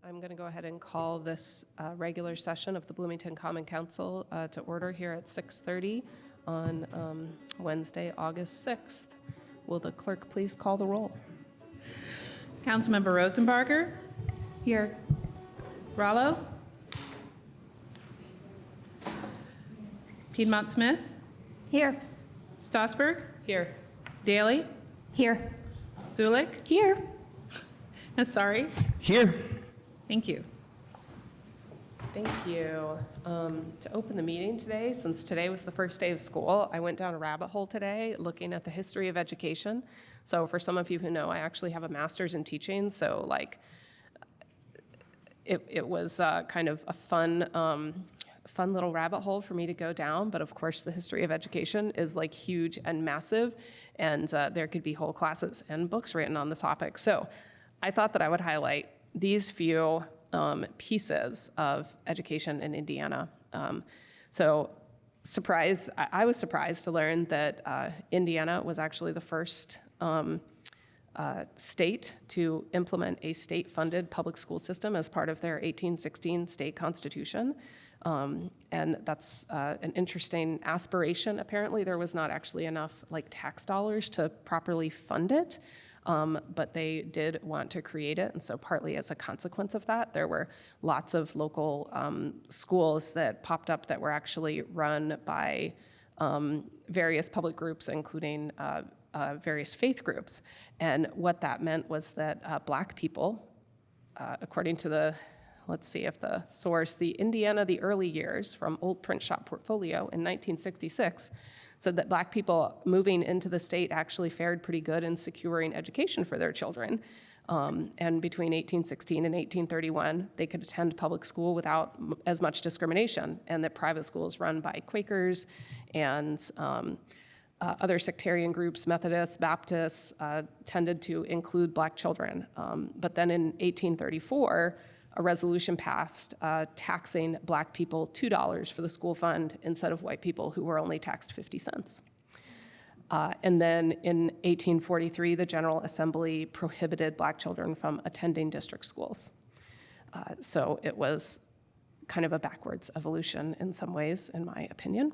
I'm going to go ahead and call this regular session of the Bloomington Common Council to order here at 6:30 on Wednesday, August 6th. Will the clerk please call the roll? Councilmember Rosenbarger? Here. Rallo? Piedmont Smith? Here. Stossberg? Here. Daly? Here. Zulik? Here. Sorry. Here. Thank you. Thank you. To open the meeting today, since today was the first day of school, I went down a rabbit hole today looking at the history of education. So for some of you who know, I actually have a master's in teaching, so it was kind of a fun little rabbit hole for me to go down. But of course, the history of education is like huge and massive, and there could be whole classes and books written on the topic. So I thought that I would highlight these few pieces of education in Indiana. So I was surprised to learn that Indiana was actually the first state to implement a state-funded public school system as part of their 1816 state constitution. And that's an interesting aspiration. Apparently, there was not actually enough tax dollars to properly fund it. But they did want to create it, and so partly as a consequence of that, there were lots of local schools that popped up that were actually run by various public groups, including various faith groups. And what that meant was that Black people, according to the, let's see if the source, the Indiana, the Early Years from Old Print Shop Portfolio in 1966, said that Black people moving into the state actually fared pretty good in securing education for their children. And between 1816 and 1831, they could attend public school without as much discrimination, and that private schools run by Quakers and other sectarian groups, Methodists, Baptists, tended to include Black children. But then in 1834, a resolution passed taxing Black people $2 for the school fund instead of white people who were only taxed 50 cents. And then in 1843, the General Assembly prohibited Black children from attending district schools. So it was kind of a backwards evolution in some ways, in my opinion.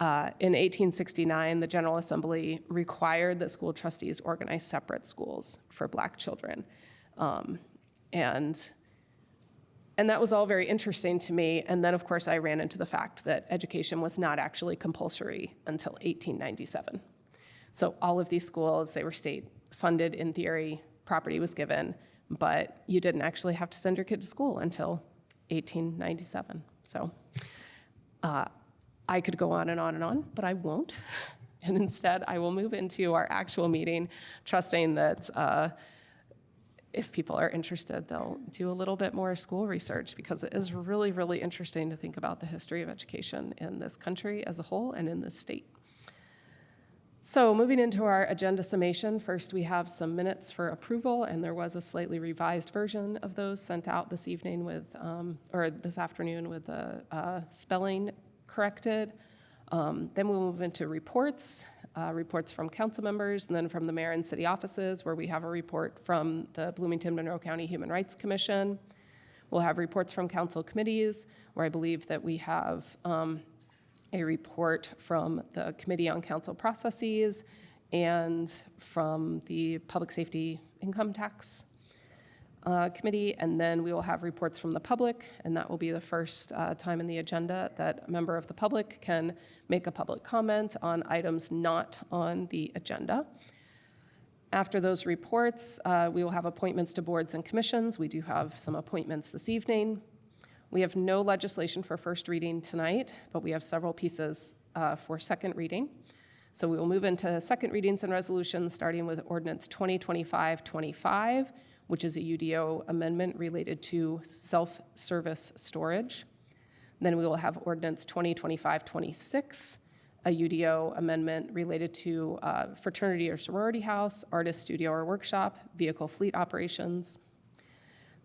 In 1869, the General Assembly required that school trustees organize separate schools for Black children. And that was all very interesting to me. And then, of course, I ran into the fact that education was not actually compulsory until 1897. So all of these schools, they were state funded in theory, property was given, but you didn't actually have to send your kid to school until 1897. So I could go on and on and on, but I won't. And instead, I will move into our actual meeting, trusting that if people are interested, they'll do a little bit more school research, because it is really, really interesting to think about the history of education in this country as a whole and in this state. So moving into our agenda summation, first we have some minutes for approval, and there was a slightly revised version of those sent out this evening with, or this afternoon with the spelling corrected. Then we'll move into reports. Reports from council members, and then from the mayor and city offices, where we have a report from the Bloomington Monroe County Human Rights Commission. We'll have reports from council committees, where I believe that we have a report from the Committee on Council Processes and from the Public Safety Income Tax Committee, and then we will have reports from the public, and that will be the first time in the agenda that a member of the public can make a public comment on items not on the agenda. After those reports, we will have appointments to boards and commissions. We do have some appointments this evening. We have no legislation for first reading tonight, but we have several pieces for second reading. So we will move into second readings and resolutions, starting with Ordinance 2025-25, which is a UDO amendment related to self-service storage. Then we will have Ordinance 2025-26, a UDO amendment related to fraternity or sorority house, artist studio or workshop, vehicle fleet operations.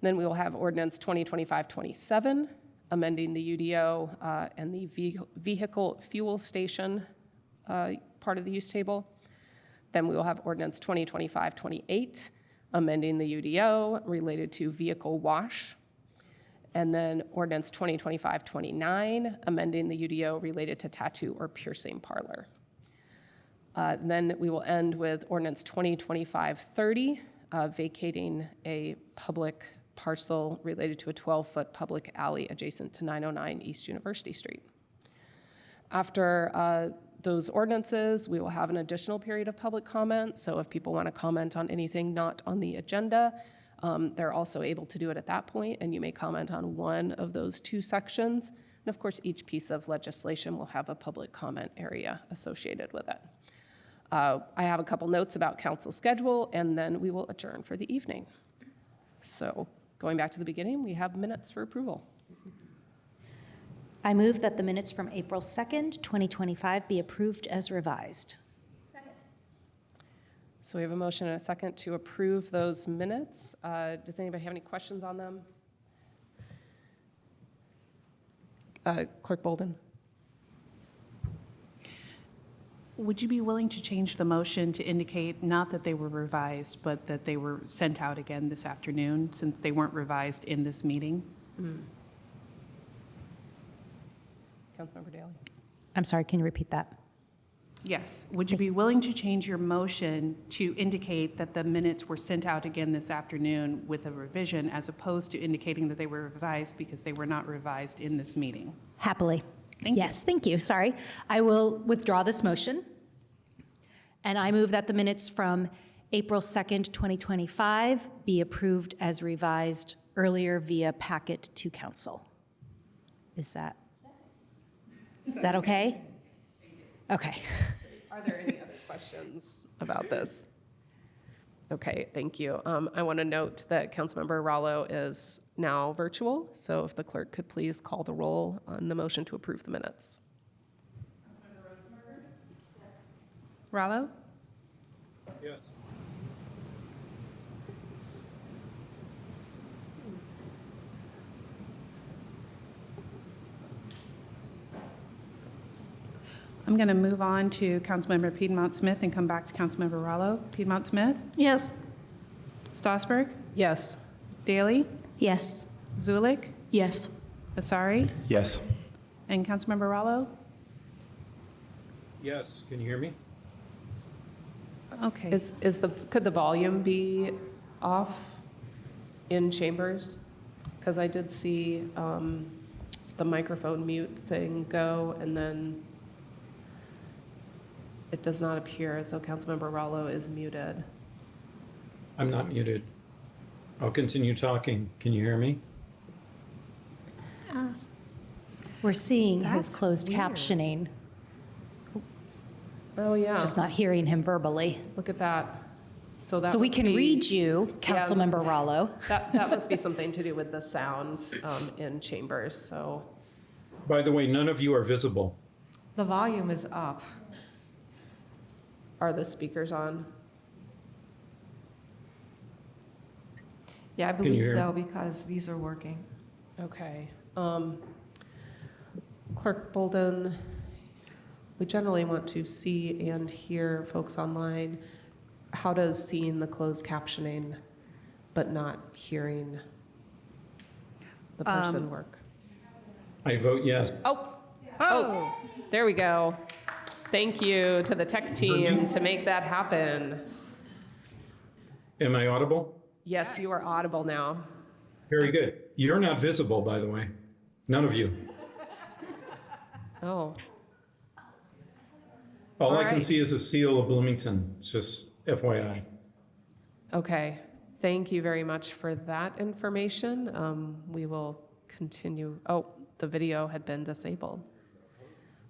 Then we will have Ordinance 2025-27, amending the UDO and the vehicle fuel station part of the use table. Then we will have Ordinance 2025-28, amending the UDO related to vehicle wash. And then ordinance 2025-29, amending the UDO related to tattoo or piercing parlor. Then we will end with ordinance 2025-30, vacating a public parcel related to a 12-foot public alley adjacent to 909 East University Street. After those ordinances, we will have an additional period of public comment. So if people want to comment on anything not on the agenda, they're also able to do it at that point, and you may comment on one of those two sections. And of course, each piece of legislation will have a public comment area associated with it. I have a couple notes about council schedule, and then we will adjourn for the evening. So going back to the beginning, we have minutes for approval. I move that the minutes from April 2nd, 2025 be approved as revised. So we have a motion and a second to approve those minutes. Does anybody have any questions on them? Clerk Bolden? Would you be willing to change the motion to indicate not that they were revised, but that they were sent out again this afternoon, since they weren't revised in this meeting? Councilmember Daly? I'm sorry, can you repeat that? Yes. Would you be willing to change your motion to indicate that the minutes were sent out again this afternoon with a revision, as opposed to indicating that they were revised because they were not revised in this meeting? Happily. Thank you. Yes, thank you. Sorry. I will withdraw this motion. And I move that the minutes from April 2nd, 2025 be approved as revised earlier via packet to council. Is that okay? Okay. Are there any other questions about this? Okay, thank you. I want to note that Councilmember Rallo is now virtual, so if the clerk could please call the roll on the motion to approve the minutes. Rallo? Yes. I'm going to move on to Councilmember Piedmont Smith and come back to Councilmember Rallo. Piedmont Smith? Yes. Stossberg? Yes. Daly? Yes. Zulik? Yes. Asari? Yes. And Councilmember Rallo? Yes. Can you hear me? Okay. Could the volume be off in chambers? Because I did see the microphone mute thing go, and then it does not appear as though Councilmember Rallo is muted. I'm not muted. I'll continue talking. Can you hear me? We're seeing his That's closed weird. captioning, Oh, yeah. just not hearing him verbally. Look at that. So that So we must can be- read you, Councilmember Rallo. That must be something to do with the sound in chambers, so. By the way, none of you are visible. The volume is up. Are the speakers on? Yeah, I you believe hear? so, because these are working. Okay. Clerk Bolden, we generally want to see and hear folks online. How does seeing the closed captioning but not hearing the person work? I vote yes. Oh, there we go. Thank you to the tech team to make that happen. Am I audible? Yes, you are audible now. Very good. You're not visible, by the way. None of you. Oh, All I All can right. see is a seal of Bloomington. It's just FYI. okay. Thank you very much for that information. We will continue. Oh, the video had been disabled.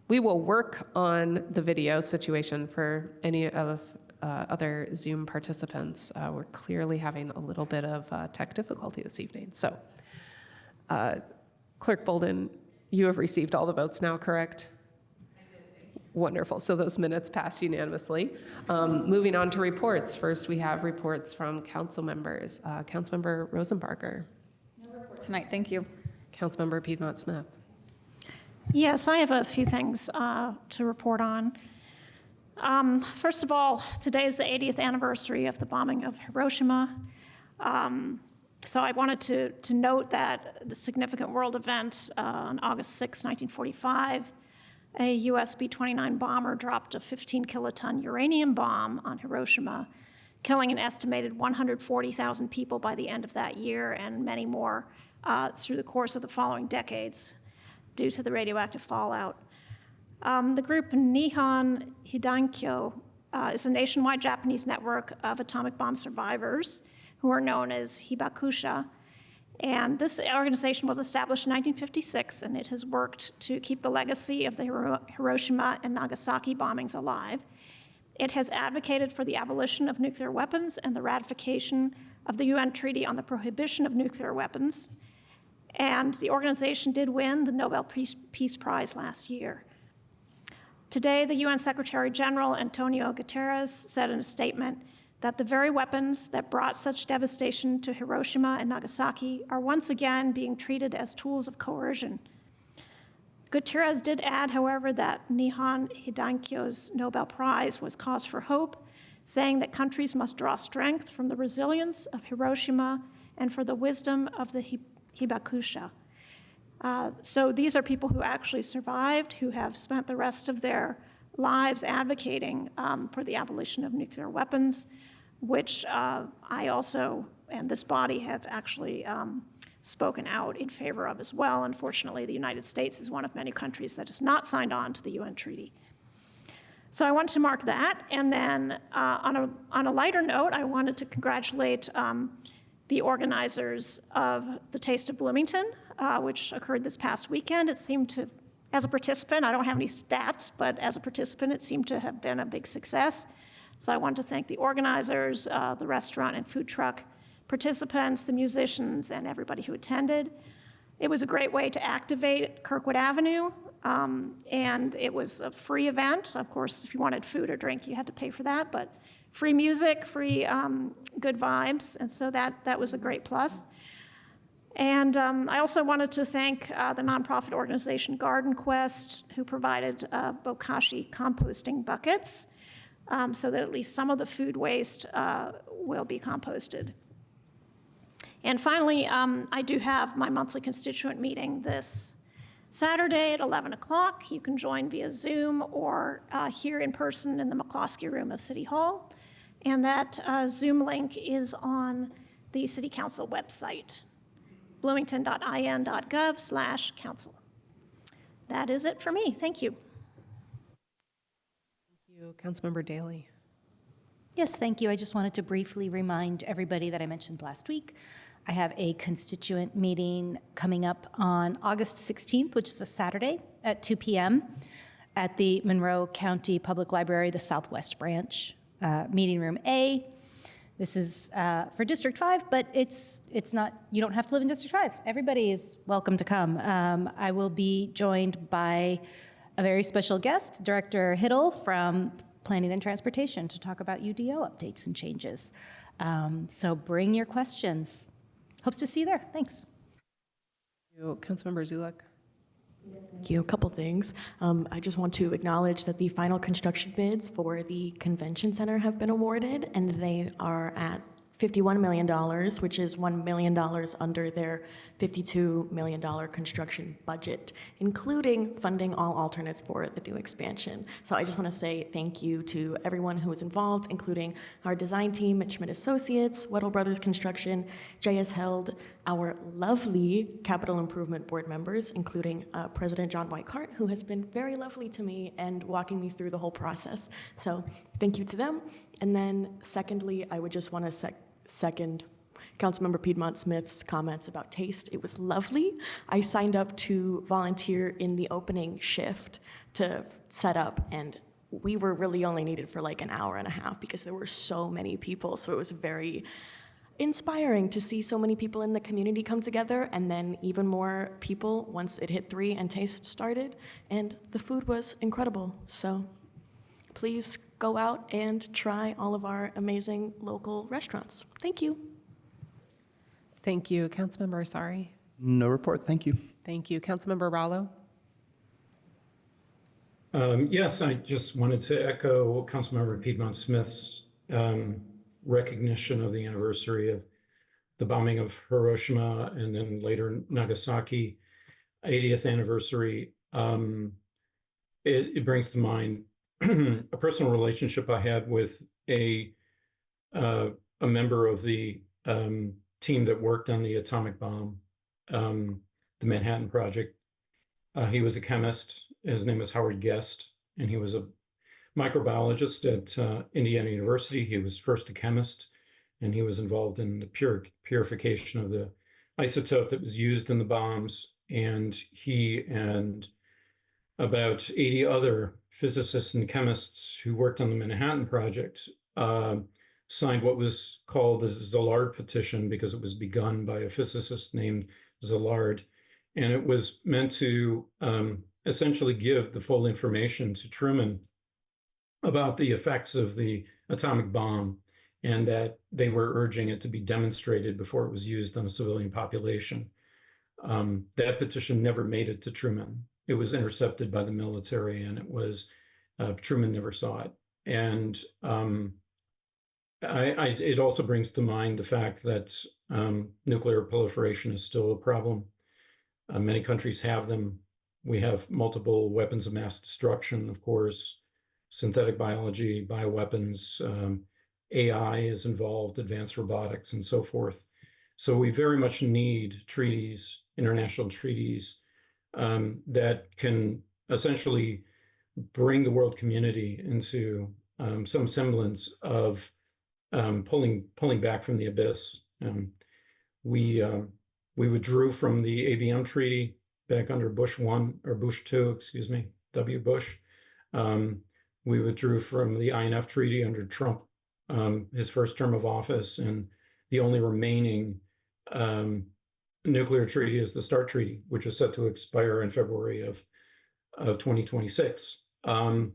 We will work on the video situation for any of other Zoom participants. We're clearly having a little bit of tech difficulty this evening. So, Clerk Bolden, you have received all the votes now, correct? Wonderful. So those minutes passed unanimously. Moving on to reports. First, we have reports from council members. Councilmember Rosenbarger. Tonight, thank you. Councilmember Piedmont Smith. Yes, I have a few things to report on. First of all, today is the 80th anniversary of the bombing of Hiroshima. So I wanted to note that the significant world event on August 6, 1945, a US B-29 bomber dropped a 15-kiloton uranium bomb on Hiroshima, killing an estimated 140,000 people by the end of that year and many more through the course of the following decades due to the radioactive fallout. The group Nihon Hidankyo is a nationwide Japanese network of atomic bomb survivors who are known as Hibakusha. And this organization was established in 1956, and it has worked to keep the legacy of the Hiroshima and Nagasaki bombings alive. It has advocated for the abolition of nuclear weapons and the ratification of the UN Treaty on the Prohibition of Nuclear Weapons. And the organization did win the Nobel Peace Prize last year. Today, the UN Secretary General Antonio Guterres said in a statement that the very weapons that brought such devastation to Hiroshima and Nagasaki are once again being treated as tools of coercion. Guterres did add, however, that Nihon Hidankyo's Nobel Prize was cause for hope, saying that countries must draw strength from the resilience of Hiroshima and for the wisdom of the Hibakusha. So these are people who actually survived, who have spent the rest of their lives advocating for the abolition of nuclear weapons, which I also and this body have actually spoken out in favor of as well. Unfortunately, the United States is one of many countries that has not signed on to the UN treaty. So I wanted to mark that. And then on a lighter note, I wanted to congratulate the organizers of the Taste of Bloomington, which occurred this past weekend. It seemed to, as a participant, I don't have any stats, but as a participant, it seemed to have been a big success. So I want to thank the organizers, the restaurant and food truck participants, the musicians, and everybody who attended. It was a great way to activate Kirkwood Avenue, and it was a free event. Of course, if you wanted food or drink, you had to pay for that, but free music, free good vibes, and so that was a great plus. And I also wanted to thank the nonprofit organization Garden Quest, who provided bokashi composting buckets so that at least some of the food waste will be composted. And finally, I do have my monthly constituent meeting this Saturday at 11 o'clock. You can join via Zoom or here in person in the McCloskey Room of City Hall. And that Zoom link is on the City Council website, bloomington.in.gov/council. That is it for me. Thank you. Thank you. Councilmember Daley. Yes, thank you. I just wanted to briefly remind everybody that I mentioned last week. I have a constituent meeting coming up on August 16th, which is a Saturday at 2 p.m. at the Monroe County Public Library, the Southwest Branch, Meeting Room A. This is for District 5, but it's not, you don't have to live in District 5. Everybody is welcome to come. I will be joined by a very special guest, Director Hiddle from Planning and Transportation, to talk about UDO updates and changes. So bring your questions. Hopes to see you there. Thanks. Thank you. Councilmember Zulek. Thank you. A couple things. I just want to acknowledge that the final construction bids for the convention center have been awarded, and they are at $51 million, which is $1 million under their $52 million construction budget, including funding all alternates for the new expansion. So I just want to say thank you to everyone who was involved, including our design team at Schmidt Associates, Weddle Brothers Construction, J.S. Held, our lovely capital improvement board members, including President John Whitehart, who has been very lovely to me and walking me through the whole process. So thank you to them. And then secondly, I would just want to second Councilmember Piedmont Smith's comments about taste. It was lovely. I signed up to volunteer in the opening shift to set up, and we were really only needed for like an hour and a half because there were so many people. So it was very inspiring to see so many people in the community come together, and then even more people once it hit 3 and taste started, and the food was incredible. So please go out and try all of our amazing local restaurants. Thank you. Thank you. Councilmember Asari. No report, thank you. Thank you. Councilmember Rallo. Yes, I just wanted to echo Councilmember Piedmont Smith's recognition of the anniversary of the bombing of Hiroshima and then later Nagasaki, 80th anniversary, it brings to mind a personal relationship I had with a member of the team that worked on the atomic bomb, the Manhattan Project. He was a chemist. His name was Howard Guest, and he was a microbiologist at Indiana University. He was first a chemist, and he was involved in the purification of the isotope that was used in the bombs. And he and about 80 other physicists and chemists who worked on the Manhattan Project signed what was called the Szilard petition, because it was begun by a physicist named Szilard. And it was meant to essentially give the full information to Truman about the effects of the atomic bomb, and that they were urging it to be demonstrated before it was used on a civilian population. That petition never made it to Truman. It was intercepted by the military, and it was Truman never saw it. And it also brings to mind the fact that nuclear proliferation is still a problem. Many countries have them. We have multiple weapons of mass destruction, of course, synthetic biology, bioweapons, AI is involved, advanced robotics, and so forth. So we very much need treaties, international treaties, that can essentially bring the world community into some semblance of pulling back from the abyss. We withdrew from the ABM treaty back under Bush 1, or Bush 2, excuse me, W. Bush. We withdrew from the INF treaty under Trump, his first term of office, and the only remaining nuclear treaty is the START treaty, which is set to expire in February of 2026, and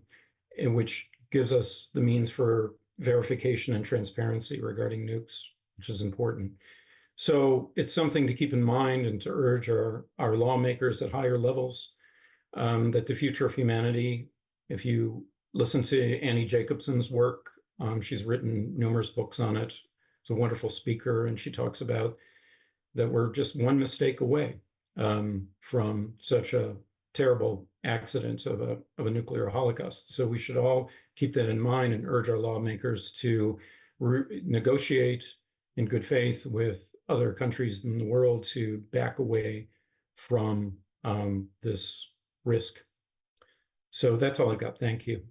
which gives us the means for verification and transparency regarding nukes, which is important. So it's something to keep in mind and to urge our lawmakers at higher levels, that the future of humanity, if you listen to Annie Jacobson's work, she's written numerous books on it. She's a wonderful speaker, and she talks about that we're just one mistake away from such a terrible accident of a nuclear holocaust. So we should all keep that in mind and urge our lawmakers to negotiate in good faith with other countries in the world to back away from this risk. So that's all I've got. Thank you.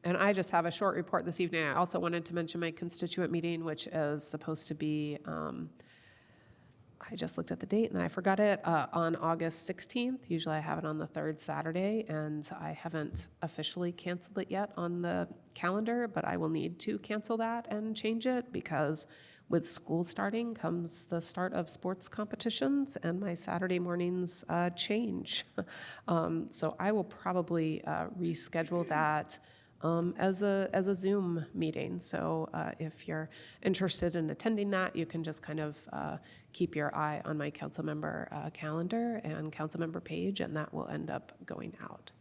And I just have a short report this evening. I also wanted to mention my constituent meeting, which is supposed to be, I just looked at the date and then I forgot it, on August 16th. Usually I have it on the third Saturday, and I haven't officially canceled it yet on the calendar, but I will need to cancel that and change it, because with school starting comes the start of sports competitions, and my Saturday mornings change. So I will probably reschedule that as a Zoom meeting. So if you're interested in attending that, you can just kind of keep your eye on my council member calendar and council member page, and that will end up going out.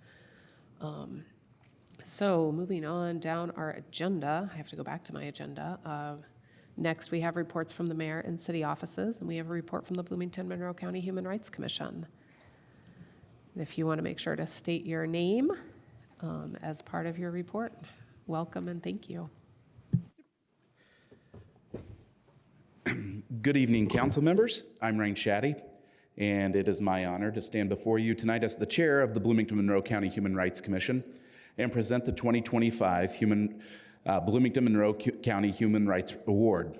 So moving on down our agenda, I have to go back to my agenda. Next, we have reports from the mayor and city offices, and we have a report from the Bloomington Monroe County Human Rights Commission. And if you want to make sure to state your name as part of your report, welcome and thank you. Good evening, council members. I'm Rain Shaddy, and it is my honor to stand before you tonight as the chair of the Bloomington Monroe County Human Rights Commission and present the 2025 Bloomington Monroe County Human Rights Award.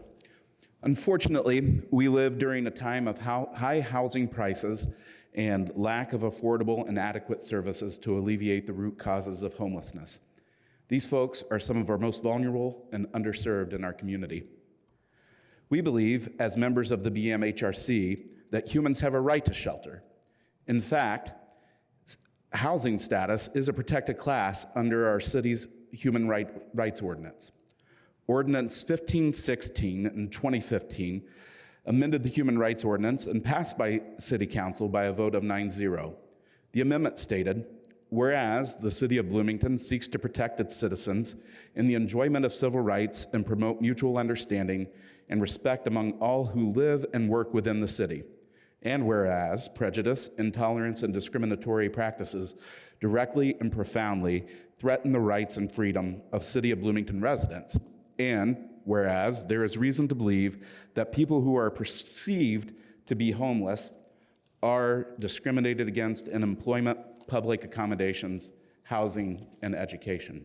Unfortunately, we live during a time of high housing prices and lack of affordable and adequate services to alleviate the root causes of homelessness. These folks are some of our most vulnerable and underserved in our community. We believe, as members of the BMHRC, that humans have a right to shelter. In fact, housing status is a protected class under our city's Human Rights Ordinance. Ordinance 1516 in 2015 amended the Human Rights Ordinance and passed by City Council by a vote of 9-0. The amendment stated, whereas the city of Bloomington seeks to protect its citizens in the enjoyment of civil rights and promote mutual understanding and respect among all who live and work within the city. And whereas prejudice, intolerance, and discriminatory practices directly and profoundly threaten the rights and freedom of City of Bloomington residents. And whereas there is reason to believe that people who are perceived to be homeless are discriminated against in employment, public accommodations, housing, and education.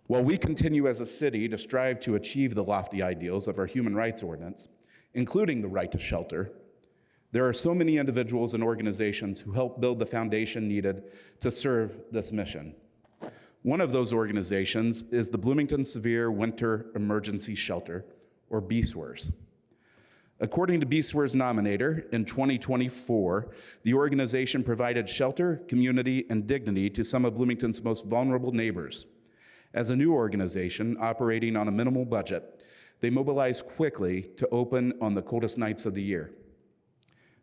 While we continue as a city to strive to achieve the lofty ideals of our human rights ordinance, including the right to shelter, there are so many individuals and organizations who help build the foundation needed to serve this mission. One of those organizations is the Bloomington Severe Winter Emergency Shelter, or BSWERS. According to BSWERS Nominator, in 2024, the organization provided shelter, community, and dignity to some of Bloomington's most vulnerable neighbors. As a new organization operating on a minimal budget, they mobilized quickly to open on the coldest nights of the year.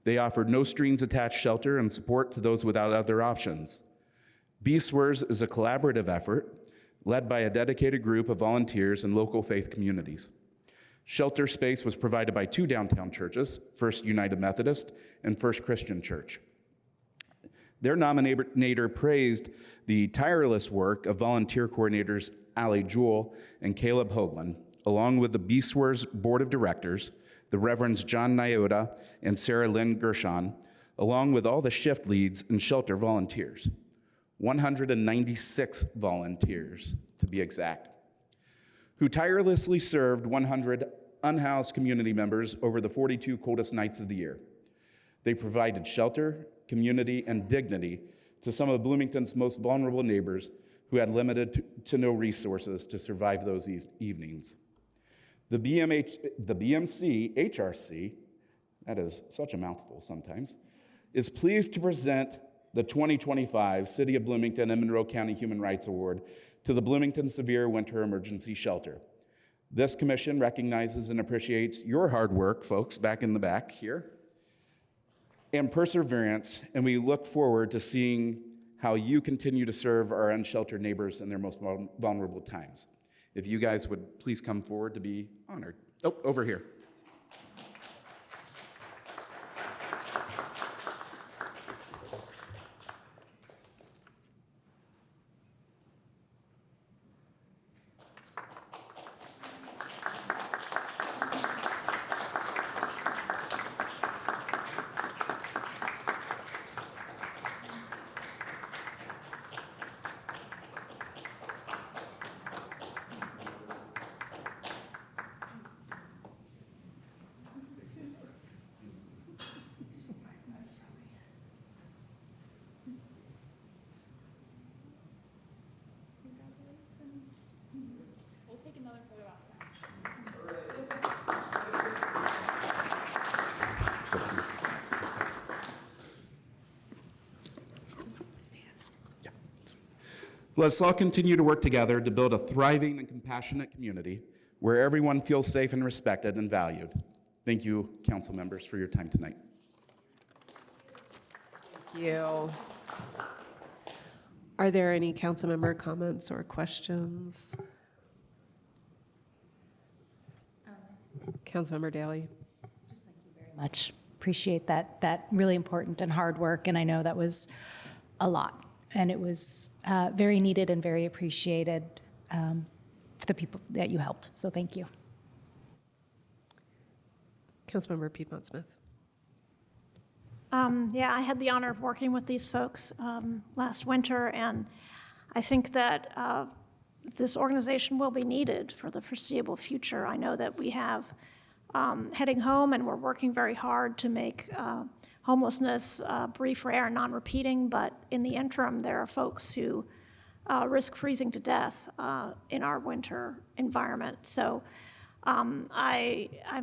They offered no strings attached shelter and support to those without other options. BSWERS is a collaborative effort led by a dedicated group of volunteers and local faith communities. Shelter space was provided by 2 downtown churches, First United Methodist and First Christian Church. Their nominator praised the tireless work of volunteer coordinators Allie Jewell and Caleb Hoagland, along with the BSWERS Board of Directors, the Reverends John Nyota and Sarah Lynn Gershon, along with all the shift leads and shelter volunteers. 196 volunteers, to be exact, who tirelessly served 100 unhoused community members over the 42 coldest nights of the year. They provided shelter, community, and dignity to some of Bloomington's most vulnerable neighbors who had limited to no resources to survive those evenings. The BMC HRC, that is such a mouthful sometimes, is pleased to present the 2025 City of Bloomington and Monroe County Human Rights Award to the Bloomington Severe Winter Emergency Shelter. This commission recognizes and appreciates your hard work, folks, back in the back here, and perseverance, and we look forward to seeing how you continue to serve our unsheltered neighbors in their most vulnerable times. If you guys would please come forward to be honored. Oh, over here. Let's all continue to work together to build a thriving and compassionate community where everyone feels safe and respected and valued. Thank you, council members, for your time tonight. Thank you. Are there any council member comments or questions? Councilmember Daly. Much. Appreciate that really important and hard work, and I know that was a lot, and it was very needed and very appreciated for the people that you helped, so thank you. Councilmember Piedmont Smith. Yeah, I had the honor of working with these folks last winter, and I think that this organization will be needed for the foreseeable future. I know that we have heading home, and we're working very hard to make homelessness brief, rare, and non-repeating, but in the interim, there are folks who risk freezing to death in our winter environment. So I'm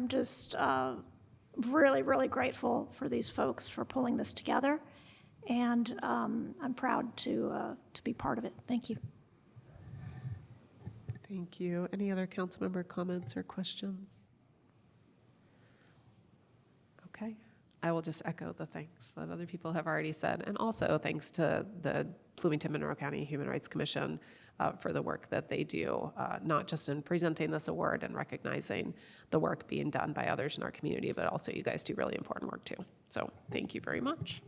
just really, really grateful for these folks for pulling this together, and I'm proud to be part of it. Thank you. Thank you. Any other council member comments or questions? Okay. I will just echo the thanks that other people have already said, and also thanks to the Bloomington Monroe County Human Rights Commission for the work that they do, not just in presenting this award and recognizing the work being done by others in our community, but also you guys do really important work too. So thank you very much.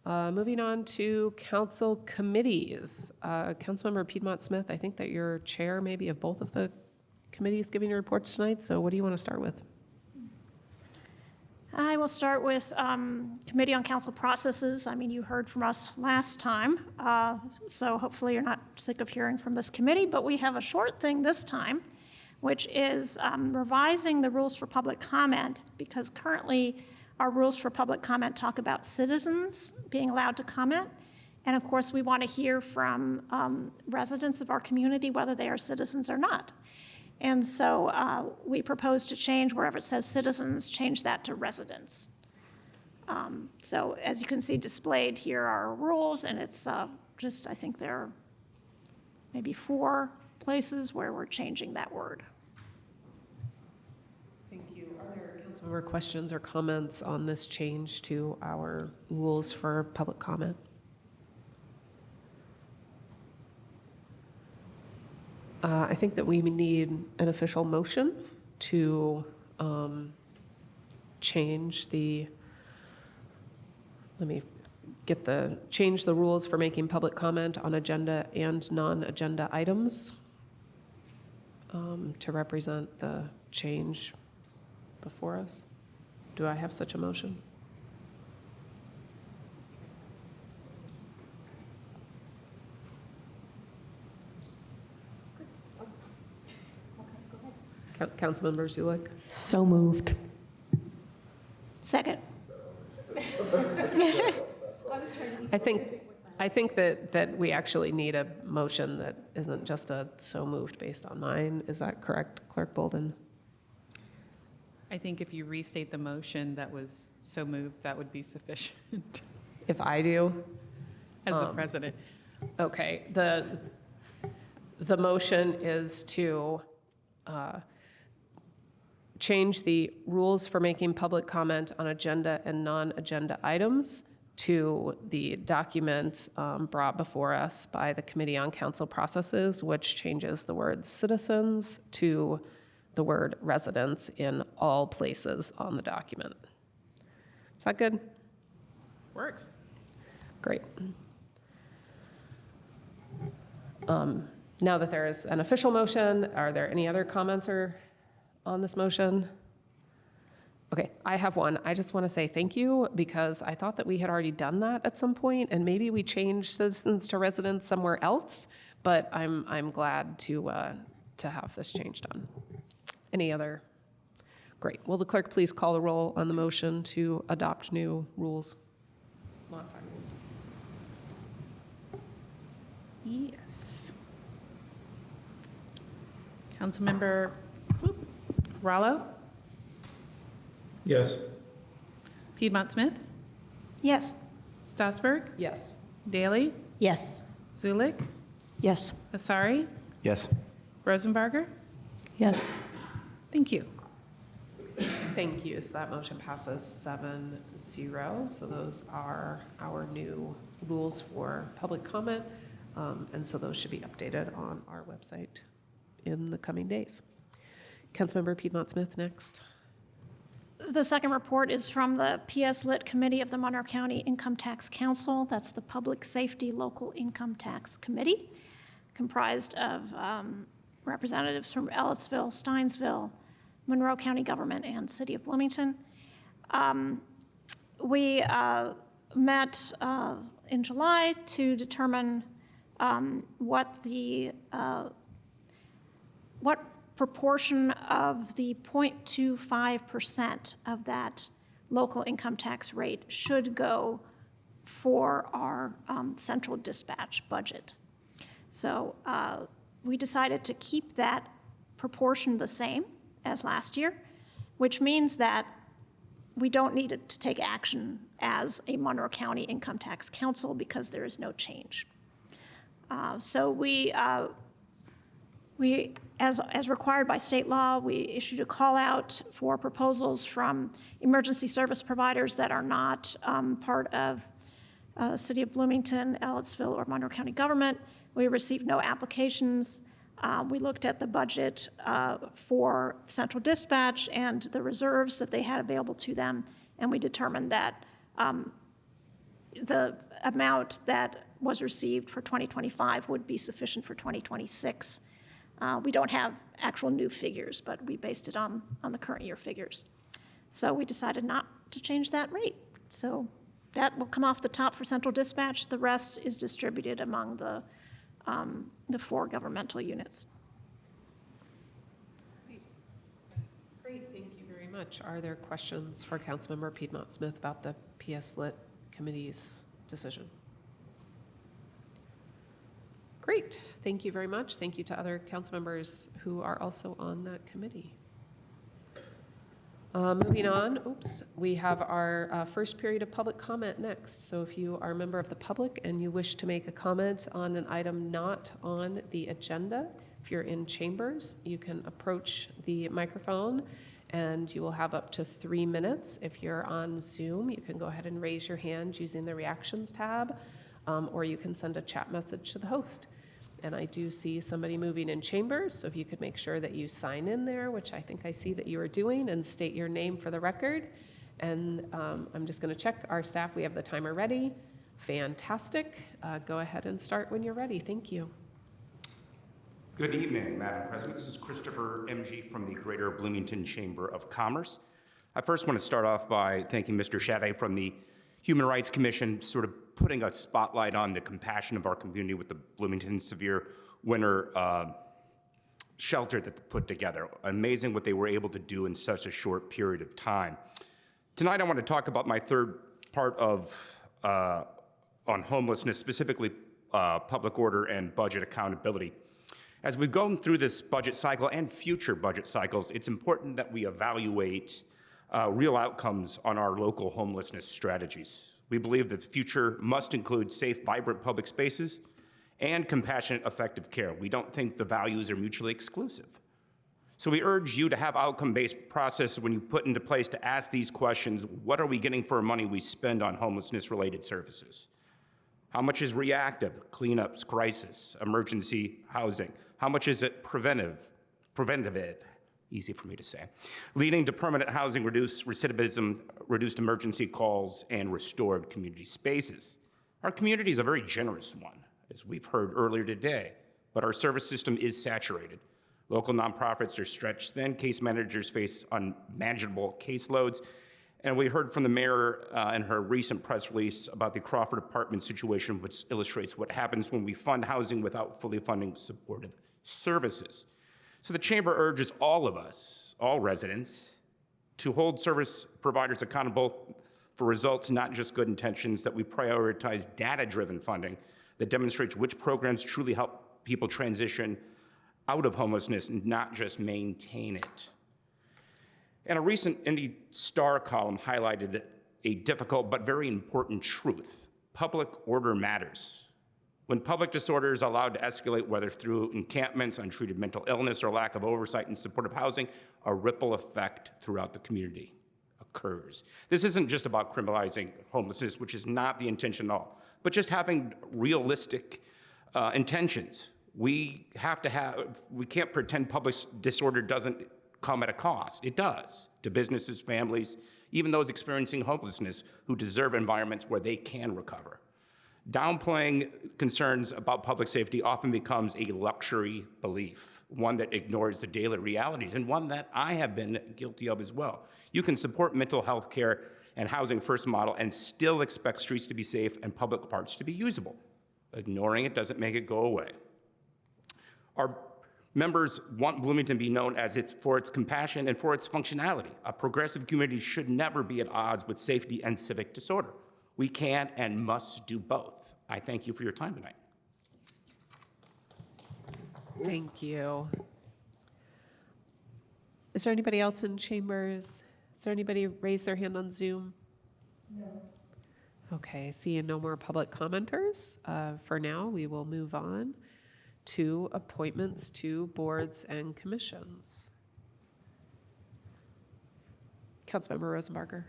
Moving on to council committees. Councilmember Piedmont Smith, I think that you're chair maybe of both of the committees giving your reports tonight, so what do you want to start with? I will start with Committee on Council Processes. I mean, you heard from us last time, so hopefully you're not sick of hearing from this committee, but we have a short thing this time, which is revising the rules for public comment, because currently our rules for public comment talk about citizens being allowed to comment. And of course, we want to hear from residents of our community whether they are citizens or not. And so we propose to change wherever it says citizens, change that to residents. So as you can see displayed here are our rules, and it's just, I think there are maybe 4 places where we're changing that word. Thank you. Are there councilmember questions or comments on this change to our rules for public comment? I think that we need an official motion to change the rules for making public comment on agenda and non-agenda items to represent the change before us. Do I have such a motion? Councilmember Zulik? So moved. Second. I think that we actually need a motion that isn't just a so moved based on mine. Is that correct, Clerk Bolden? I think if you restate the motion that was so moved, that would be sufficient If I do? as the president. Okay, the motion is to change the rules for making public comment on agenda and non-agenda items to the document brought before us by the Committee on Council Processes, which changes the word citizens to the word residents in all places on the document. Is that good? Works. Great. Now that there is an official motion, are there any other comments on this motion? Okay, I have one. I just want to say thank you because I thought that we had already done that at some point, and maybe we changed citizens to residents somewhere else. But I'm glad to have this change done. Any other? Great. Will the clerk please call the roll on the motion to adopt new rules? Modified rules. Yes. Councilmember Rallo, Yes. Piedmont Smith, Yes. Strasburg, Yes. Daly, Yes. Zulik, Yes. Asari, Yes. Rosenbarger. Yes. Thank you. Thank you. So that motion passes 7-0. So those are our new rules for public comment. And so those should be updated on our website in the coming days. Councilmember Piedmont Smith next. The second report is from the PS Lit Committee of the Monroe County Income Tax Council. That's the Public Safety Local Income Tax Committee, comprised of representatives from Ellettsville, Steinsville, Monroe County Government, and City of Bloomington. We met in July to determine what proportion of the 0.25% of that local income tax rate should go for our central dispatch budget. So we decided to keep that proportion the same as last year, which means that we don't need to take action as a Monroe County Income Tax Council because there is no change. So we We, as required by state law, we issued a call out for proposals from emergency service providers that are not part of City of Bloomington, Ellettsville, or Monroe County government. We received no applications. We looked at the budget for Central Dispatch and the reserves that they had available to them, and we determined that the amount that was received for 2025 would be sufficient for 2026. We don't have actual new figures, but we based it on the current year figures. So we decided not to change that rate. So that will come off the top for Central Dispatch. The rest is distributed among the 4 governmental units. Great, thank you very much. Are there questions for Councilmember Piedmont Smith about the PS Lit Committee's decision? Great, thank you very much. Thank you to other council members who are also on that committee. Moving on, we have our first period of public comment next. So if you are a member of the public and you wish to make a comment on an item not on the agenda, if you're in chambers, you can approach the microphone and you will have up to 3 minutes. If you're on Zoom, you can go ahead and raise your hand using the reactions tab, or you can send a chat message to the host. And I do see somebody moving in chambers, so if you could make sure that you sign in there, which I think I see that you are doing, and state your name for the record. And I'm just going to check our staff. We have the timer ready. Fantastic. Go ahead and start when you're ready. Thank you. Good evening, Madam President. This is Christopher MG from the Greater Bloomington Chamber of Commerce. I first want to start off by thanking Mr. Shadday from the Human Rights Commission, sort of putting a spotlight on the compassion of our community with the Bloomington Severe Winter shelter that they put together. Amazing what they were able to do in such a short period of time. Tonight I want to talk about my third part of on homelessness, specifically public order and budget accountability. As we've gone through this budget cycle and future budget cycles, it's important that we evaluate real outcomes on our local homelessness strategies. We believe that the future must include safe, vibrant public spaces and compassionate, effective care. We don't think the values are mutually exclusive. So we urge you to have outcome-based process when you put into place to ask these questions. What are we getting for money we spend on homelessness-related services? How much is reactive, cleanups, crisis, emergency housing? How much is it preventative, easy for me to say, leading to permanent housing, reduced recidivism, reduced emergency calls, and restored community spaces? Our community is a very generous one, as we've heard earlier today, but our service system is saturated. Local nonprofits are stretched thin, case managers face unmanageable caseloads, and we heard from the mayor in her recent press release about the Crawford apartment situation, which illustrates what happens when we fund housing without fully funding supportive services. So the chamber urges all of us, all residents, to hold service providers accountable for results, not just good intentions, that we prioritize data-driven funding that demonstrates which programs truly help people transition out of homelessness and not just maintain it. And a recent Indy Star column highlighted a difficult but very important truth. Public order matters. When public disorder is allowed to escalate, whether through encampments, untreated mental illness, or lack of oversight and supportive housing, a ripple effect throughout the community occurs. This isn't just about criminalizing homelessness, which is not the intention at all, but just having realistic intentions. We can't pretend public disorder doesn't come at a cost. It does, to businesses, families, even those experiencing homelessness who deserve environments where they can recover. Downplaying concerns about public safety often becomes a luxury belief, one that ignores the daily realities, and one that I have been guilty of as well. You can support mental health care and housing first model and still expect streets to be safe and public parks to be usable. Ignoring it doesn't make it go away. Our members want Bloomington to be known for its compassion and for its functionality. A progressive community should never be at odds with safety and civic disorder. We can and must do both. I thank you for your time tonight. Thank you. Is there anybody else in chambers? Is there anybody raise their hand on Zoom? No. Okay, seeing no more public commenters. For now, we will move on to appointments to boards and commissions. Councilmember Rosenbarger.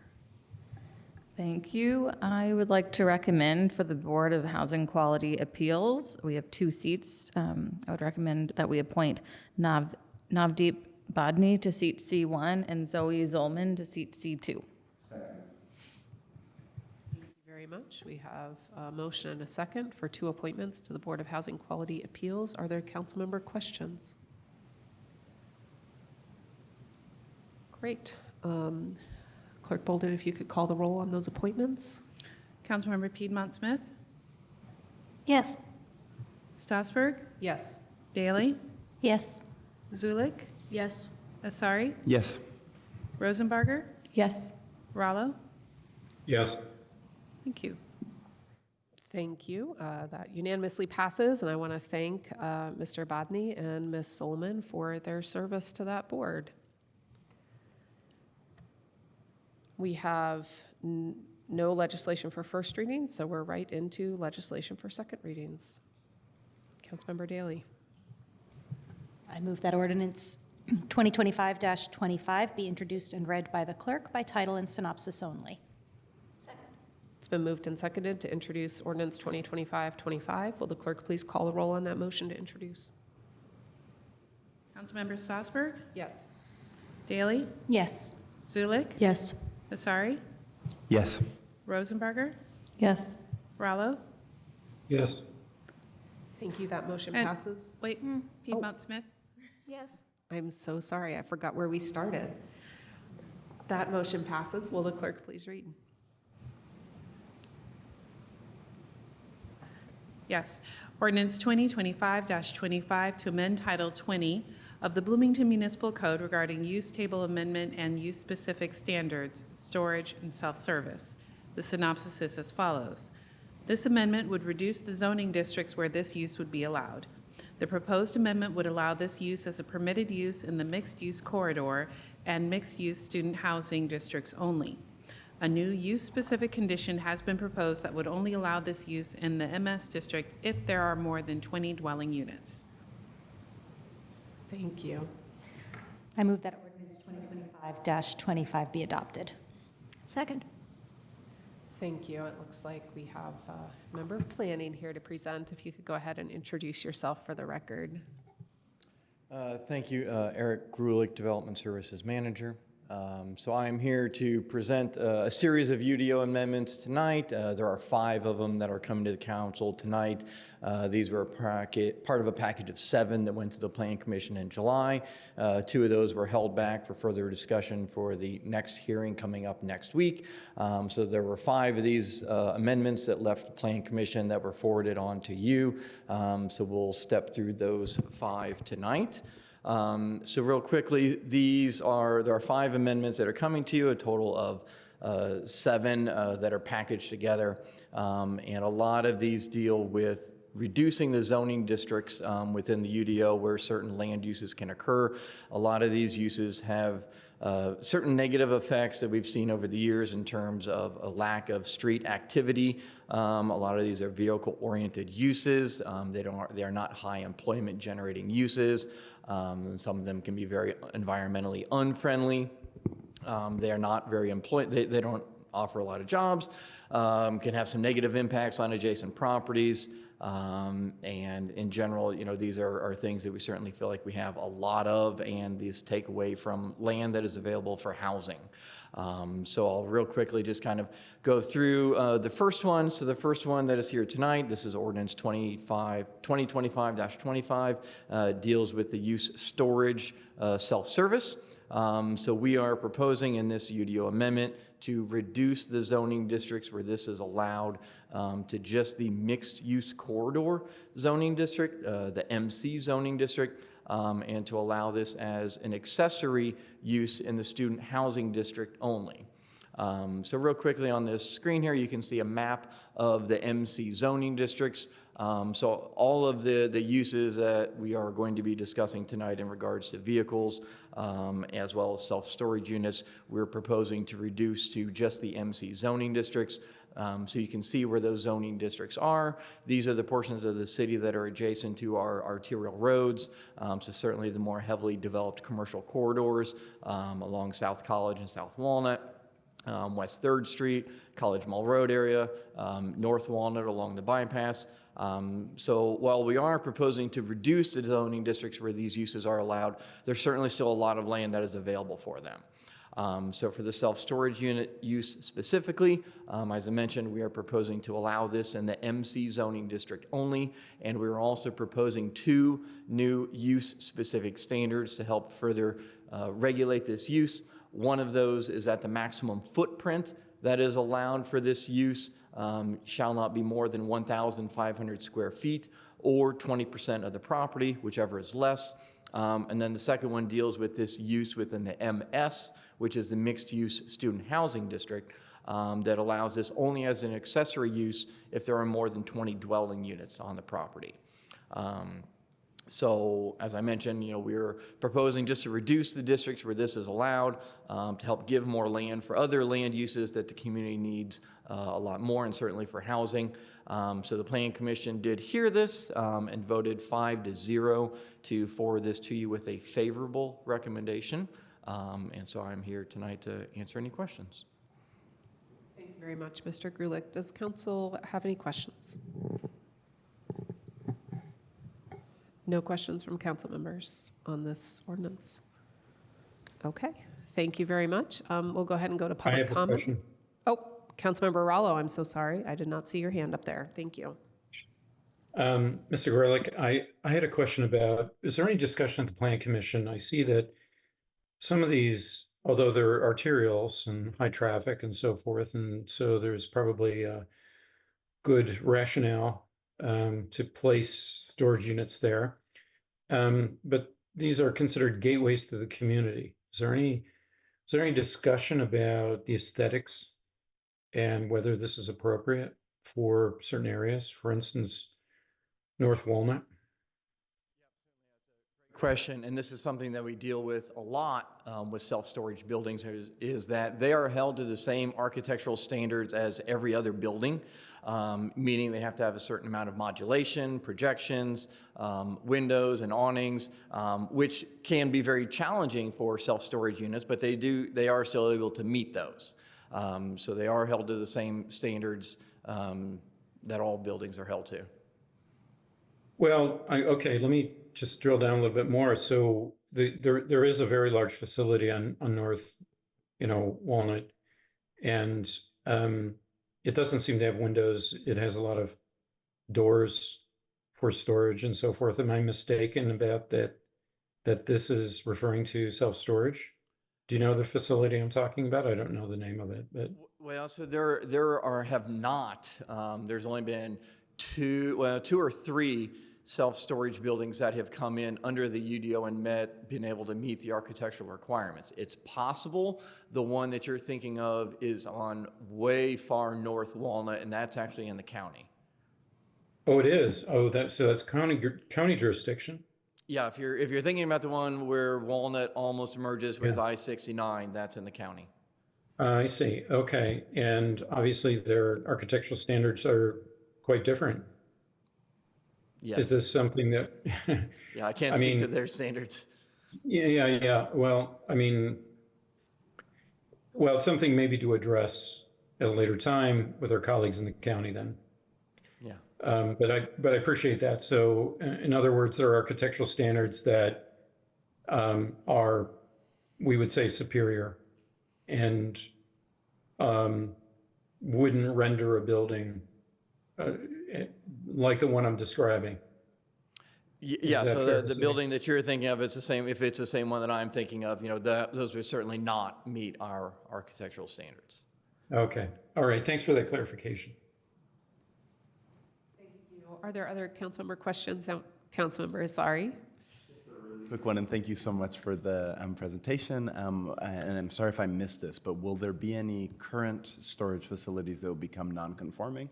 Thank you. I would like to recommend for the Board of Housing Quality Appeals, we have 2 seats. I would recommend that we appoint Navdeep Badni to seat C1 and Zoe Zolman to seat C2. Thank you very much. We have a motion and a second for 2 appointments to the Board of Housing Quality Appeals. Are there council member questions? Great. Clerk Bolden, if you could call the roll on those appointments. Councilmember Piedmont Smith, Yes. Strasburg, Yes. Daley, Yes. Zulik, Yes. Asari, Yes. Rosenbarger, Yes. Rallo. Yes. Thank you. Thank you. That unanimously passes, and I want to thank Mr. Badney and Ms. Solomon for their service to that board. We have no legislation for first reading, so we're right into legislation for second readings. Councilmember Daley. I move that ordinance 2025-25 be introduced and read by the clerk by title and synopsis only. It's been moved and seconded to introduce ordinance 2025-25. Will the clerk please call the roll on that motion to introduce? Councilmember Strasburg, Yes. Daley, Yes. Zulik, Yes. Asari, Yes. Rosenbarger, Yes. Rallo. Yes. Thank you. That motion And- passes. Wait, Piedmont Smith, Yes. I'm so sorry. I forgot where we started. That motion passes. Will the clerk please read? yes. Ordinance 2025-25 to amend Title 20 of the Bloomington Municipal Code regarding use table amendment and use-specific standards, storage, and self-service. The synopsis is as follows. This amendment would reduce the zoning districts where this use would be allowed. The proposed amendment would allow this use as a permitted use in the mixed-use corridor and mixed-use student housing districts only. A new use-specific condition has been proposed that would only allow this use in the MS district if there are more than 20 dwelling units. Thank you. I move that ordinance 2025-25 be adopted. Second. Thank you. It looks like we have a member of planning here to present. If you could go ahead and introduce yourself for the record. Thank you, Eric Grulich, Development Services Manager. So I am here to present a series of UDO amendments tonight. There are 5 of them that are coming to the council tonight. These were part of a package of 7 that went to the Planning Commission in July. 2 of those were held back for further discussion for the next hearing coming up next week. So there were 5 of these amendments that left the Planning Commission that were forwarded on to you. So we'll step through those 5 tonight. So real quickly, there are 5 amendments that are coming to you, a total of 7 that are packaged together. And a lot of these deal with reducing the zoning districts within the UDO where certain land uses can occur. A lot of these uses have certain negative effects that we've seen over the years in terms of a lack of street activity. A lot of these are vehicle-oriented uses. They are not high employment generating uses. Some of them can be very environmentally unfriendly. They are not very they don't offer a lot of jobs, can have some negative impacts on adjacent properties. And in general, these are things that we certainly feel like we have a lot of, and these take away from land that is available for housing. So I'll real quickly just kind of go through the first one. So the first one that is here tonight, this is ordinance 2025-25, deals with the use storage self-service. So we are proposing in this UDO amendment to reduce the zoning districts where this is allowed to just the mixed-use corridor zoning district, the MC zoning district, and to allow this as an accessory use in the student housing district only. So real quickly on this screen here, you can see a map of the MC zoning districts. So all of the uses that we are going to be discussing tonight in regards to vehicles, as well as self-storage units, we're proposing to reduce to just the MC zoning districts. So you can see where those zoning districts are. These are the portions of the city that are adjacent to our arterial roads. So certainly the more heavily developed commercial corridors along South College and South Walnut. West 3rd Street, College Mall Road area, North Walnut along the bypass. So while we are proposing to reduce the zoning districts where these uses are allowed, there's certainly still a lot of land that is available for them. So for the self-storage unit use specifically, as I mentioned, we are proposing to allow this in the MC zoning district only, and we're also proposing 2 new use-specific standards to help further regulate this use. One of those is that the maximum footprint that is allowed for this use shall not be more than 1,500 square feet or 20% of the property, whichever is less. And then the second one deals with this use within the MS, which is the mixed-use student housing district, that allows this only as an accessory use if there are more than 20 dwelling units on the property. So as I mentioned, we're proposing just to reduce the districts where this is allowed, to help give more land for other land uses that the community needs a lot more, and certainly for housing. So the Planning Commission did hear this and voted 5-0 to forward this to you with a favorable recommendation. And so I'm here tonight to answer any questions. Thank you very much, Mr. Grulich. Does council have any questions? No questions from council members on this ordinance. Okay, thank you very much. We'll go ahead and go to public comment. I have a question. Oh, Councilmember Rallo, I'm so sorry. I did not see your hand up there. Thank you. Mr. Gerlich, I had a question about, is there any discussion at the Planning Commission? I see that some of these, although they're arterials and high traffic and so forth, and so there's probably a good rationale to place storage units there. But these are considered gateways to the community. Is there any discussion about the aesthetics and whether this is appropriate for certain areas? For instance, North Walnut. Question, and this is something that we deal with a lot with self-storage buildings, is that they are held to the same architectural standards as every other building, meaning they have to have a certain amount of modulation, projections, windows and awnings, which can be very challenging for self-storage units, but they are still able to meet those. So they are held to the same standards that all buildings are held to. Well, okay, let me just drill down a little bit more. So there is a very large facility on North, Walnut, and it doesn't seem to have windows. It has a lot of doors for storage and so forth. Am I mistaken about that this is referring to self-storage? Do you know the facility I'm talking about? I don't know the name of it, but. Well, so there's only been two or three self-storage buildings that have come in under the UDO and been able to meet the architectural requirements. It's possible the one that you're thinking of is on way far north Walnut, and that's actually in the county. Oh, it is. Oh, so that's county jurisdiction. Yeah, if you're thinking about the one where Walnut almost merges with I-69, that's in the county. I see. Okay, and obviously their architectural standards are quite different. Yes. Is this something that? Yeah, I can't speak to their standards. Yeah. Well, it's something maybe to address at a later time with our colleagues in the county then. Yeah. But I appreciate that. So in other words, there are architectural standards that are, we would say, superior and wouldn't render a building like the one I'm describing. Yeah, so the building that you're thinking of, it's the same. If it's the same one that I'm thinking of, those would certainly not meet our architectural standards. Okay. All right. Thanks for that clarification. Thank you. Are there other council member questions? Council member, sorry. Quick one, and thank you so much for the presentation. And I'm sorry if I missed this, but will there be any current storage facilities that will become non-conforming?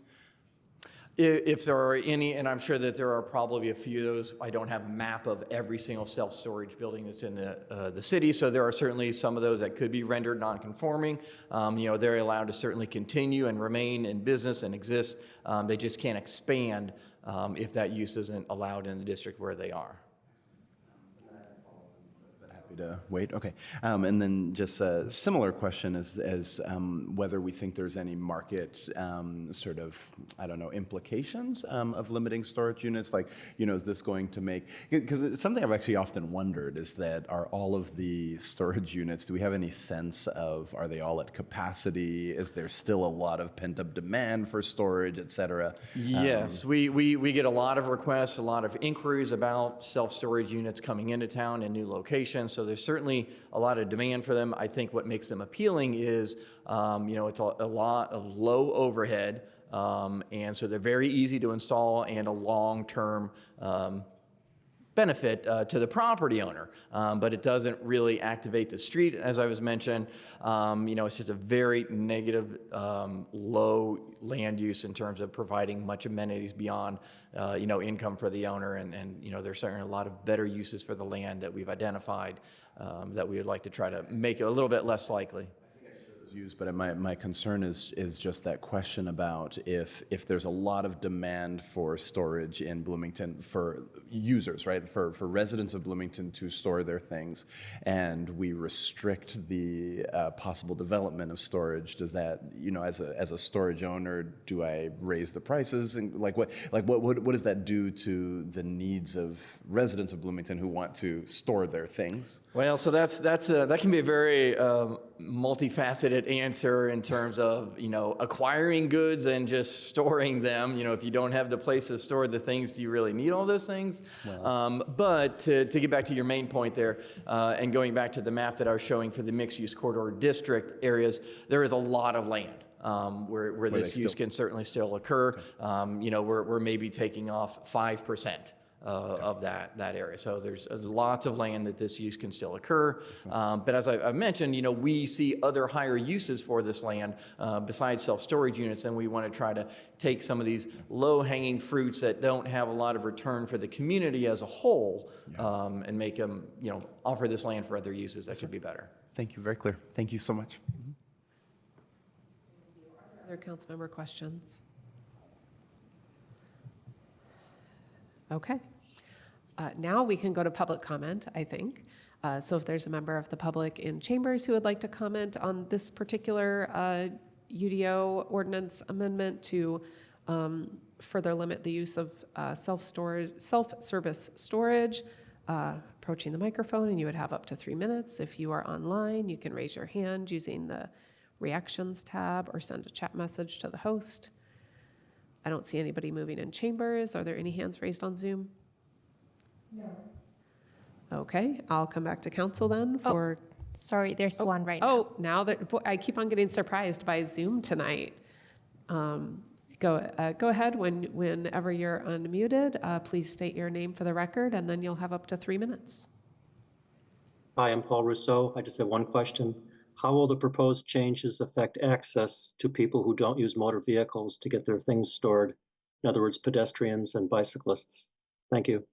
If there are any, and I'm sure that there are probably a few of those, I don't have a map of every single self-storage building that's in the city, so there are certainly some of those that could be rendered non-conforming. They're allowed to certainly continue and remain in business and exist. They just can't expand if that use isn't allowed in the district where they are. To wait, okay. And then just a similar question as whether we think there's any market sort of, I don't know, implications of limiting storage units. Like, is this going to make, because it's something I've actually often wondered is that are all of the storage units, do we have any sense of, are they all at capacity? Is there still a lot of pent-up demand for storage, et cetera? Yes, we get a lot of requests, a lot of inquiries about self-storage units coming into town in new locations. So there's certainly a lot of demand for them. I think what makes them appealing is, it's a lot of low overhead, and so they're very easy to install and a long-term benefit to the property owner, but it doesn't really activate the street, as I was mentioned. It's just a very negative, low land use in terms of providing much amenities beyond, income for the owner. And there's certainly a lot of better uses for the land that we've identified that we would like to try to make it a little bit less likely. Used, but my concern is just that question about if there's a lot of demand for storage in Bloomington for users, right? For residents of Bloomington to store their things, and we restrict the possible development of storage. Does that, as a storage owner, do I raise the prices? And what does that do to the needs of residents of Bloomington who want to store their things? Well, so that can be a very multifaceted answer in terms of acquiring goods and just storing them. If you don't have the place to store the things, do you really need all those things? Well. But to get back to your main point there, and going back to the map that I was showing for the mixed-use corridor district areas, there is a lot of land where this use can certainly still occur. We're maybe taking off 5%. Of that area. So there's lots of land that this use can still occur. But as I mentioned, we see other higher uses for this land besides self-storage units, and we want to try to take some of these low-hanging fruits that don't have a lot of return for the community as a whole, and make them, offer this land for other uses that could be better. Thank you, very clear. Thank you so much. Other council member questions? Okay. Now we can go to public comment, I think. So if there's a member of the public in chambers who would like to comment on this particular UDO ordinance amendment to further limit the use of self-service storage, approaching the microphone, and you would have up to 3 minutes. If you are online, you can raise your hand using the reactions tab or send a chat message to the host. I don't see anybody moving in chambers. Are there any hands raised on Zoom? No. Okay, I'll come back to council then for... Sorry, there's one right now. Oh, now that I keep on getting surprised by Zoom tonight. Go ahead whenever you're unmuted. Please state your name for the record, and then you'll have up to 3 minutes. Hi, I'm Paul Rousseau. I just have one question. How will the proposed changes affect access to people who don't use motor vehicles to get their things stored? In other words, pedestrians and bicyclists. Thank you.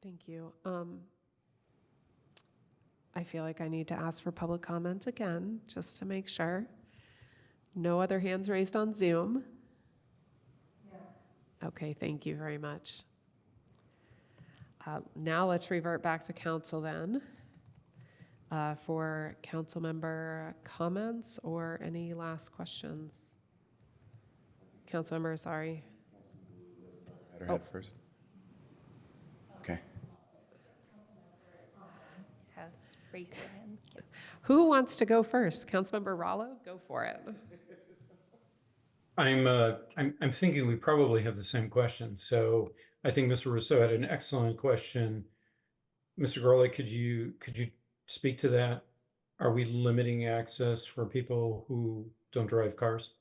Thank you. I feel like I need to ask for public comment again, just to make sure. No other hands raised on Zoom? Yeah. Okay, thank you very much. Now let's revert back to council then for council member comments or any last questions. Council member, sorry. Head first. Okay. Has raised their hand. Who wants to go first? Councilmember Rollo, go for it. I'm thinking we probably have the same question. So I think Mr. Rousseau had an excellent question. Mr. Gorley, could you speak to that? Are we limiting access for people who don't drive cars?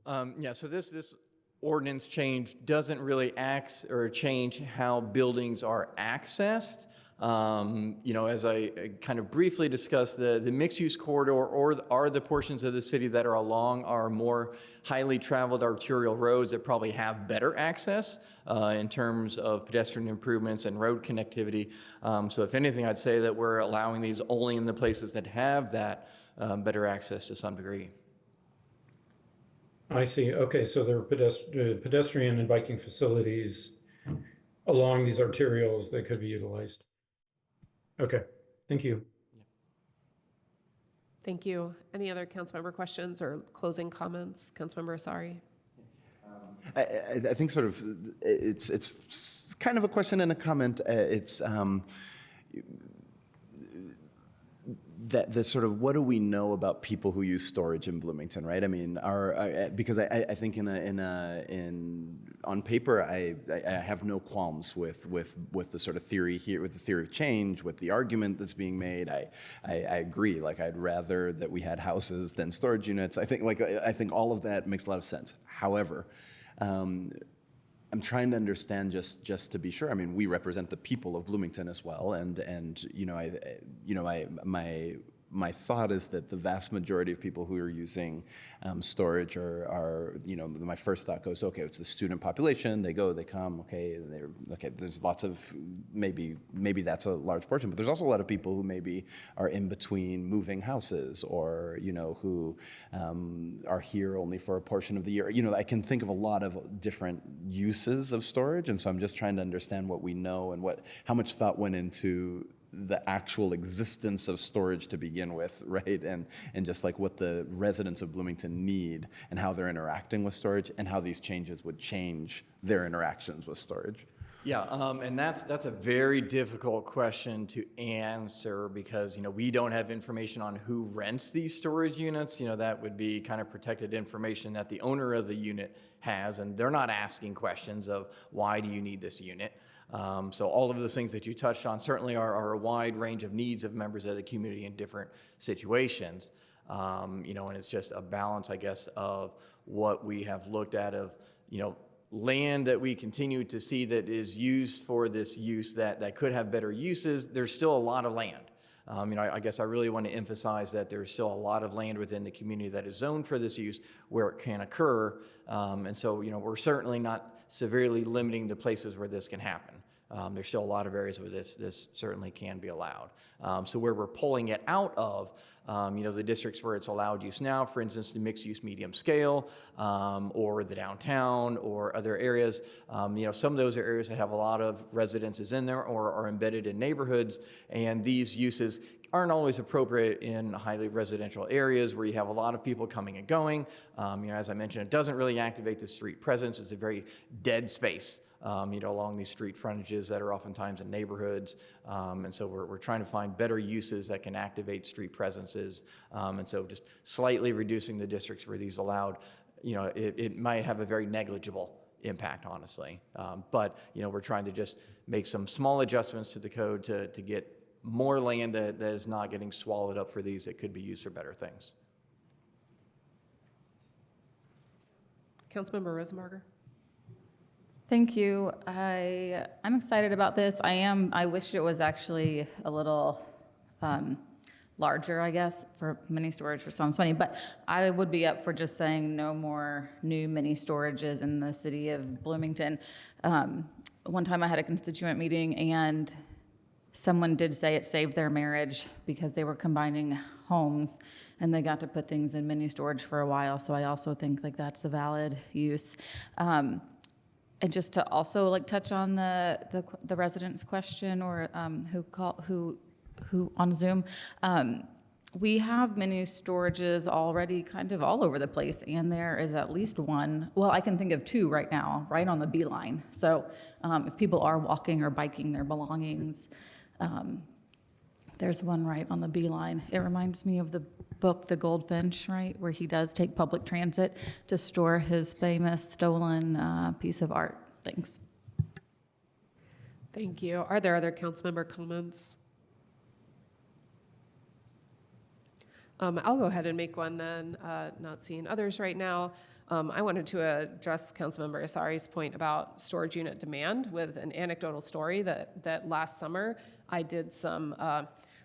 Yeah, so this ordinance change doesn't really change how buildings are accessed. As I kind of briefly discussed, the mixed-use corridor are the portions of the city that are along our more highly traveled arterial roads that probably have better access in terms of pedestrian improvements and road connectivity. So if anything, I'd say that we're allowing these only in the places that have that better access to some degree. I see. Okay, so there are pedestrian and biking facilities along these arterials that could be utilized. Okay, thank you. Thank you. Any other councilmember questions or closing comments? Councilmember Asari? I think sort of it's kind of a question and a comment. That the sort of what do we know about people who use storage in Bloomington, right? I mean, because I think on paper I have no qualms with the sort of theory here, with the theory of change, with the argument that's being made. I agree. Like, I'd rather that we had houses than storage units. I think all of that makes a lot of sense. However, I'm trying to understand just to be sure. I mean, we represent the people of Bloomington as well, and my thought is that the vast majority of people who are using storage are my first thought goes, okay, it's the student population. They go, they come, okay, there's lots of, maybe that's a large portion, but there's also a lot of people who maybe are in between moving houses, or who are here only for a portion of the year. I can think of a lot of different uses of storage, and so I'm just trying to understand what we know and how much thought went into the actual existence of storage to begin with, right? And just like what the residents of Bloomington need and how they're interacting with storage, and how these changes would change their interactions with storage. Yeah, and that's a very difficult question to answer, because we don't have information on who rents these storage units. That would be kind of protected information that the owner of the unit has, and they're not asking questions of why do you need this unit. So all of those things that you touched on certainly are a wide range of needs of members of the community in different situations. And it's just a balance, I guess, of what we have looked at of, land that we continue to see that is used for this use that could have better uses. There's still a lot of land. I guess I really want to emphasize that there's still a lot of land within the community that is zoned for this use where it can occur. And so, we're certainly not severely limiting the places where this can happen. There's still a lot of areas where this certainly can be allowed. So where we're pulling it out of, the districts where it's allowed use now, for instance, the mixed use medium scale, or the downtown, or other areas, some of those are areas that have a lot of residences in there or are embedded in neighborhoods, and these uses aren't always appropriate in highly residential areas where you have a lot of people coming and going. As I mentioned, it doesn't really activate the street presence. It's a very dead space, along these street frontages that are oftentimes in neighborhoods. And so we're trying to find better uses that can activate street presences. And so just slightly reducing the districts where these allowed, it might have a very negligible impact, honestly. But we're trying to just make some small adjustments to the code to get more land that is not getting swallowed up for these that could be used for better things. Councilmember Rosenberger? Thank you. I'm excited about this. I wish it was actually a little larger, I guess, for mini storage, which sounds funny, but I would be up for just saying no more new mini storages in the city of Bloomington. One time I had a constituent meeting, and someone did say it saved their marriage because they were combining homes and they got to put things in mini storage for a while. So I also think that's a valid use. And just to also touch on the residents' question, or who on Zoom. We have mini storages already kind of all over the place, and there is at least one. Well, I can think of two right now, right on the beeline. So if people are walking or biking their belongings, there's one right on the beeline. It reminds me of the book, The Goldfinch, right, where he does take public transit to store his famous stolen piece of art. Thanks. Thank you. Are there other council member comments? I'll go ahead and make one then, not seeing others right now. I wanted to address Councilmember Asari's point about storage unit demand with an anecdotal story that last summer I did some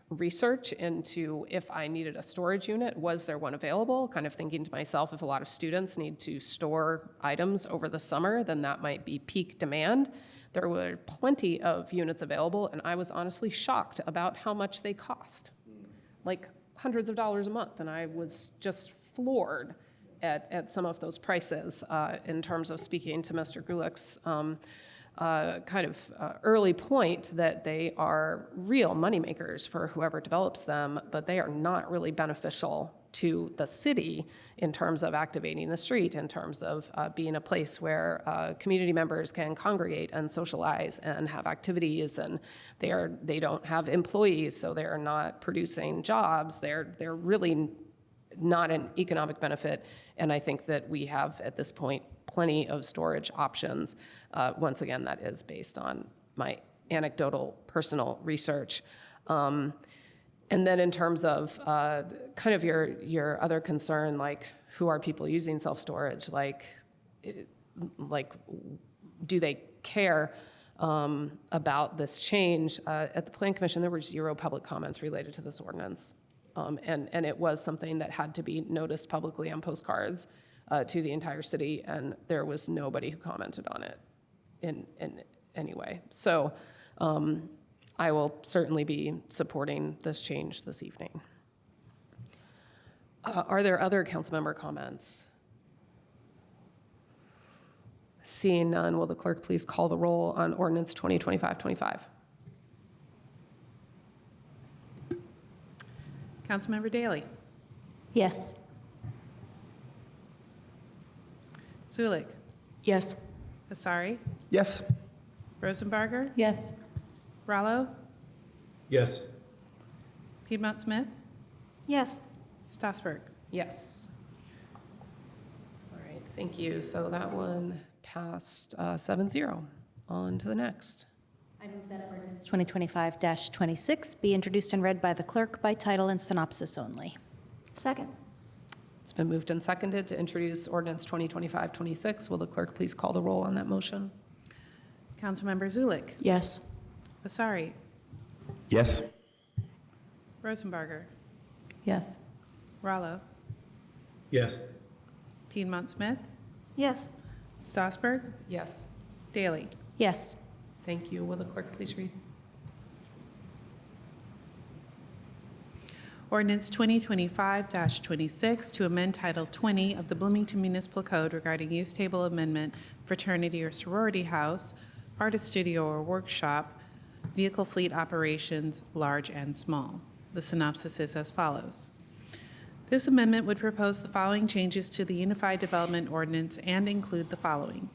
research into if I needed a storage unit, was there one available? Kind of thinking to myself, if a lot of students need to store items over the summer, then that might be peak demand. There were plenty of units available, and I was honestly shocked about how much they cost. Like hundreds of dollars a month, and I was just floored at some of those prices in terms of speaking to Mr. Grulick's early point that they are real moneymakers for whoever develops them, but they are not really beneficial to the city in terms of activating the street, in terms of being a place where community members can congregate and socialize and have activities, and they don't have employees, so they are not producing jobs. They're really not an economic benefit, and I think that we have at this point plenty of storage options. Once again, that is based on my anecdotal personal research. And then in terms of kind of your other concern, like who are people using self-storage? Like do they care about this change? At the Plan Commission, there were 0 public comments related to this ordinance. And it was something that had to be noticed publicly on postcards to the entire city, and there was nobody who commented on it in any way. So I will certainly be supporting this change this evening. Are there other council member comments? Seeing none, will the clerk please call the roll on ordinance 2025-25? Councilmember Daley. Yes. Zulik. Yes. Asari. Yes. Rosenbarger. Yes. Rallo. Yes. Piedmont Smith. Yes. Stossberg. Yes. All right, thank you. So that one passed 7-0. On to the next. I move that ordinance 2025-26 be introduced and read by the clerk by title and synopsis only. Second. It's been moved and seconded to introduce ordinance 2025-26. Will the clerk please call the roll on that motion? Councilmember Zulik. Yes. Asari. Yes. Rosenbarger. Yes. Rallo. Yes. Piedmont Smith. Yes. Stossberg. Yes. Daley. Yes. Thank you. Will the clerk please read? Ordinance 2025-26 to amend Title 20 of the Bloomington Municipal Code regarding use table amendment, fraternity or sorority house, artist studio or workshop, vehicle fleet operations, large and small. The synopsis is as follows. This amendment would propose the following changes to the Unified Development Ordinance and include the following.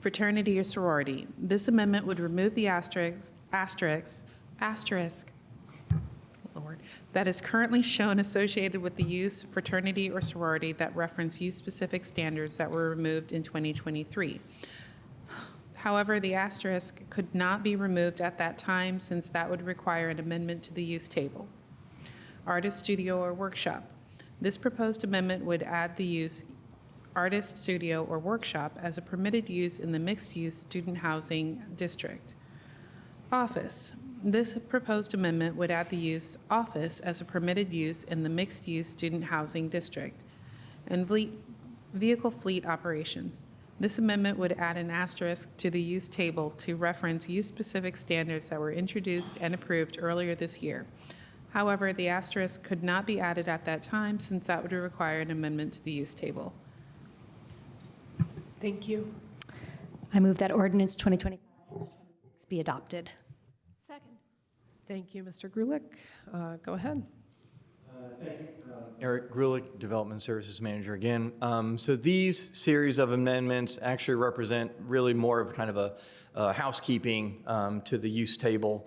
Fraternity or sorority. This amendment would remove the asterisk, Lord, that is currently shown associated with the use fraternity or sorority that reference use-specific standards that were removed in 2023. However, the asterisk could not be removed at that time since that would require an amendment to the use table. Artist studio or workshop. This proposed amendment would add the use artist studio or workshop as a permitted use in the mixed-use student housing district. Office. This proposed amendment would add the use office as a permitted use in the mixed-use student housing district. And vehicle fleet operations. This amendment would add an asterisk to the use table to reference use-specific standards that were introduced and approved earlier this year. However, the asterisk could not be added at that time since that would require an amendment to the use table. Thank you. I move that ordinance 2025-26 be adopted. Second. Thank you, Mr. Grulick. Go ahead. Eric Grulick, Development Services Manager again. So these series of amendments actually represent really more of kind of a housekeeping to the use table,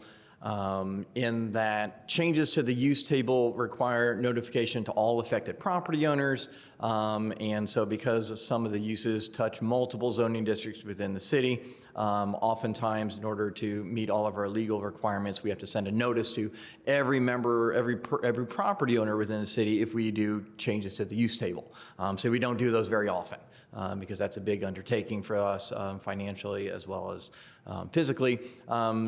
in that changes to the use table require notification to all affected property owners, And so because some of the uses touch multiple zoning districts within the city, oftentimes in order to meet all of our legal requirements, we have to send a notice to every member, every property owner within the city if we do changes to the use table. So we don't do those very often because that's a big undertaking for us financially as well as physically.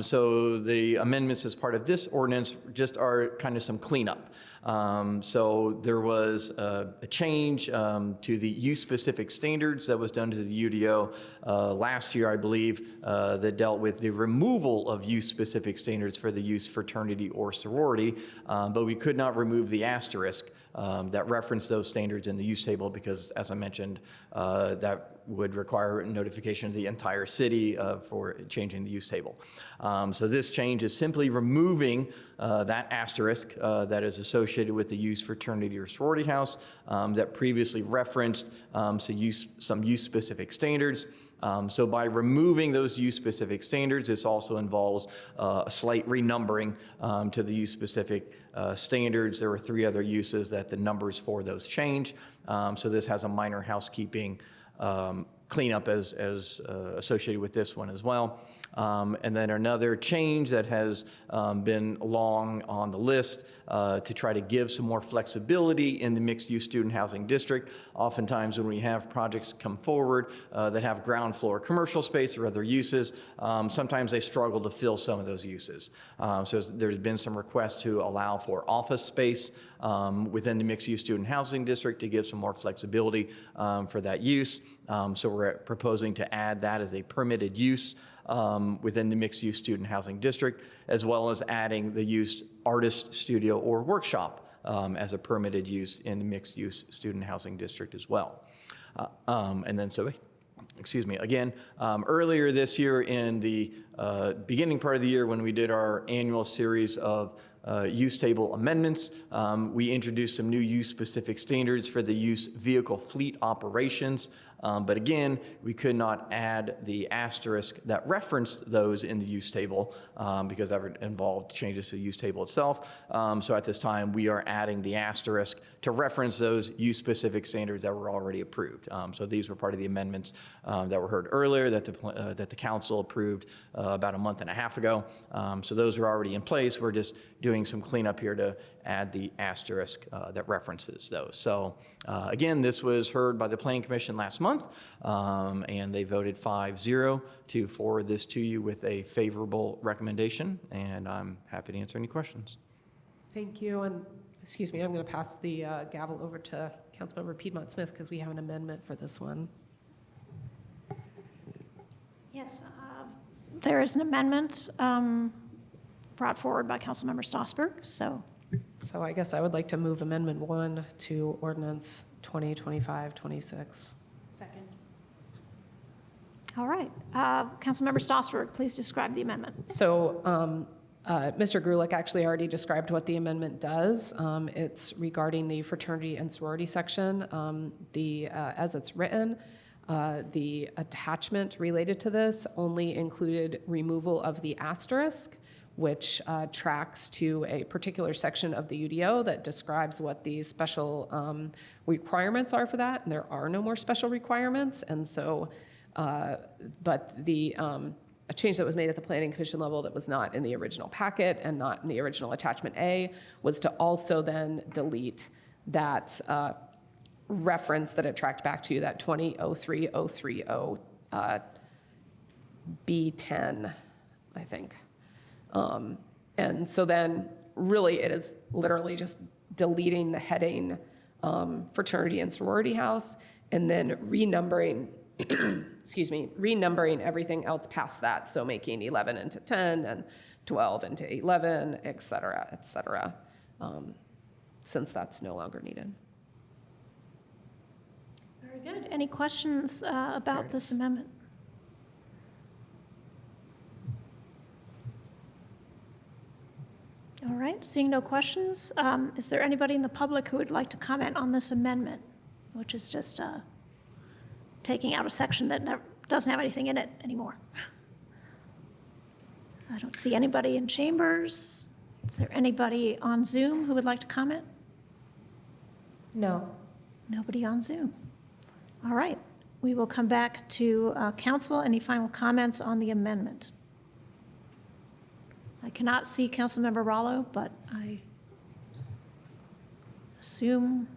So the amendments as part of this ordinance just are kind of some cleanup. So there was a change to the use-specific standards that was done to the UDO last year, I believe, that dealt with the removal of use-specific standards for the use fraternity or sorority, but we could not remove the asterisk that referenced those standards in the use table because, as I mentioned, that would require notification of the entire city for changing the use table. So this change is simply removing that asterisk that is associated with the use fraternity or sorority house that previously referenced some use-specific standards. So by removing those use-specific standards, this also involves a slight renumbering to the use-specific standards. There were 3 other uses that the numbers for those change. So this has a minor housekeeping cleanup as associated with this one as well. And then another change that has been long on the list to try to give some more flexibility in the mixed-use student housing district. Oftentimes when we have projects come forward that have ground floor commercial space or other uses, sometimes they struggle to fill some of those uses. So there's been some requests to allow for office space within the mixed-use student housing district to give some more flexibility for that use. So we're proposing to add that as a permitted use within the mixed-use student housing district, as well as adding the use artist studio or workshop as a permitted use in the mixed-use student housing district as well. And then, again, earlier this year in the beginning part of the year when we did our annual series of use table amendments, we introduced some new use-specific standards for the use vehicle fleet operations. But again, we could not add the asterisk that referenced those in the use table because that involved changes to the use table itself. So at this time, we are adding the asterisk to reference those use-specific standards that were already approved. So these were part of the amendments that were heard earlier that the council approved about a month and a half ago. So those are already in place. We're just doing some cleanup here to add the asterisk that references those. So again, this was heard by the Planning Commission last month, and they voted 5-0 to forward this to you with a favorable recommendation, and I'm happy to answer any questions. Thank you, and excuse me, I'm going to pass the gavel over to Councilmember Piedmont Smith because we have an amendment for this one. Yes, there is an amendment brought forward by Councilmember Strasburg, so I guess I would like to move Amendment 1 to Ordinance 2025-26. Second. All right. Councilmember Strasburg, please describe the amendment. So Mr. Grulich actually already described what the amendment does. It's regarding the fraternity and sorority section. As it's written, the attachment related to this only included removal of the asterisk, which tracks to a particular section of the UDO that describes what the special requirements are for that, and there are no more special requirements. And so, but a change that was made at the Planning Commission level that was not in the original packet and not in the original Attachment A was to also then delete that reference that it tracked back to, that 2003-030 B10, I think. And so then really it is literally just deleting the heading fraternity and sorority house and then renumbering, renumbering everything else past that. So making 11 into 10 and 12 into 11, et cetera, since that's no longer needed. Very good. Any questions about this amendment? All right, seeing no questions, is there anybody in the public who would like to comment on this amendment, which is just taking out a section that doesn't have anything in it anymore? I don't see anybody in chambers. Is there anybody on Zoom who would like to comment? No. Nobody on Zoom. All right. We will come back to council. Any final comments on the amendment? I cannot see Councilmember Rallo, but I assume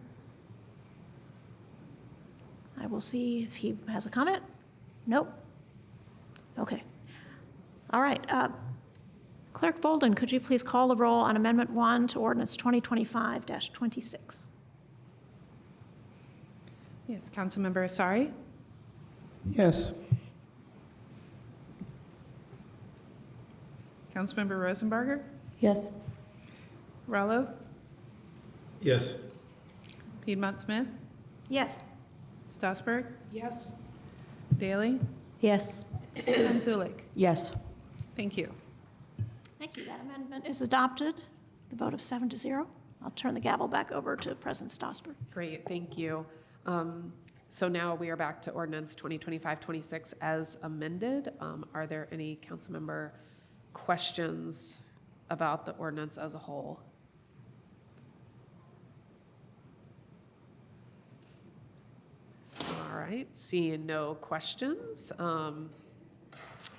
I will see if he has a comment. Nope. Okay. All right. Clerk Bolden, could you please call the roll on Amendment 1 to Ordinance 2025-26? Yes, Councilmember Asari? Yes. Councilmember Rosenbarger? Yes. Rallo? Yes. Piedmont Smith? Yes. Strasburg? Yes. Daley? Yes. And Zulik? Yes. Thank you. Thank you. That amendment is adopted. The vote of 7-0. I'll turn the gavel back over to President Strasburg. Great, thank you. So now we are back to ordinance 2025-26 as amended. Are there any council member questions about the ordinance as a whole? All right, seeing no questions,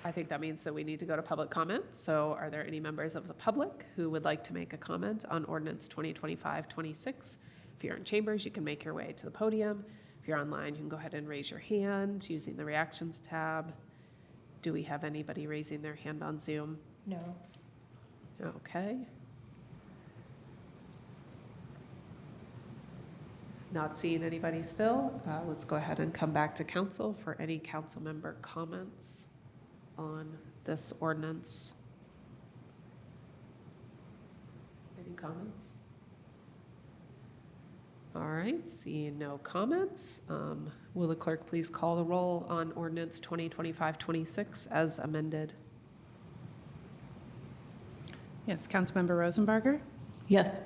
I think that means that we need to go to public comment. So are there any members of the public who would like to make a comment on ordinance 2025-26? If you're in chambers, you can make your way to the podium. If you're online, you can go ahead and raise your hand using the reactions tab. Do we have anybody raising their hand on Zoom? No. Okay. Not seeing anybody still. Let's go ahead and come back to council for any council member comments on this ordinance. Any comments? All right, seeing no comments, will the clerk please call the roll on ordinance 2025-26 as amended? Yes, Councilmember Rosenbarger? Yes.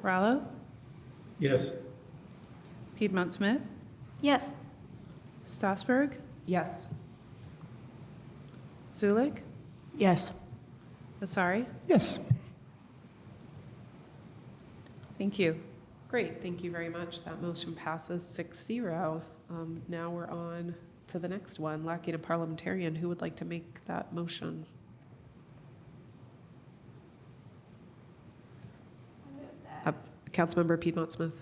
Rallo? Yes. Piedmont Smith? Yes. Strasburg? Yes. Zulik? Yes. Asari? Yes. Thank you. Great, thank you very much. That motion passes 6-0. Now we're on to the next one. Lacking a parliamentarian, who would like to make that motion? Councilmember Piedmont Smith.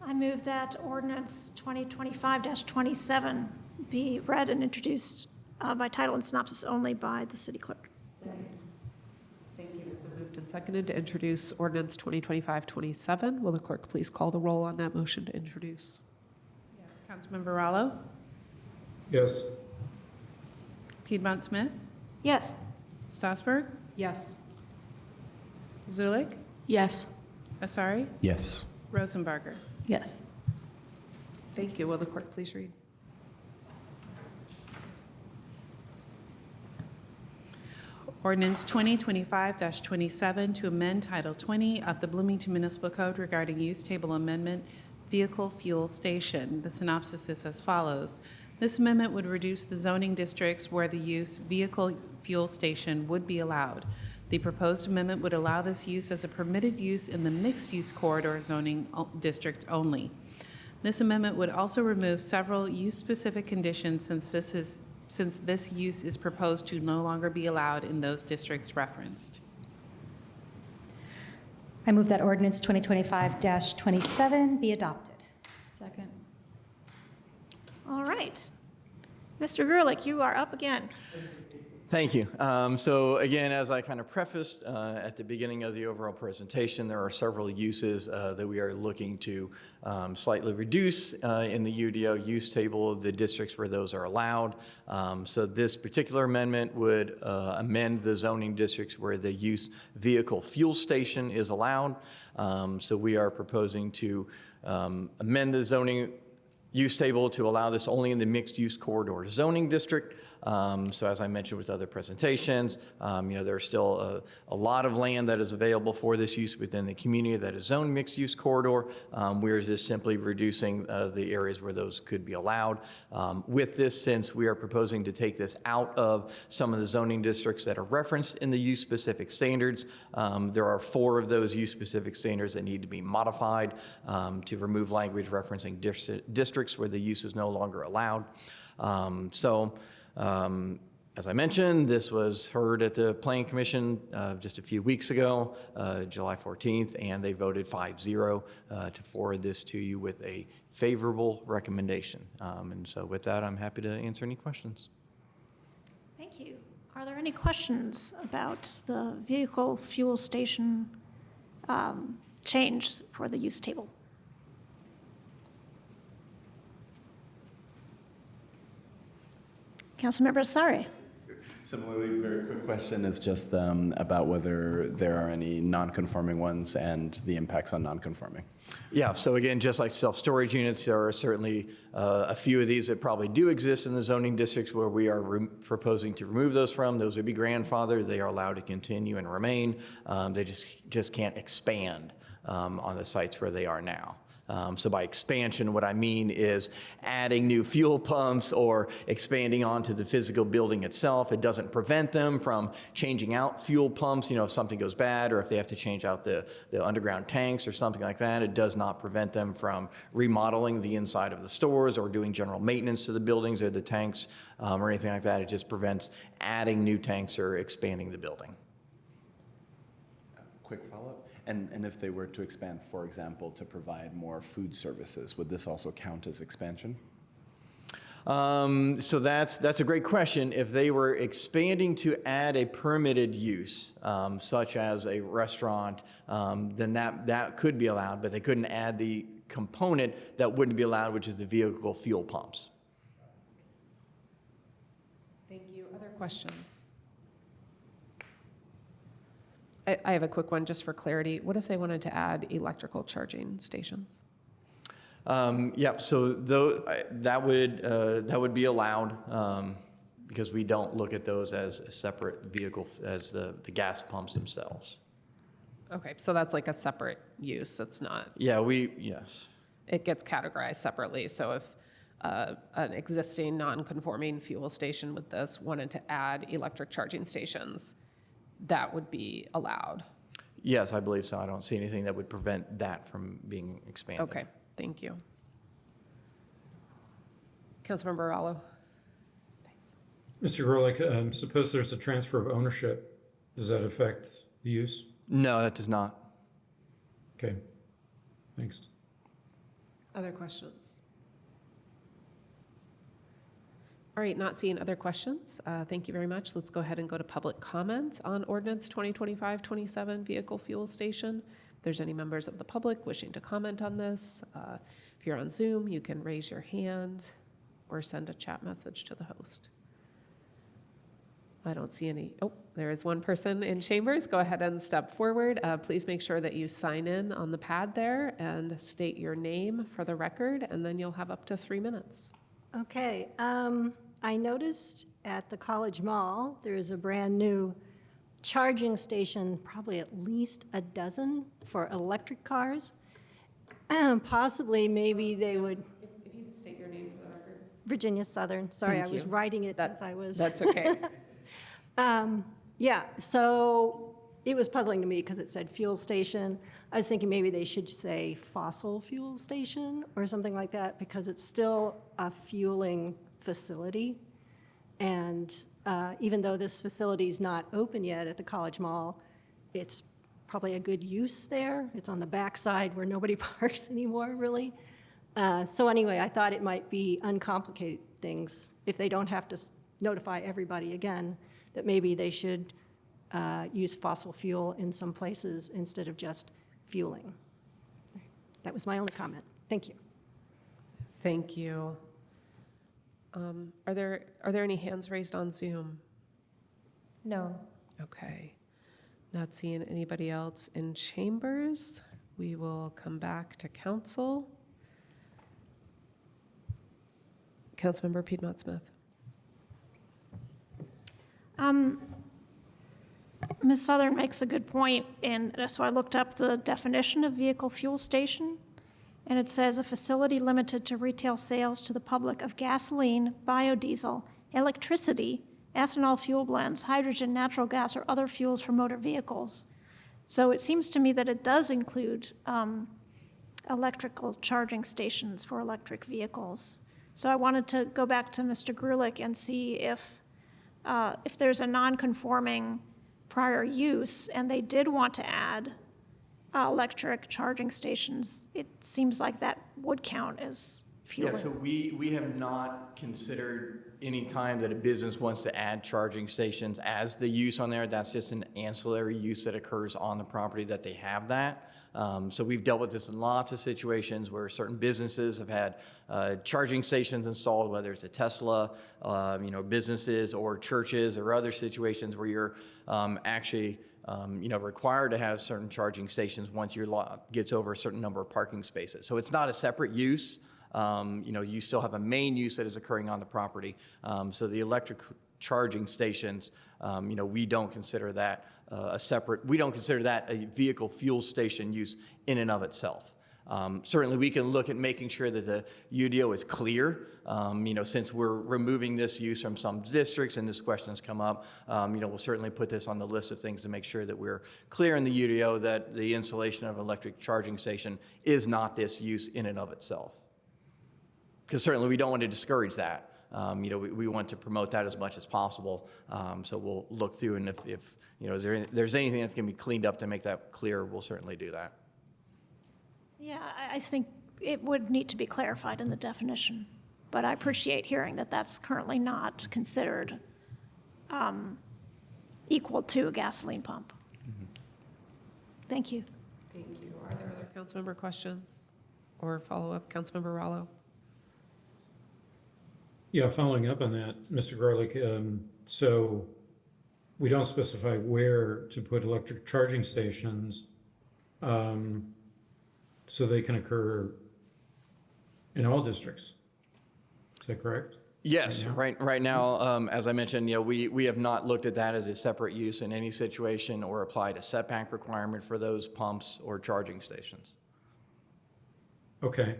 I move that ordinance 2025-27 be read and introduced by title and synopsis only by the city clerk. Thank you. It's been moved and seconded to introduce ordinance 2025-27. Will the clerk please call the roll on that motion to introduce? Yes, Councilmember Rallo? Yes. Piedmont Smith? Yes. Strasburg? Yes. Zulik? Yes. Asari? Yes. Rosenbarger? Yes. Thank you. Will the clerk please read? Ordinance 2025-27 to amend Title 20 of the Bloomington Municipal Code regarding use table amendment, vehicle fuel station. The synopsis is as follows. This amendment would reduce the zoning districts where the use vehicle fuel station would be allowed. The proposed amendment would allow this use as a permitted use in the mixed-use corridor zoning district only. This amendment would also remove several use-specific conditions since this use is proposed to no longer be allowed in those districts referenced. I move that ordinance 2025-27 be adopted. Second. All right. Mr. Grulich, you are up again. Thank you. So again, as I kind of prefaced at the beginning of the overall presentation, there are several uses that we are looking to slightly reduce in the UDO use table of the districts where those are allowed. So this particular amendment would amend the zoning districts where the use vehicle fuel station is allowed. So we are proposing to amend the zoning use table to allow this only in the mixed use corridor zoning district. So as I mentioned with other presentations, there's still a lot of land that is available for this use within the community that is zoned mixed-use corridor. We're just simply reducing the areas where those could be allowed. With this, since we are proposing to take this out of some of the zoning districts that are referenced in the use-specific standards, there are 4 of those use-specific standards that need to be modified to remove language referencing districts where the use is no longer allowed. As I mentioned, this was heard at the Planning Commission just a few weeks ago, July 14th, and they voted 5-0 to forward this to you with a favorable recommendation. And so with that, I'm happy to answer any questions. Thank you. Are there any questions about the vehicle fuel station change for the use table? Councilmember Asare. Similarly, very quick question is just about whether there are any non-conforming ones and the impacts on non-conforming. Yeah, so again, just like self-storage units, there are certainly a few of these that probably do exist in the zoning districts where we are proposing to remove those from. Those would be grandfathered. They are allowed to continue and remain. They just can't expand on the sites where they are now. So by expansion, what I mean is adding new fuel pumps or expanding onto the physical building itself. It doesn't prevent them from changing out fuel pumps, if something goes bad or if they have to change out the underground tanks or something like that. It does not prevent them from remodeling the inside of the stores or doing general maintenance to the buildings or the tanks or anything like that. It just prevents adding new tanks or expanding the building. Quick follow-up. And if they were to expand, for example, to provide more food services, would this also count as expansion? So that's a great question. If they were expanding to add a permitted use, such as a restaurant, then that could be allowed, but they couldn't add the component that wouldn't be allowed, which is the vehicle fuel pumps. Thank you. Other questions? I have a quick one just for clarity. What if they wanted to add electrical charging stations? Yeah, so that would be allowed because we don't look at those as a separate vehicle as the gas pumps themselves. Okay, so that's like a separate use. It's not. Yeah, yes. It gets categorized separately. So if an existing non-conforming fuel station with this wanted to add electric charging stations, that would be allowed. Yes, I believe so. I don't see anything that would prevent that from being expanded. Okay, thank you. Councilmember Rallo. Thanks. Mr. Grolich, suppose there's a transfer of ownership. Does that affect the use? No, that does not. Okay, thanks. Other questions? All right, not seeing other questions. Thank you very much. Let's go ahead and go to public comment on ordinance 2025-27 vehicle fuel station. If there's any members of the public wishing to comment on this, if you're on Zoom, you can raise your hand or send a chat message to the host. I don't see any. Oh, there is one person in chambers. Go ahead and step forward. Please make sure that you sign in on the pad there and state your name for the record, and then you'll have up to 3 minutes. Okay, I noticed at the College Mall, there is a brand new charging station, probably at least a dozen for electric cars. Possibly, maybe they would. If you could state your name for the record. Virginia Southern, sorry, Thank I was you. writing it as I was. That's okay. Yeah, so it was puzzling to me because it said fuel station. I was thinking maybe they should say fossil fuel station or something like that because it's still a fueling facility. And even though this facility is not open yet at the College Mall, it's probably a good use there. It's on the backside where nobody parks anymore, really. So anyway, I thought it might be uncomplicate things if they don't have to notify everybody again, that maybe they should use fossil fuel in some places instead of just fueling. That was my only comment. Thank you. Thank you. Are there any hands raised on Zoom? No. Okay. Not seeing anybody else in chambers. We will come back to council. Councilmember Piedmont Smith. Ms. Southern makes a good point, and so I looked up the definition of vehicle fuel station, and it says a facility limited to retail sales to the public of gasoline, biodiesel, electricity, ethanol fuel blends, hydrogen, natural gas, or other fuels for motor vehicles. So it seems to me that it does include electrical charging stations for electric vehicles. So I wanted to go back to Mr. Grulich and see if there's a non-conforming prior use and they did want to add electric charging stations, it seems like that would count as fueling. Yeah, so we have not considered any time that a business wants to add charging stations as the use on there. That's just an ancillary use that occurs on the property that they have that. So we've dealt with this in lots of situations where certain businesses have had charging stations installed, whether it's a Tesla, businesses or churches or other situations where you're actually required to have certain charging stations once your lot gets over a certain number of parking spaces. So it's not a separate use. You still have a main use that is occurring on the property. So the electric charging stations, we don't consider that we don't consider that a vehicle fuel station use in and of itself. Certainly we can look at making sure that the UDO is clear. Since we're removing this use from some districts and this question's come up, we'll certainly put this on the list of things to make sure that we're clear in the UDO that the installation of an electric charging station is not this use in and of itself. Because certainly we don't want to discourage that. We want to promote that as much as possible. So we'll look through, and if there's anything that's going to be cleaned up to make that clear, we'll certainly do that. Yeah, I think it would need to be clarified in the definition, but I appreciate hearing that that's currently not considered equal to a gasoline pump. Mm-hmm. Thank you. Thank you. Are there other councilmember questions or follow-up? Councilmember Rallo? Yeah, following up on that, Mr. Garlick, so we don't specify where to put electric charging stations, so they can occur in all districts. Is that correct? Yes, right now, as I mentioned, we have not looked at that as a separate use in any situation or applied a setback requirement for those pumps or charging stations. Okay.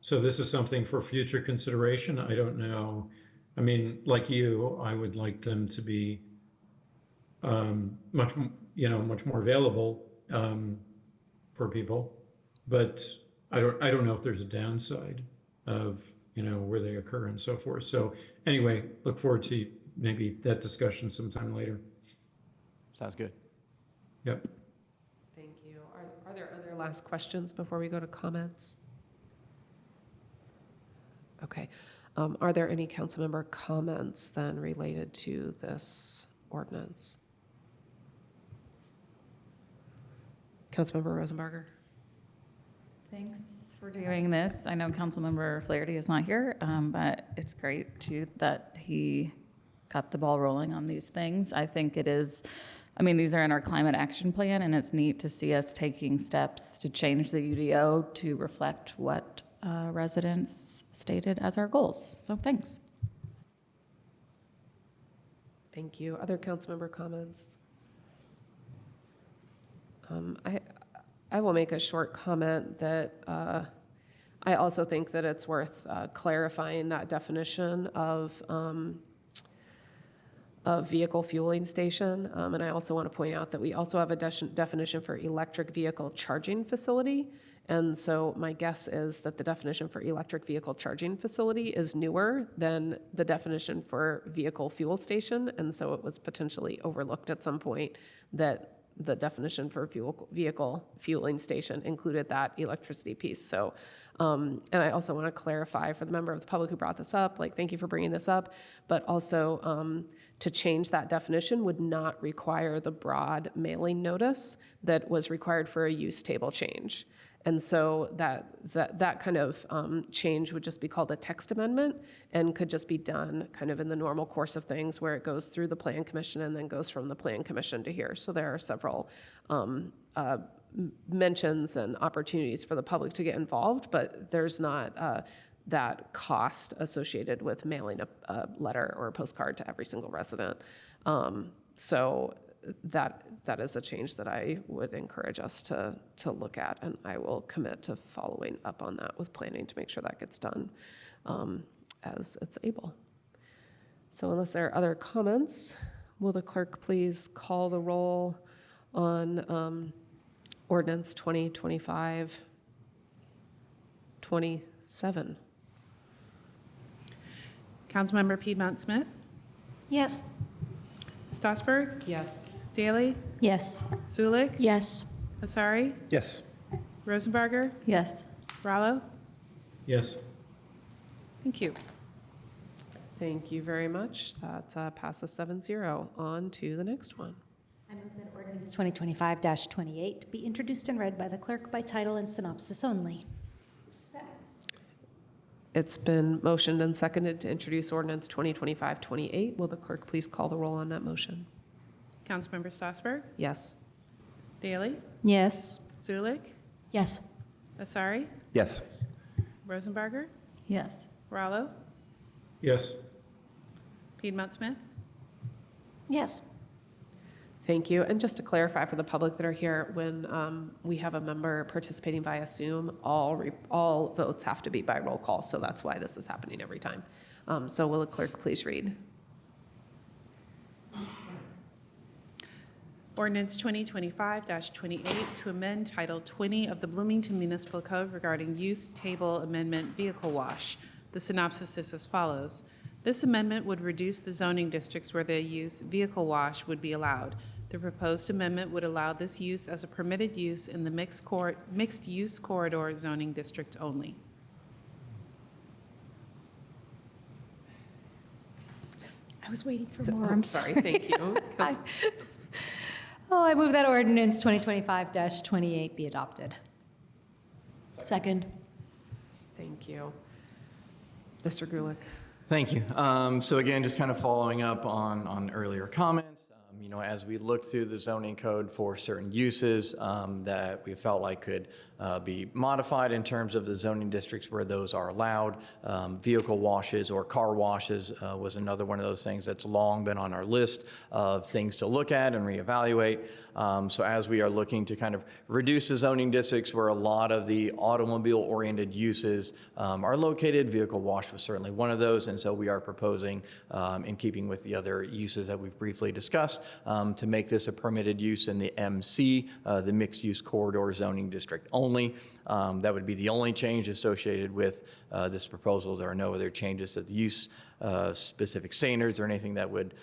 So this is something for future consideration. I don't know. I mean, like you, I would like them to be much more available for people. But I don't know if there's a downside of where they occur and so forth. So anyway, look forward to maybe that discussion sometime later. Sounds good. Yep. Thank you. Are there other last questions before we go to comments? Okay. Are there any council member comments then related to this ordinance? Councilmember Rosenbarger. Thanks for doing this. I know Councilmember Flaherty is not here, but it's great too that he got the ball rolling on these things. I think it is, these are in our climate action plan, and it's neat to see us taking steps to change the UDO to reflect what residents stated as our goals. So thanks. Thank you. Other council member comments? I will make a short comment that I also think that it's worth clarifying that definition of vehicle fueling station. And I also want to point out that we also have a definition for electric vehicle charging facility. And so my guess is that the definition for electric vehicle charging facility is newer than the definition for vehicle fuel station. And so it was potentially overlooked at some point that the definition for vehicle fueling station included that electricity piece. So, and I also want to clarify for the member of the public who brought this up, thank you for bringing this up, but also to change that definition would not require the broad mailing notice that was required for a use table change. And so that kind of change would just be called a text amendment and could just be done kind of in the normal course of things where it goes through the Plan Commission and then goes from the Plan Commission to here. So there are several mentions and opportunities for the public to get involved, but there's not that cost associated with mailing a letter or a postcard to every single resident. So that is a change that I would encourage us to look at, and I will commit to following up on that with planning to make sure that gets done as it's able. So unless there are other comments, will the clerk please call the roll on ordinance 2025-27? Councilmember Piedmont Smith, Yes. Stossberg, Yes. Daley, Yes. Zulik, Yes. Asari, Yes. Rosenbarger, Yes. Rallo. Yes. Thank you. Thank you very much. That passes 7-0. On to the next one. I move that ordinance 2025-28 be introduced and read by the clerk by title and synopsis only. It's been motioned and seconded to introduce ordinance 2025-28. Will the clerk please call the roll on that motion? Councilmember Stossberg, Yes. Daley, Yes. Zulik, Yes. Asari, Yes. Rosenbarger, Yes. Rallo, Yes. Piedmont Smith. Yes. Thank you. And just to clarify for the public that are here, when we have a member participating via Zoom, all votes have to be by roll call. So that's why this is happening every time. So will the clerk please read? Ordinance 2025-28 to amend Title 20 of the Bloomington Municipal Code regarding use table amendment vehicle wash. The synopsis is as follows. This amendment would reduce the zoning districts where the use vehicle wash would be allowed. The proposed amendment would allow this use as a permitted use in the mixed-use corridor zoning district only. I was waiting for more. I'm sorry. Thank you. I move that ordinance 2025-28 be adopted. Second. Thank you. Mr. Gulick. Thank you. So again, just kind of following up on earlier comments, as we looked through the zoning code for certain uses that we felt like could be modified in terms of the zoning districts where those are allowed. Vehicle washes or car washes was another one of those things that's long been on our list of things to look at and reevaluate. So as we are looking to kind of reduce the zoning districts where a lot of the automobile-oriented uses are located, vehicle wash was certainly one of those, and so we are proposing, in keeping with the other uses that we've briefly discussed, to make this a permitted use in the MC, the mixed-use corridor zoning district only. That would be the only change associated with this proposal. There are no other changes to the use specific standards or anything that would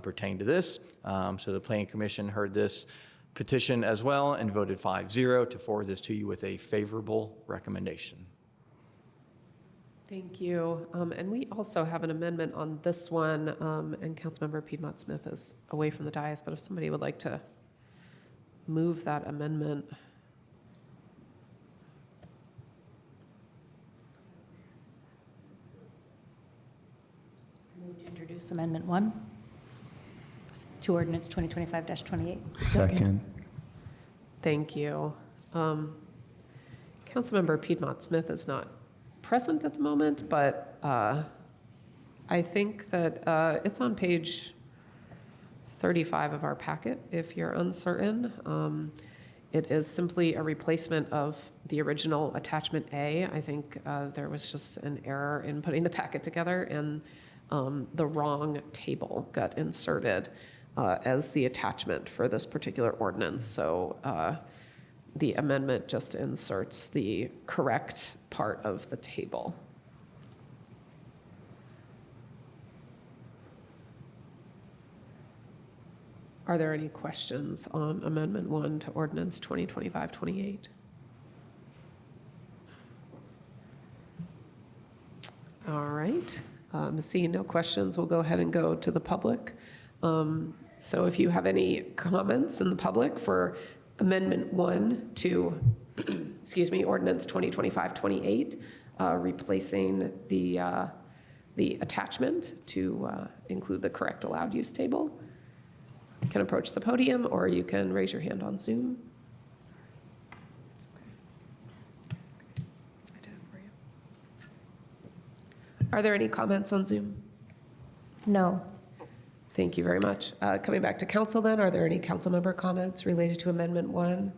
pertain to this. So the Planning Commission heard this petition as well and voted 5-0 to forward this to you with a favorable recommendation. Thank you. And we also have an amendment on this one, and Councilmember Piedmont Smith is away from the dais, but if somebody would like to move that amendment. Move to introduce Amendment 1 to ordinance 2025-28. Second. Thank you. Councilmember Piedmont Smith is not present at the moment, but I think that it's on page 35 of our packet, if you're uncertain. It is simply a replacement of the original attachment A. I think there was just an error in putting the packet together, and the wrong table got inserted as the attachment for this particular ordinance. So the amendment just inserts the correct part of the table. Are there any questions on Amendment 1 to Ordinance 2025-28? All right. Seeing no questions, we'll go ahead and go to the public. So if you have any comments in the public for Amendment 1 to, excuse me, Ordinance 2025-28, replacing the attachment to include the correct allowed use table, you can approach the podium or you can raise your hand on Zoom. I did it for you. Are there any comments on Zoom? No. Thank you very much. Coming back to council then, are there any council member comments related to Amendment 1?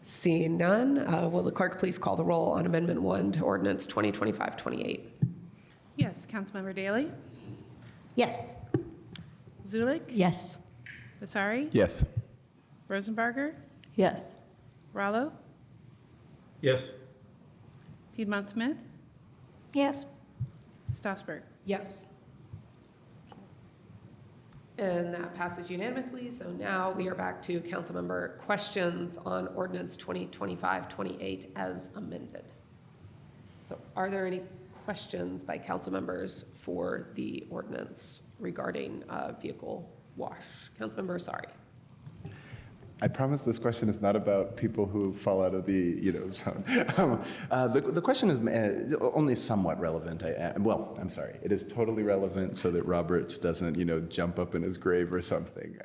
Seeing none, will the clerk please call the roll on Amendment 1 to Ordinance 2025-28? Yes, Councilmember Daley? Yes. Zulik? Yes. Vasari? Yes. Rosenbarger? Yes. Rallo? Yes. Piedmont Smith? Yes. Strasburg? Yes. And that passes unanimously. So now we are back to council member questions on Ordinance 2025-28 as amended. So are there any questions by council members for the ordinance regarding vehicle wash? Councilmember Asari. I promise this question is not about people who fall out of the zone. The question is only somewhat relevant. I'm sorry. It is totally relevant so that Roberts doesn't jump up in his grave or something.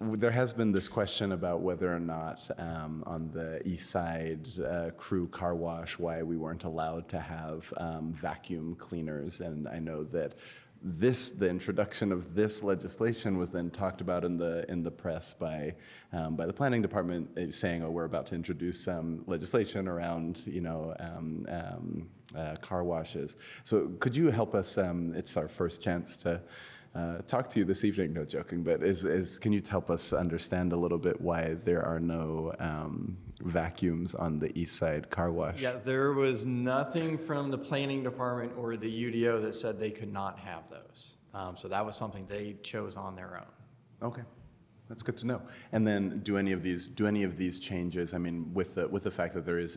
There has been this question about whether or not on the East Side crew car wash, why we weren't allowed to have vacuum cleaners, and I know that the introduction of this legislation was then talked about in the press by the planning department, saying, "Oh, we're about to introduce some legislation around car washes." So could you help us? It's our first chance to talk to you this evening. No joking, but can you help us understand a little bit why there are no vacuums on the East Side car wash? Yeah, there was nothing from the planning department or the UDO that said they could not have those. So that was something they chose on their own. Okay, that's good to know. And then do any of these changes? I mean, with the fact that there is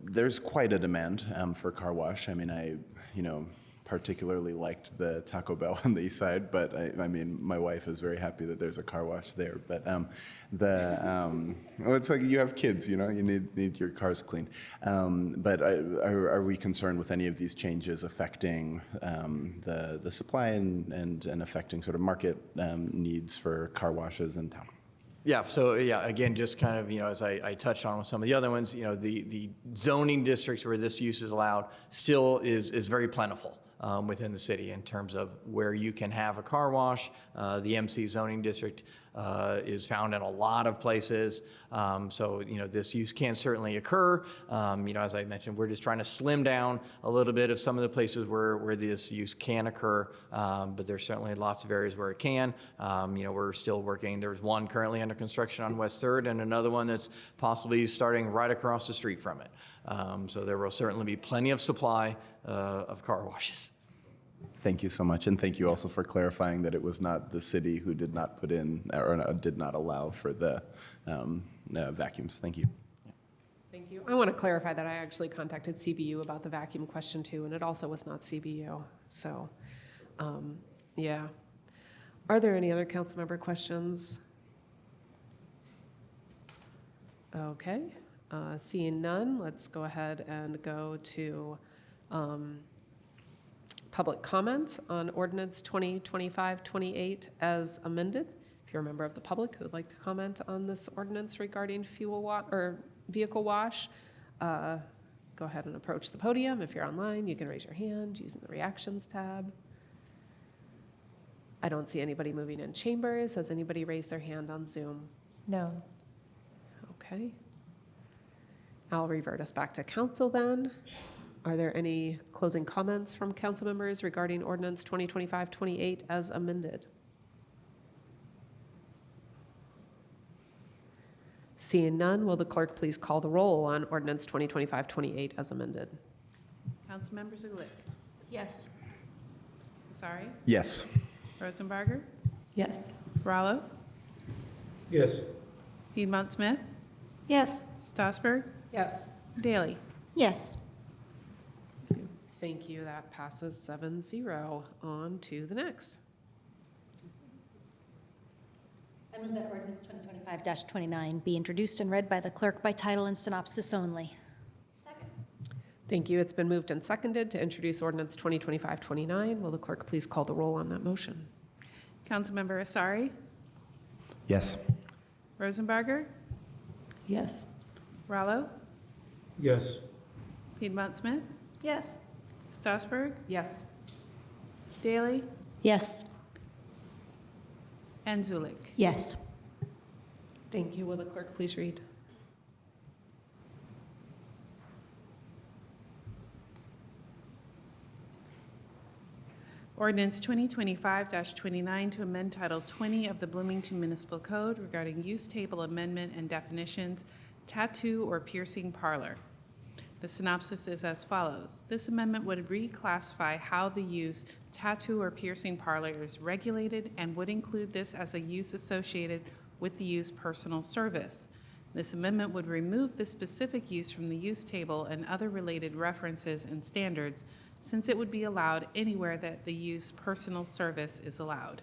there's quite a demand for car wash. I mean, particularly liked the Taco Bell on the East Side, but my wife is very happy that there's a car wash there. But it's like you have kids, you need your cars cleaned. But are we concerned with any of these changes affecting the supply and affecting sort of market needs for car washes in town? Yeah, so again, just kind of, as I touched on with some of the other ones, the zoning districts where this use is allowed still is very plentiful within the city in terms of where you can have a car wash. The MC zoning district is found in a lot of places. So, this use can certainly occur. As I mentioned, we're just trying to slim down a little bit of some of the places where this use can occur. But there's certainly lots of areas where it can. We're still working. There's one currently under construction on West 3rd and another one that's possibly starting right across the street from it. So there will certainly be plenty of supply of car washes. Thank you so much, and thank you also for clarifying that it was not the city who did not put in or did not allow for the vacuums. Thank you. Thank you. I want to clarify that I actually contacted CBU about the vacuum question too, and it also was not CBU. So, yeah. Are there any other council member questions? Okay. Seeing none, let's go ahead and go to public comment on Ordinance 2025-28 as amended. If you're a member of the public who would like to comment on this ordinance regarding vehicle wash, go ahead and approach the podium. If you're online, you can raise your hand using the reactions tab. I don't see anybody moving in chambers. Has anybody raised their hand on Zoom? No. Okay. I'll revert us back to council then. Are there any closing comments from council members regarding Ordinance 2025-28 as amended? Seeing none, will the clerk please call the roll on Ordinance 2025-28 as amended? Councilmember Zulik? Yes. Vasari? Yes. Rosenbarger? Yes. Rallo? Yes. Piedmont Smith? Yes. Strasburg? Yes. Daley? Yes. Thank you. That passes 7-0. On to the next. I move that ordinance 2025-29 be introduced and read by the clerk by title and synopsis only. Thank you. It's been moved and seconded to introduce Ordinance 2025-29. Will the clerk please call the roll on that motion? Councilmember Asari? Yes. Rosenbarger? Yes. Rallo? Yes. Piedmont Smith? Yes. Strasburg, Yes. Daley, Yes. and Zulik. Yes. Thank you. Will the clerk please read? Ordinance 2025-29 to amend Title 20 of the Bloomington Municipal Code regarding use table amendment and definitions, tattoo or piercing parlor. The synopsis is as follows. This amendment would reclassify how the use tattoo or piercing parlor is regulated and would include this as a use associated with the use personal service. This amendment would remove the specific use from the use table and other related references and standards, since it would be allowed anywhere that the use personal service is allowed.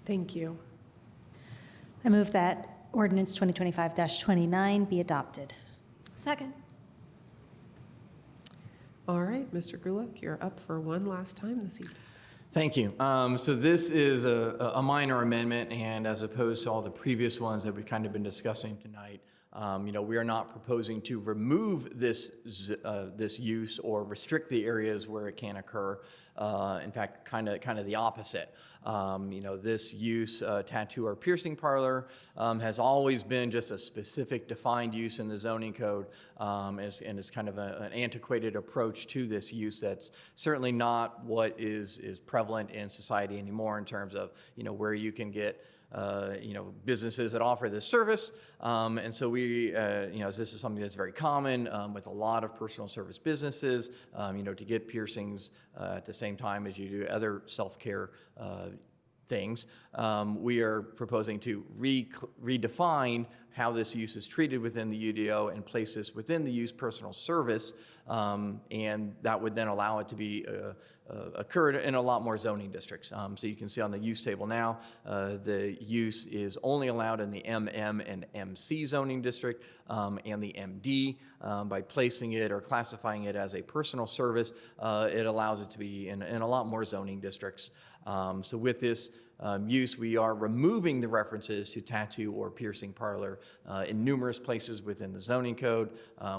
Thank you. I move that ordinance 2025-29 be adopted. Second. All right, Mr. Grulick, you're up for one last time this evening. Thank you. So this is a minor amendment, and as opposed to all the previous ones that we've kind of been discussing tonight, we are not proposing to remove this use or restrict the areas where it can occur. In fact, kind of the opposite. This use, tattoo or piercing parlor, has always been just a specific defined use in the zoning code, and it's kind of an antiquated approach to this use that's certainly not what is prevalent in society anymore in terms of, where you can get businesses that offer this service. And so we, this is something that's very common with a lot of personal service businesses, to get piercings at the same time as you do other self-care things. We are proposing to redefine how this use is treated within the UDO and place this within the use personal service, and that would then allow it to be occurred in a lot more zoning districts. So you can see on the use table now, the use is only allowed in the MM and MC zoning district and the MD. By placing it or classifying it as a personal service, it allows it to be in a lot more zoning districts. So with this use, we are removing the references to tattoo or piercing parlor in numerous places within the zoning code,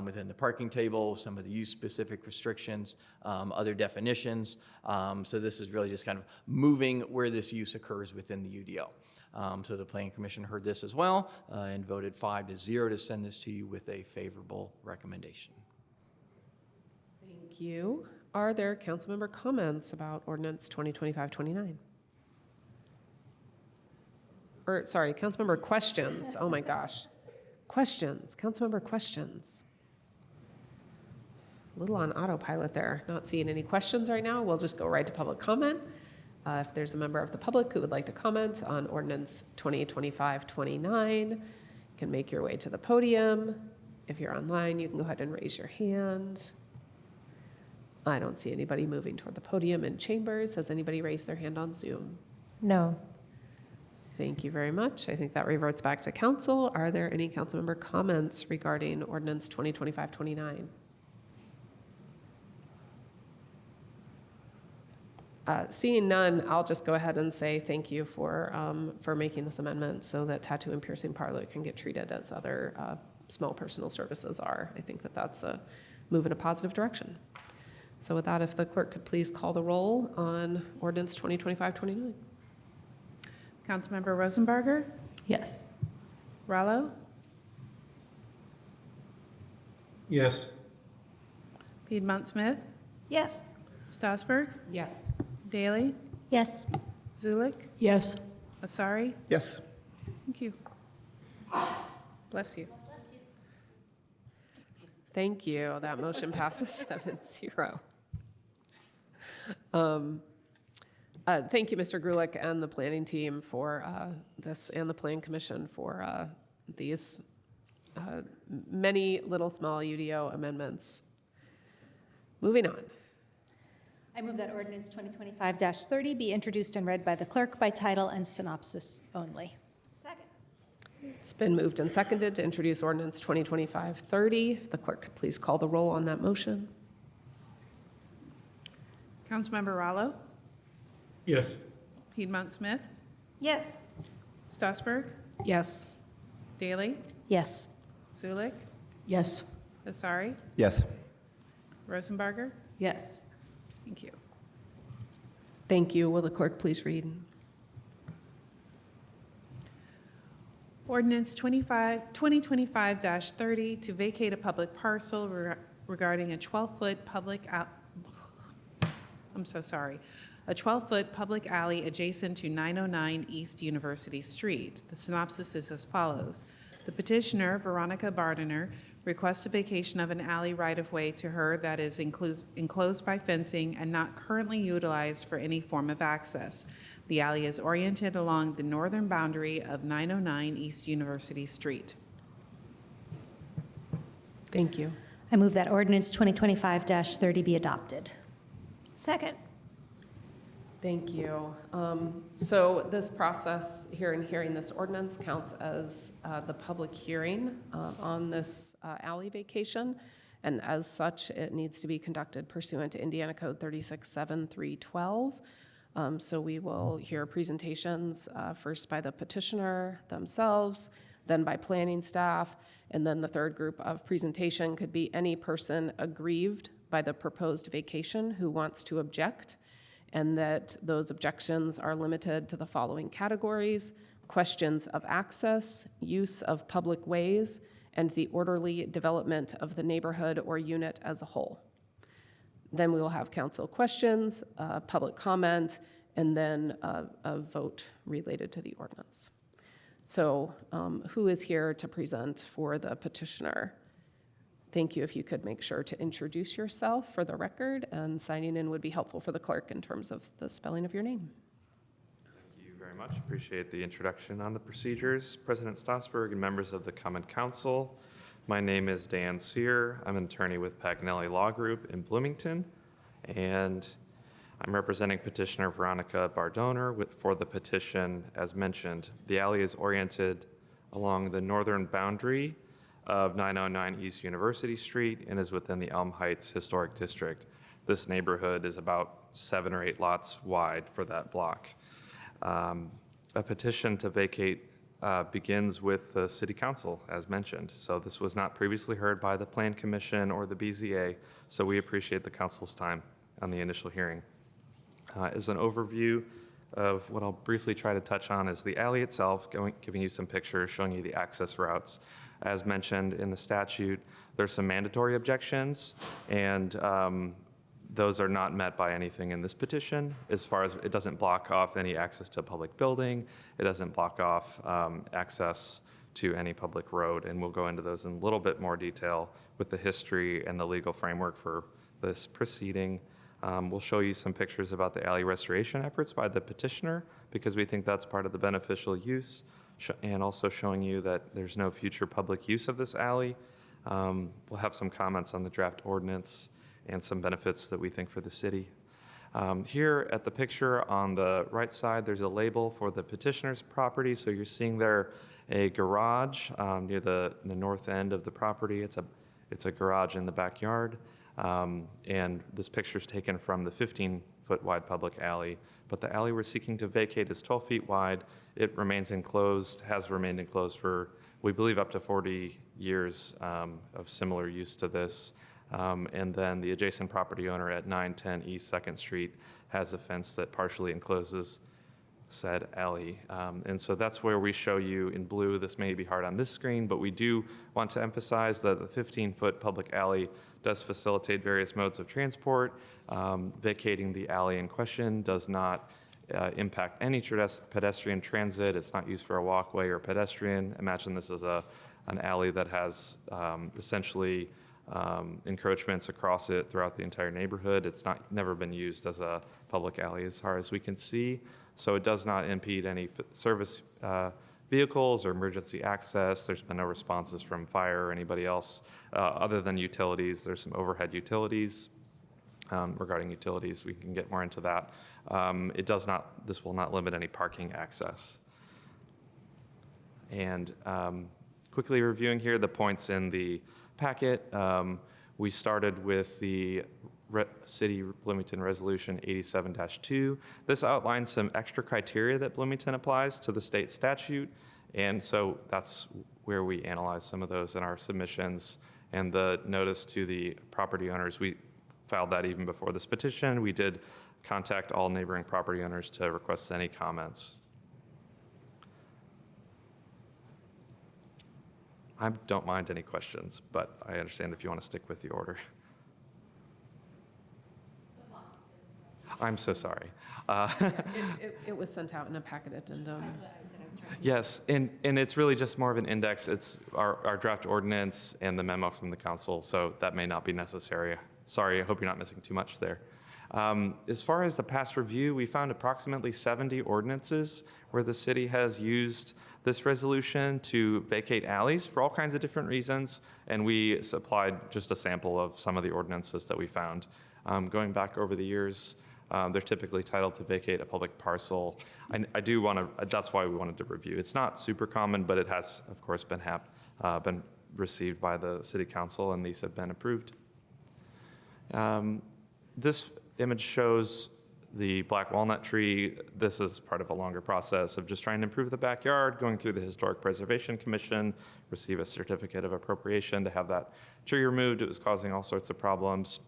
within the parking table, some of the use-specific restrictions, other definitions. So this is really just kind of moving where this use occurs within the UDO. So the Planning Commission heard this as well and voted 5-0 to send this to you with a favorable recommendation. Thank you. Are there council member comments about ordinance 2025-29? Or, sorry, council member questions. Oh my gosh. Questions, council member questions. A little on autopilot there. Not seeing any questions right now. We'll just go right to public comment. If there's a member of the public who would like to comment on ordinance 2025-29, you can make your way to the podium. If you're online, you can go ahead and raise your hand. I don't see anybody moving toward the podium in chambers. Has anybody raised their hand on Zoom? No. Thank you very much. I think that reverts back to council. Are there any council member comments regarding ordinance 2025-29? Seeing none, I'll just go ahead and say thank you for making this amendment so that tattoo and piercing parlor can get treated as other small personal services are. I think that that's a move in a positive direction. So with that, if the clerk could please call the roll on ordinance 2025-29. Councilmember Rosenbarger, Yes. Rallo, Yes. Piedmont Smith, Yes. Strasburg, Yes. Daley, Yes. Zulik, Yes. Asari. Yes. Thank you. Bless you. Thank you. That motion passes 7-0. Thank you, Mr. Grulick and the planning team for this, and the Plan Commission for these many little small UDO amendments. Moving on. I move that ordinance 2025-30 be introduced and read by the clerk by title and synopsis only. Second. It's been moved and seconded to introduce ordinance 2025-30. If the clerk could please call the roll on that motion. Councilmember Rallo, Yes. Piedmont Smith, Yes. Strasburg, Yes. Daley, Yes. Zulik, Yes. Asari. Yes. Rosenbarger? Yes. Thank you. Thank you. Will the clerk please read? Ordinance 2025-30 to vacate a public parcel regarding a 12-foot public a 12-foot public alley adjacent to 909 East University Street. The synopsis is as follows. The petitioner, Veronica Bardener, requests a vacation of an alley right-of-way to her that is enclosed by fencing and not currently utilized for any form of access. The alley is oriented along the northern boundary of 909 East University Street. Thank you. I move that ordinance 2025-30 be adopted. Second. Thank you. So this process here in hearing this ordinance counts as the public hearing on this alley vacation. And as such, it needs to be conducted pursuant to Indiana Code 367312. So we will hear presentations first by the petitioner themselves, then by planning staff, and then the third group of presentation could be any person aggrieved by the proposed vacation who wants to object, and that those objections are limited to the following categories: questions of access, use of public ways, and the orderly development of the neighborhood or unit as a whole. Then we will have council questions, public comment, and then a vote related to the ordinance. So who is here to present for the petitioner? Thank you. If you could make sure to introduce yourself for the record, and signing in would be helpful for the clerk in terms of the spelling of your name. Thank you very much. Appreciate the introduction on the procedures. President Stossberg and members of the Common Council, my name is Dan Sear. I'm an attorney with Paganelli Law Group in Bloomington, and I'm representing petitioner Veronica Bardoner for the petition. As mentioned, the alley is oriented along the northern boundary of 909 East University Street and is within the Elm Heights Historic District. This neighborhood is about 7 or 8 lots wide for that block. A petition to vacate begins with the City Council, as mentioned. So this was not previously heard by the Plan Commission or the BZA, so we appreciate the Council's time on the initial hearing. As an overview of what I'll briefly try to touch on is the alley itself, giving you some pictures, showing you the access routes. As mentioned in the statute, there's some mandatory objections, and those are not met by anything in this petition. As far as it doesn't block off any access to a public building, it doesn't block off access to any public road, and we'll go into those in a little bit more detail with the history and the legal framework for this proceeding. We'll show you some pictures about the alley restoration efforts by the petitioner, because we think that's part of the beneficial use, and also showing you that there's no future public use of this alley. We'll have some comments on the draft ordinance and some benefits that we think for the city. Here at the picture on the right side, there's a label for the petitioner's property. So you're seeing there a garage near the north end of the property. It's a garage in the backyard. And this picture is taken from the 15-foot wide public alley. But the alley we're seeking to vacate is 12 feet wide. It remains enclosed, has remained enclosed for, we believe, up to 40 years of similar use to this. And then the adjacent property owner at 910 East 2nd Street has a fence that partially encloses said alley. And so that's where we show you in blue. This may be hard on this screen, but we do want to emphasize that the 15-foot public alley does facilitate various modes of transport. Vacating the alley in question does not impact any pedestrian transit. It's not used for a walkway or pedestrian. Imagine this is an alley that has essentially encroachments across it throughout the entire neighborhood. It's never been used as a public alley as far as we can see. So it does not impede any service vehicles or emergency access. There's been no responses from fire or anybody else other than utilities. There's some overhead utilities. Regarding utilities, we can get more into that. This will not limit any parking access. And quickly reviewing here the points in the packet, we started with the City Bloomington Resolution 87-2. This outlines some extra criteria that Bloomington applies to the state statute, and so that's where we analyze some of those in our submissions. And the notice to the property owners, we filed that even before this petition. We did contact all neighboring property owners to request any comments. I don't mind any questions, but I understand if you want to stick with the order. I'm so sorry. It was sent out in a packet addendum. Yes, and it's really just more of an index. It's our draft ordinance and the memo from the council, so that may not be necessary. Sorry, I hope you're not missing too much there. As far as the past review, we found approximately 70 ordinances where the city has used this resolution to vacate alleys for all kinds of different reasons, and we supplied just a sample of some of the ordinances that we found. Going back over the years, they're typically titled to vacate a public parcel. I do want to, that's why we wanted to review. It's not super common, but it has, of course, been received by the city council, and these have been approved. This image shows the black walnut tree. This is part of a longer process of just trying to improve the backyard, going through the Historic Preservation Commission, receive a certificate of appropriation to have that tree removed. It was causing all sorts of problems.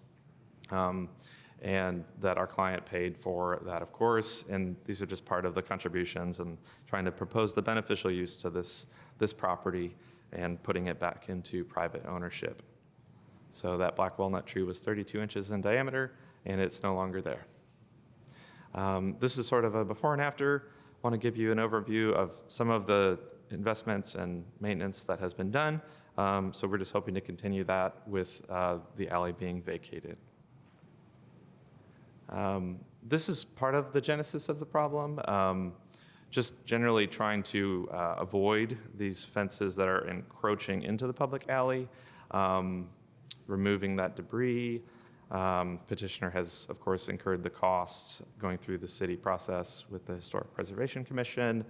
And that our client paid for that, of course, and these are just part of the contributions and trying to propose the beneficial use to this property and putting it back into private ownership. So that black walnut tree was 32 inches in diameter, and it's no longer there. This is sort of a before and after. I want to give you an overview of some of the investments and maintenance that has been done. So we're just hoping to continue that with the alley being vacated. This is part of the genesis of the problem. Just generally trying to avoid these fences that are encroaching into the public alley, removing that debris. Petitioner has, of course, incurred the costs going through the city process with the Historic Preservation Commission.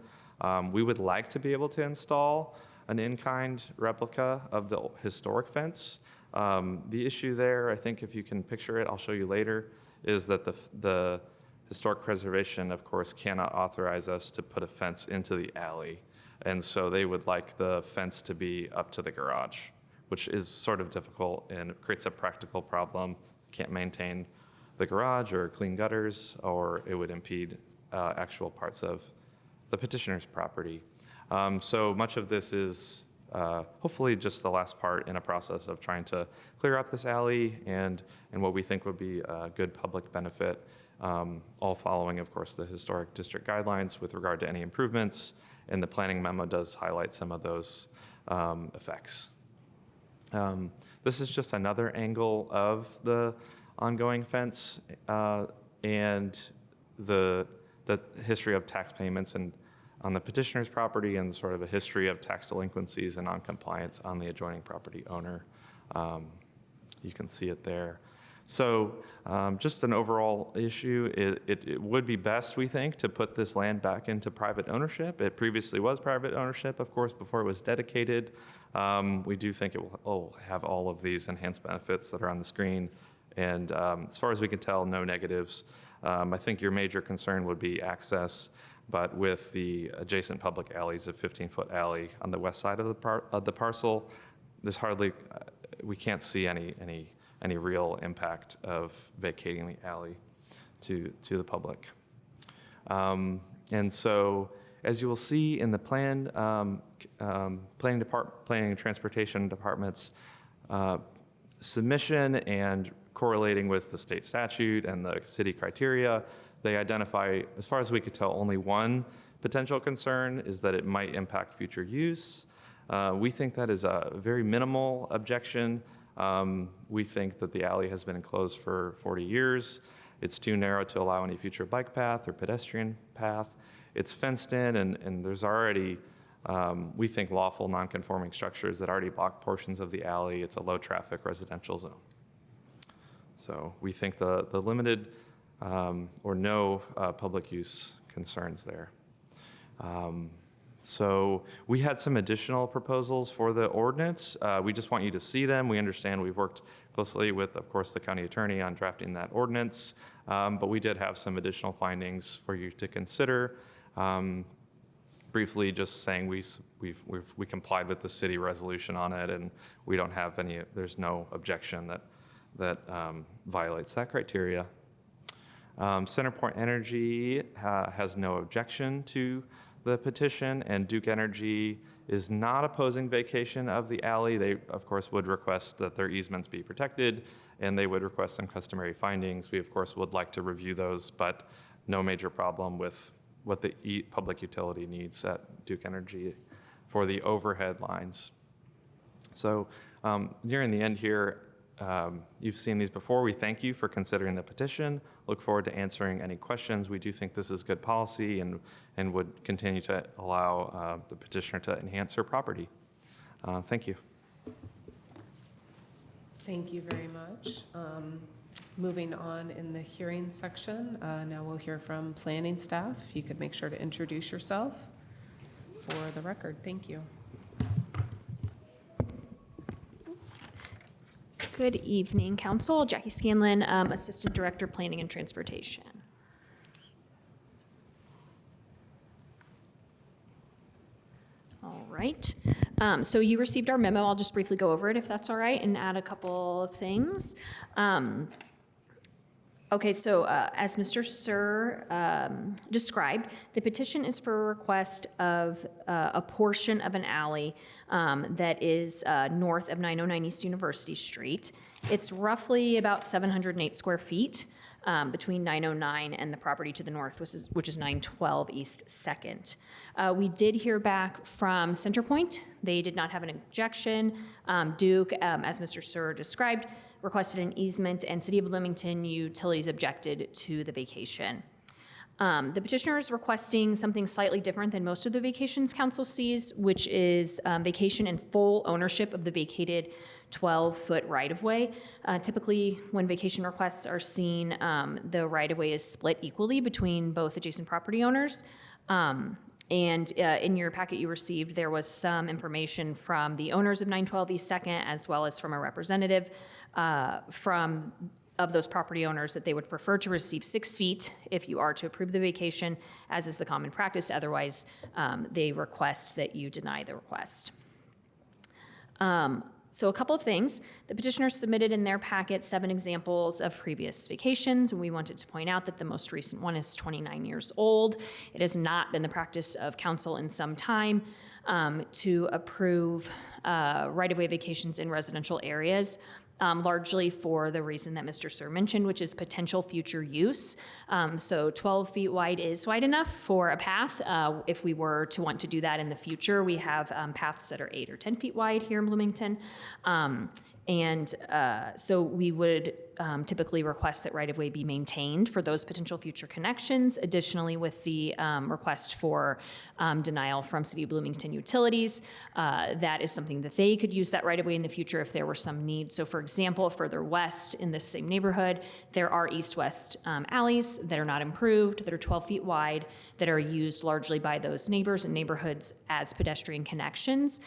We would like to be able to install an in-kind replica of the historic fence. The issue there, I think if you can picture it, I'll show you later, is that the Historic Preservation, of course, cannot authorize us to put a fence into the alley. And so they would like the fence to be up to the garage, which is sort of difficult and creates a practical problem. Can't maintain the garage or clean gutters, or it would impede actual parts of the petitioner's property. So much of this is hopefully just the last part in a process of trying to clear up this alley and what we think would be a good public benefit, all following, of course, the historic district guidelines with regard to any improvements, and the planning memo does highlight some of those effects. This is just another angle of the ongoing fence and the history of tax payments and on the petitioner's property and sort of a history of tax delinquencies and noncompliance on the adjoining property owner. You can see it there. So just an overall issue, it would be best, we think, to put this land back into private ownership. It previously was private ownership, of course, before it was dedicated. We do think it will have all of these enhanced benefits that are on the screen. And as far as we can tell, no negatives. I think your major concern would be access, but with the adjacent public alleys, a 15-foot alley on the west side of the parcel, there's hardly, we can't see any real impact of vacating the alley to the public. And so, as you will see in the planning and transportation department's submission and correlating with the state statute and the city criteria, they identify, as far as we could tell, only one potential concern is that it might impact future use. We think that is a very minimal objection. We think that the alley has been enclosed for 40 years. It's too narrow to allow any future bike path or pedestrian path. It's fenced in, and there's already, we think, lawful non-conforming structures that already block portions of the alley. It's a low-traffic residential zone. So we think the limited or no public use concerns there. So we had some additional proposals for the ordinance. We just want you to see them. We understand we've worked closely with, of course, the county attorney on drafting that ordinance, but we did have some additional findings for you to consider. Briefly, just saying we complied with the city resolution on it, and we don't have any. There's no objection that violates that criteria. CenterPoint Energy has no objection to the petition, and Duke Energy is not opposing vacation of the alley. They, of course, would request that their easements be protected, and they would request some customary findings. We, of course, would like to review those, but no major problem with what the public utility needs at Duke Energy for the overhead lines. So nearing the end here, you've seen these before. We thank you for considering the petition. Look forward to answering any questions. We do think this is good policy and would continue to allow the petitioner to enhance her property. Thank you. Thank you very much. Moving on in the hearing section, now we'll hear from planning staff. If you could make sure to introduce yourself for the record. Thank you. Good evening, Council. Jackie Scanlon, Assistant Director, Planning and Transportation. All right. So you received our memo. I'll just briefly go over it if that's all right and add a couple of things. Okay, so as Mr. Sir described, the petition is for a request of a portion of an alley that is north of 909 East University Street. It's roughly about 708 square feet between 909 and the property to the north, which is 912 East 2nd. We did hear back from CenterPoint. They did not have an objection. Duke, as Mr. Sir described, requested an easement, and City of Bloomington Utilities objected to the vacation. The petitioner is requesting something slightly different than most of the vacations council sees, which is vacation and full ownership of the vacated 12-foot right-of-way. Typically, when vacation requests are seen, the right-of-way is split equally between both adjacent property owners. And in your packet you received, there was some information from the owners of 912 East 2nd, as well as from a representative of those property owners, that they would prefer to receive 6 feet if you are to approve the vacation, as is the common practice. Otherwise, they request that you deny the request. So a couple of things. The petitioners submitted in their packet 7 examples of previous vacations. We wanted to point out that the most recent one is 29 years old. It has not been the practice of council in some time to approve right-of-way vacations in residential areas. Largely for the reason that Mr. Sir mentioned, which is potential future use. So 12 feet wide is wide enough for a path. If we were to want to do that in the future, we have paths that are 8 or 10 feet wide here in Bloomington. So we would typically request that right-of-way be maintained for those potential future connections. Additionally, with the request for denial from City of Bloomington Utilities, that is something that they could use that right-of-way in the future if there were some need. So for example, further west in this same neighborhood, there are east-west alleys that are not improved, that are 12 feet wide, that are used largely by those neighbors and neighborhoods as pedestrian connections.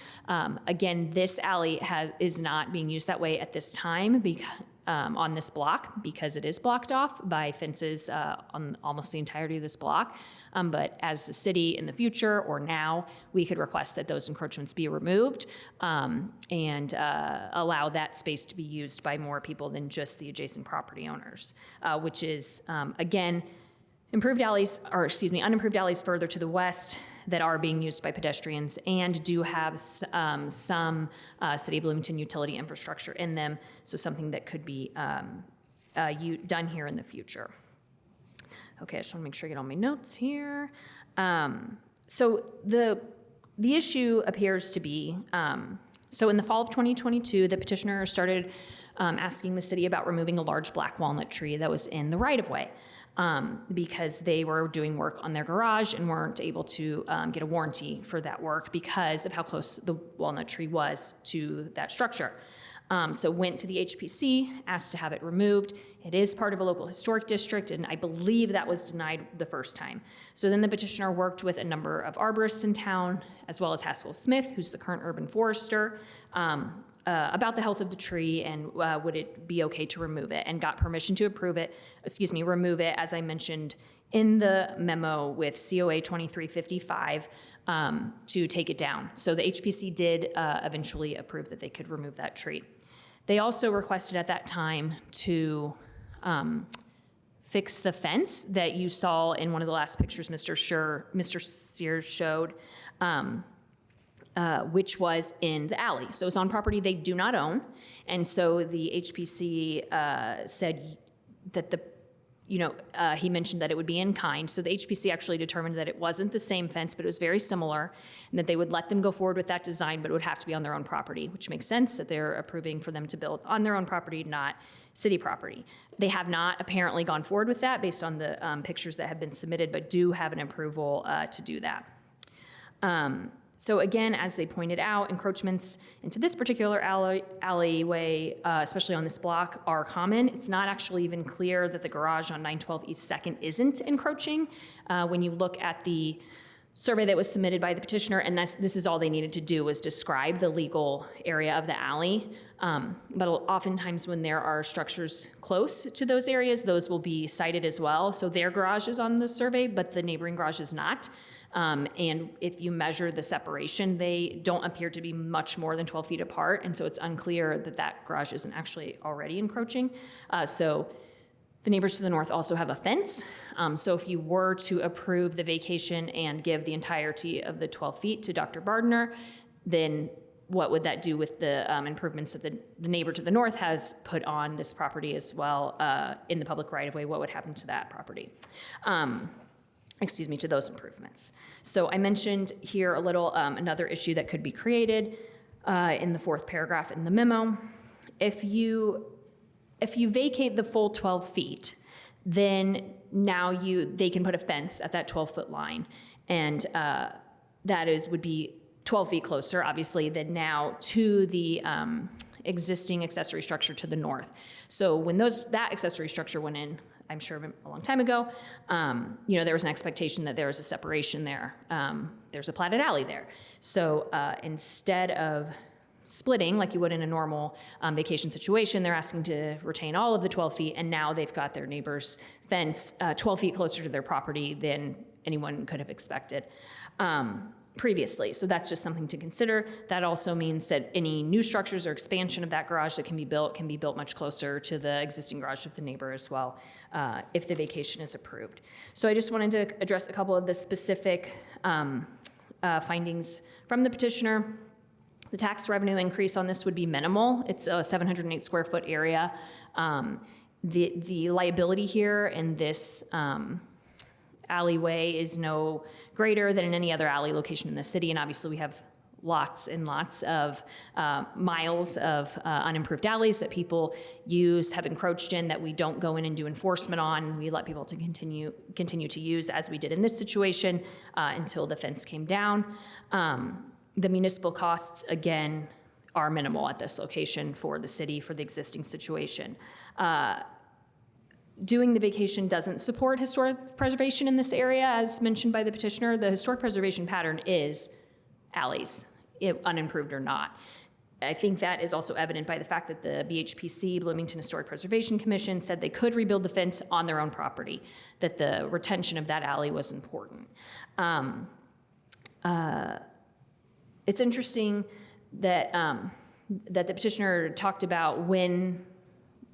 Again, this alley is not being used that way at this time on this block, because it is blocked off by fences on almost the entirety of this block. But as the city in the future or now, we could request that those encroachments be removed and allow that space to be used by more people than just the adjacent property owners, which is, again, unimproved alleys further to the west that are being used by pedestrians and do have some City of Bloomington utility infrastructure in them, so something that could be done here in the future. Okay, I just want to make sure I get all my notes here. So the issue appears to be, so in the fall of 2022, the petitioner started asking the city about removing a large black walnut tree that was in the right-of-way. Because they were doing work on their garage and weren't able to get a warranty for that work because of how close the walnut tree was to that structure. So went to the HPC, asked to have it removed. It is part of a local historic district, and I believe that was denied the first time. So then the petitioner worked with a number of arborists in town, as well as Haskell Smith, who's the current urban forester, about the health of the tree and would it be okay to remove it, and got permission to remove it, as I mentioned in the memo with COA 2355 to take it down. So the HPC did eventually approve that they could remove that tree. They also requested at that time to fix the fence that you saw in one of the last pictures Mr. Sears showed, which was in the alley. So it's on property they do not own. And so the HPC said that he mentioned that it would be in kind. So the HPC actually determined that it wasn't the same fence, but it was very similar, and that they would let them go forward with that design, but it would have to be on their own property, which makes sense that they're approving for them to build on their own property, not city property. They have not apparently gone forward with that based on the pictures that have been submitted, but do have an approval to do that. So again, as they pointed out, encroachments into this particular alleyway, especially on this block, are common. It's not actually even clear that the garage on 912 East 2nd isn't encroaching. When you look at the survey that was submitted by the petitioner, and this is all they needed to do was describe the legal area of the alley. But oftentimes when there are structures close to those areas, those will be cited as well. So their garage is on the survey, but the neighboring garage is not. And if you measure the separation, they don't appear to be much more than 12 feet apart. And so it's unclear that that garage isn't actually already encroaching. So the neighbors to the north also have a fence. So if you were to approve the vacation and give the entirety of the 12 feet to Dr. Bardner, then what would that do with the improvements that the neighbor to the north has put on this property as well in the public right-of-way? What would happen to that property? To those improvements. So I mentioned here a little another issue that could be created in the fourth paragraph in the memo. If you vacate the full 12 feet, then now they can put a fence at that 12-foot line, and would be 12 feet closer, obviously, than now to the existing accessory structure to the north. So when that accessory structure went in, I'm sure a long time ago, there was an expectation that there was a separation there. There's a platted alley there. So instead of splitting like you would in a normal vacation situation, they're asking to retain all of the 12 feet, and now they've got their neighbor's fence 12 feet closer to their property than anyone could have expected previously. So that's just something to consider. That also means that any new structures or expansion of that garage that can be built much closer to the existing garage of the neighbor as well, if the vacation is approved. So I just wanted to address a couple of the specific findings from the petitioner. The tax revenue increase on this would be minimal. It's a 708 square foot area. The liability here in this alleyway is no greater than in any other alley location in the city, and obviously we have lots and lots of miles of unimproved alleys that people have encroached in, that we don't go in and do enforcement on. We let people to continue to use, as we did in this situation, until the fence came down. The municipal costs, again, are minimal at this location for the city for the existing situation. Doing the vacation doesn't support historic preservation in this area, as mentioned by the petitioner. The historic preservation pattern is alleys, unimproved or not. I think that is also evident by the fact that the BHPC, Bloomington Historic Preservation Commission, said they could rebuild the fence on their own property, that the retention of that alley was important. It's interesting that that the petitioner talked about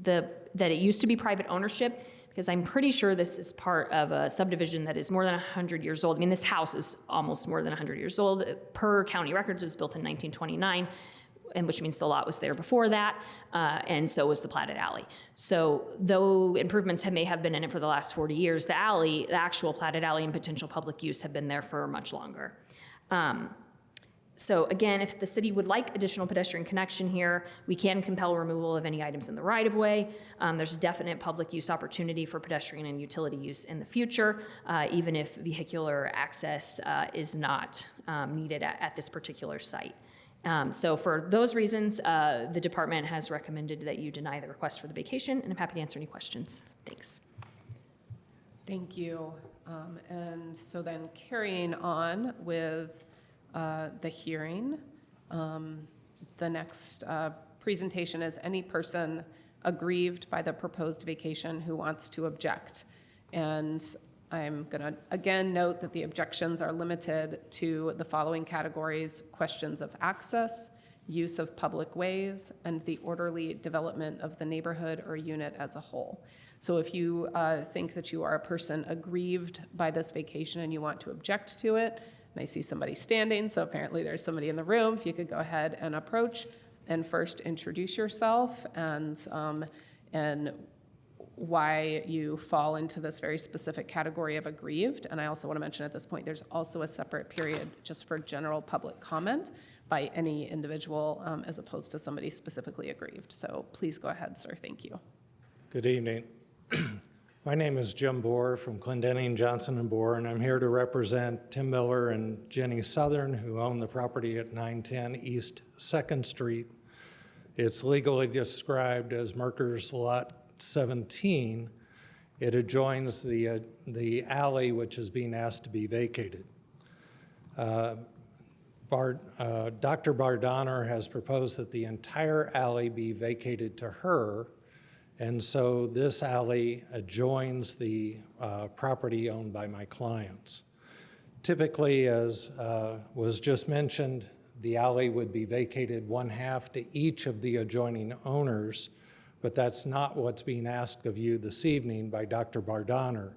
that it used to be private ownership, because I'm pretty sure this is part of a subdivision that is more than 100 years old. I mean, this house is almost more than 100 years old. Per county records, it was built in 1929, and which means the lot was there before that, and so was the platted alley. So though improvements may have been in it for the last 40 years, the actual platted alley and potential public use have been there for much longer. So again, if the city would like additional pedestrian connection here, we can compel removal of any items in the right-of-way. There's a definite public use opportunity for pedestrian and utility use in the future, even if vehicular access is not needed at this particular site. So for those reasons, the department has recommended that you deny the request for the vacation, and I'm happy to answer any questions. Thanks. Thank you. And so then carrying on with the hearing. The next presentation is any person aggrieved by the proposed vacation who wants to object. And I'm going to again note that the objections are limited to the following categories: questions of access, use of public ways, and the orderly development of the neighborhood or unit as a whole. So if you think that you are a person aggrieved by this vacation and you want to object to it, and I see somebody standing, so apparently there's somebody in the room, if you could go ahead and approach and first introduce yourself and why you fall into this very specific category of aggrieved. And I also want to mention at this point, there's also a separate period just for general public comment by any individual as opposed to somebody specifically aggrieved. So please go ahead, sir. Thank you. Good evening. My name is Jim Bohr from Clendenning, Johnson & Bohr, and I'm here to represent Tim Miller and Jenny Southern, who own the property at 910 East 2nd Street. It's legally described as Merker's Lot 17. It adjoins the alley which is being asked to be vacated. Dr. Bardonner has proposed that the entire alley be vacated to her, and so this alley adjoins the property owned by my clients. Typically, as was just mentioned, the alley would be vacated 1/2 to each of the adjoining owners, but that's not what's being asked of you this evening by Dr. Bardonner.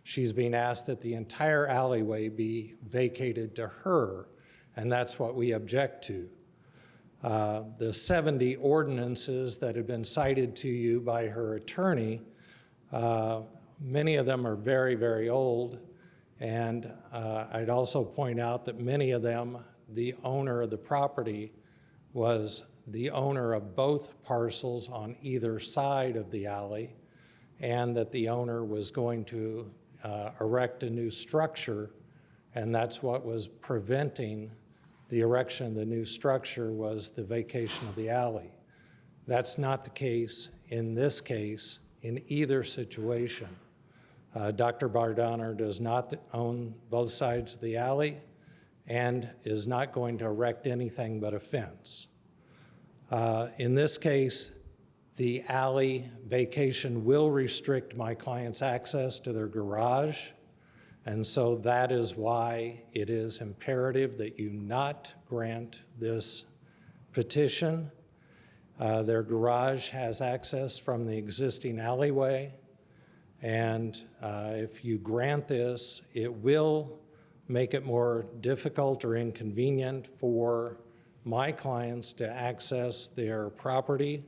She's being asked that the entire alleyway be vacated to her, and that's what we object to. The 70 ordinances that have been cited to you by her attorney, many of them are very, very old, and I'd also point out that many of them, the owner of the property was the owner of both parcels on either side of the alley, and that the owner was going to erect a new structure, and that's what was preventing the erection of the new structure was the vacation of the alley. That's not the case in this case in either situation. Dr. Bardonner does not own both sides of the alley and is not going to erect anything but a fence. In this case, the alley vacation will restrict my client's access to their garage, and so that is why it is imperative that you not grant this petition. Their garage has access from the existing alleyway, and if you grant this, it will make it more difficult or inconvenient for my clients to access their property.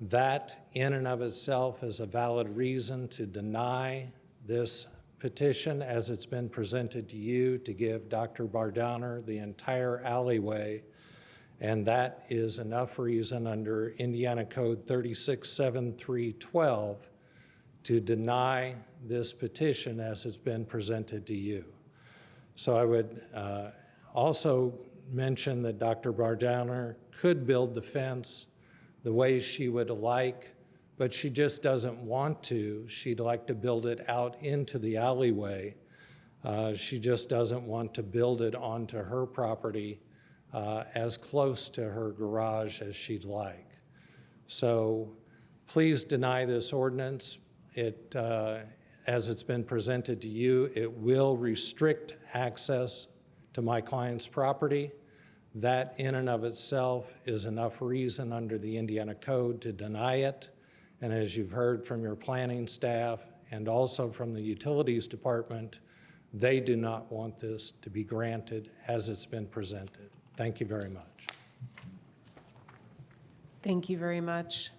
That in and of itself is a valid reason to deny this petition as it's been presented to you to give Dr. Bardonner the entire alleyway, and that is enough reason under Indiana Code 367312 to deny this petition as it's been presented to you. So I would also mention that Dr. Bardonner could build the fence the way she would like, but she just doesn't want to. She'd like to build it out into the alleyway. She just doesn't want to build it onto her property as close to her garage as she'd like. So please deny this ordinance. As it's been presented to you, it will restrict access to my client's property. That in and of itself is enough reason under the Indiana Code to deny it. And as you've heard from your planning staff and also from the Utilities Department, they do not want this to be granted as it's been presented. Thank you very much. Thank you very much.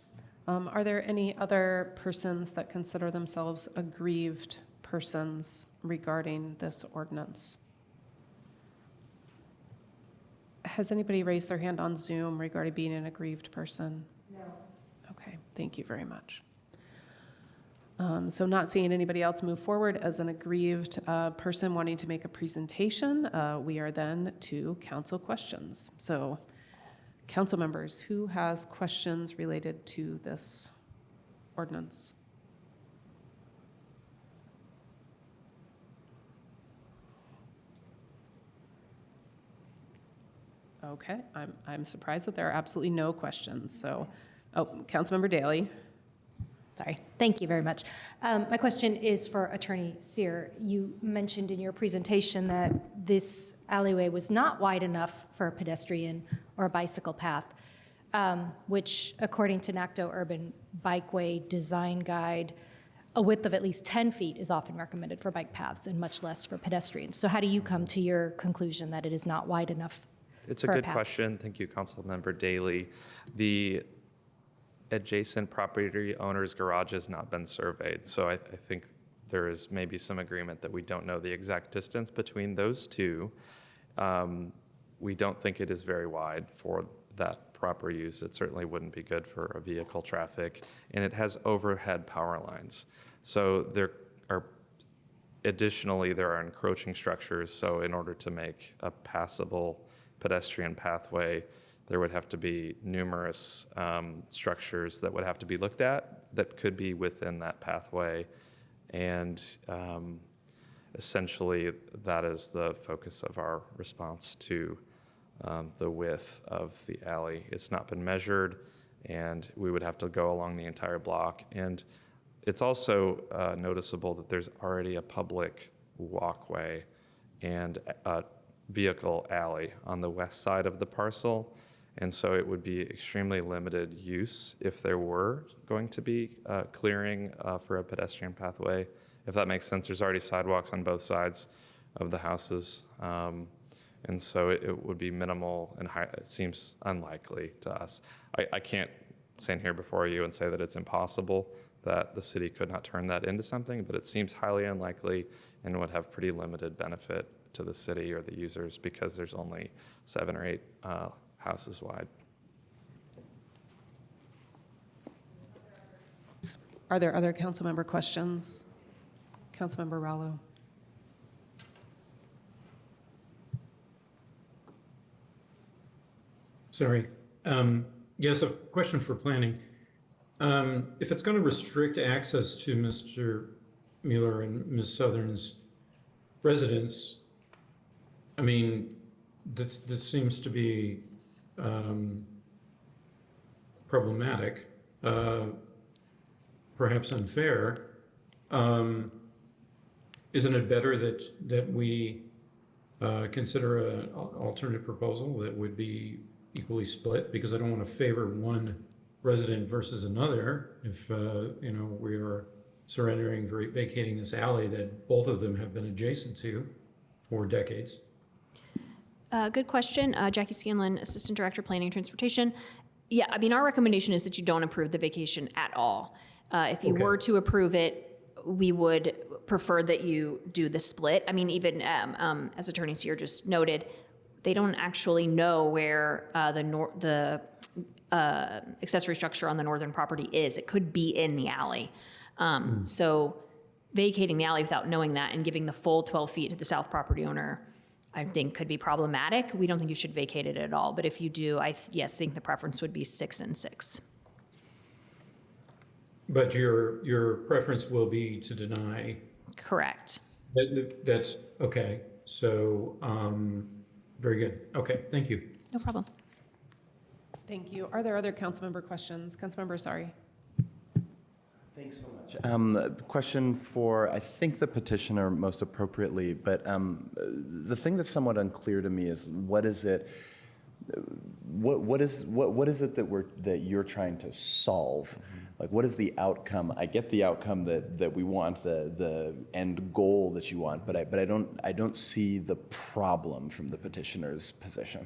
Are there any other persons that consider themselves aggrieved persons regarding this ordinance? Has anybody raised their hand on Zoom regarding being an aggrieved person? No. Okay, thank you very much. So not seeing anybody else move forward as an aggrieved person wanting to make a presentation, we are then to council questions. So council members, who has questions related to this ordinance? Okay, I'm surprised that there are absolutely no questions. So, Councilmember Daley. Sorry. Thank you very much. My question is for Attorney Sear. You mentioned in your presentation that this alleyway was not wide enough for a pedestrian or a bicycle path, which, according to NACDO Urban Bikeway Design Guide, a width of at least 10 feet is often recommended for bike paths and much less for pedestrians. So how do you come to your conclusion that it is not wide enough It's a for good path? question. Thank you, Councilmember Daly. The adjacent property owner's garage has not been surveyed, so I think there is maybe some agreement that we don't know the exact distance between those two. We don't think it is very wide for that proper use. It certainly wouldn't be good for a vehicle traffic, and it has overhead power lines. So there are encroaching structures, so in order to make a passable pedestrian pathway, there would have to be numerous structures that would have to be looked at that could be within that pathway. And essentially, that is the focus of our response to the width of the alley. It's not been measured, and we would have to go along the entire block. And it's also noticeable that there's already a public walkway and a vehicle alley on the west side of the parcel. And so it would be extremely limited use if there were going to be clearing for a pedestrian pathway. If that makes sense, there's already sidewalks on both sides of the houses. And so it would be minimal, and it seems unlikely to us. I can't stand here before you and say that it's impossible that the city could not turn that into something, but it seems highly unlikely and would have pretty limited benefit to the city or the users because there's only 7 or 8 houses wide. Are there other council member questions? Councilmember Rallo. Sorry. Yes, a question for planning. If it's going to restrict access to Mr. Mueller and Ms. Southern's residence, I mean, this seems to be problematic, perhaps unfair. Isn't it better that we consider an alternative proposal that would be equally split? Because I don't want to favor one resident versus another if we are surrendering, vacating this alley that both of them have been adjacent to for decades. Good question. Jackie Scanlon, Assistant Director, Planning and Transportation. Yeah, I mean, our recommendation is that you don't approve the vacation at all. If you were to approve it, we would prefer that you do the split. I mean, even as Attorney Sear just noted, they don't actually know where the accessory structure on the northern property is. It could be in the alley. So vacating the alley without knowing that and giving the full 12 feet to the south property owner, I think could be problematic. We don't think you should vacate it at all. But if you do, I think the preference would be 6 and 6. But your preference will be to deny? Correct. That's okay. So very good. Okay, thank you. No problem. Thank you. Are there other council member questions? Councilmember, sorry. Thanks so much. Question for, I think, the petitioner most appropriately, but the thing that's somewhat unclear to me is what is it that you're trying to solve? Mm-hmm. Like, what is the outcome? I get the outcome that we want, the end goal that you want, but I don't see the problem from the petitioner's position.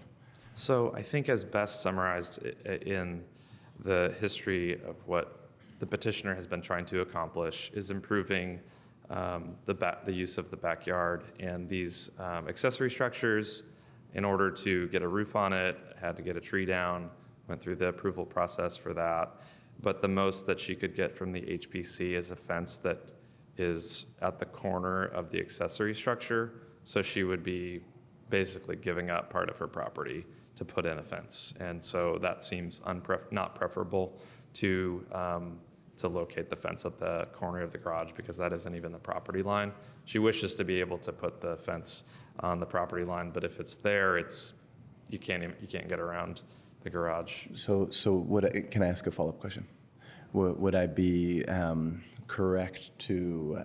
So I think, as best summarized in the history of what the petitioner has been trying to accomplish, is improving the use of the backyard, and these accessory structures, in order to get a roof on it, had to get a tree down, went through the approval process for that. But the most that she could get from the HPC is a fence that is at the corner of the accessory structure. So she would be basically giving up part of her property to put in a fence. And so that seems not preferable to locate the fence at the corner of the garage, because that isn't even the property line. She wishes to be able to put the fence on the property line, but if it's there, you can't get around the garage. So can I ask a follow-up question? would I be correct to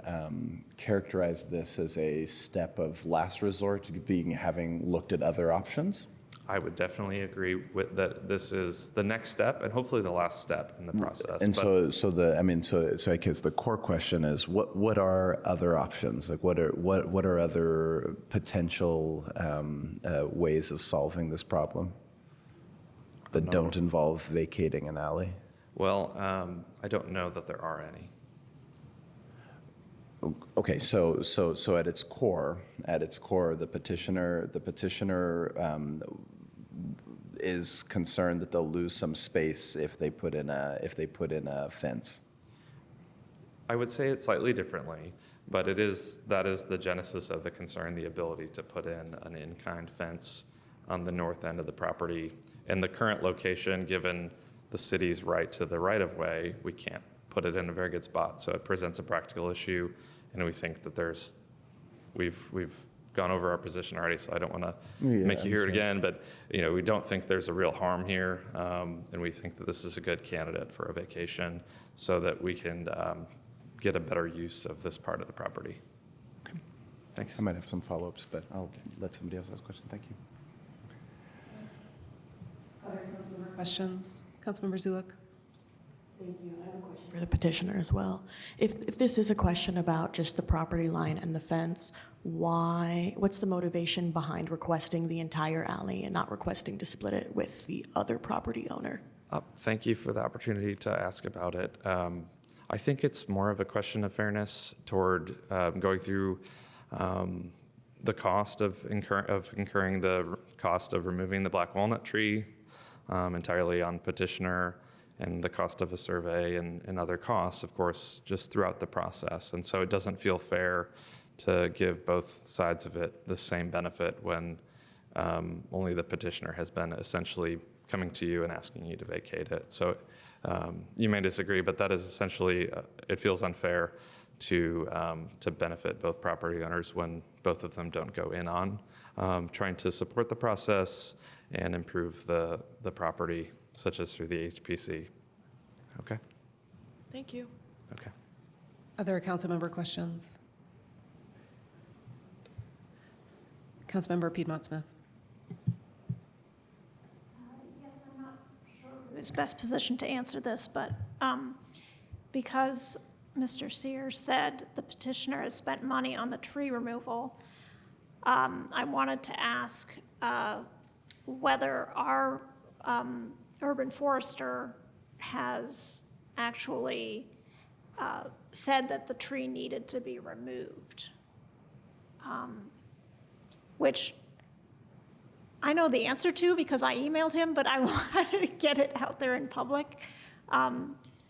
characterize this as a step of last resort, having looked at other options? I would definitely agree with that. This is the next step and hopefully the last step in the process. And But so I guess the core question is, what are other options? Like, what are other potential ways of solving this problem that don't involve vacating an alley? well, I don't know that there are any. Okay, so at its core, the petitioner is concerned that they'll lose some space if they put in a fence. I would say it slightly differently, but that is the genesis of the concern, the ability to put in an in-kind fence on the north end of the property. In the current location, given the city's right to the right-of-way, we can't put it in a very good spot. So it presents a practical issue, and we think that we've gone over our position already, so I don't want to make you hear it again, but we don't think there's a real harm here, and we think that this is a good candidate for a vacation so that we can get a better use of this part of the property. Okay. Thanks. I might have some follow-ups, but I'll let somebody else ask a question. Thank you. Other councilmember questions? Councilmember Zuluk? Thank you. I have a question for the petitioner as well. If this is a question about just the property line and the fence, what's the motivation behind requesting the entire alley and not requesting to split it with the other property owner? Thank you for the opportunity to ask about it. I think it's more of a question of fairness toward going through the cost of incurring the cost of removing the black walnut tree entirely on petitioner, and the cost of a survey and other costs, of course, just throughout the process. And so it doesn't feel fair to give both sides of it the same benefit when only the petitioner has been essentially coming to you and asking you to vacate it. So you may disagree, but that is essentially, it feels unfair to benefit both property owners when both of them don't go in on trying to support the process and improve the property, such as through the HPC. Okay? Thank you. Okay. Other councilmember questions? Councilmember Piedmont Smith. Who's best positioned to answer this, but because Mr. Sear said the petitioner has spent money on the tree removal, I wanted to ask whether our urban forester has actually said that the tree needed to be removed, which I know the answer to because I emailed him, but I wanted to get it out there in public.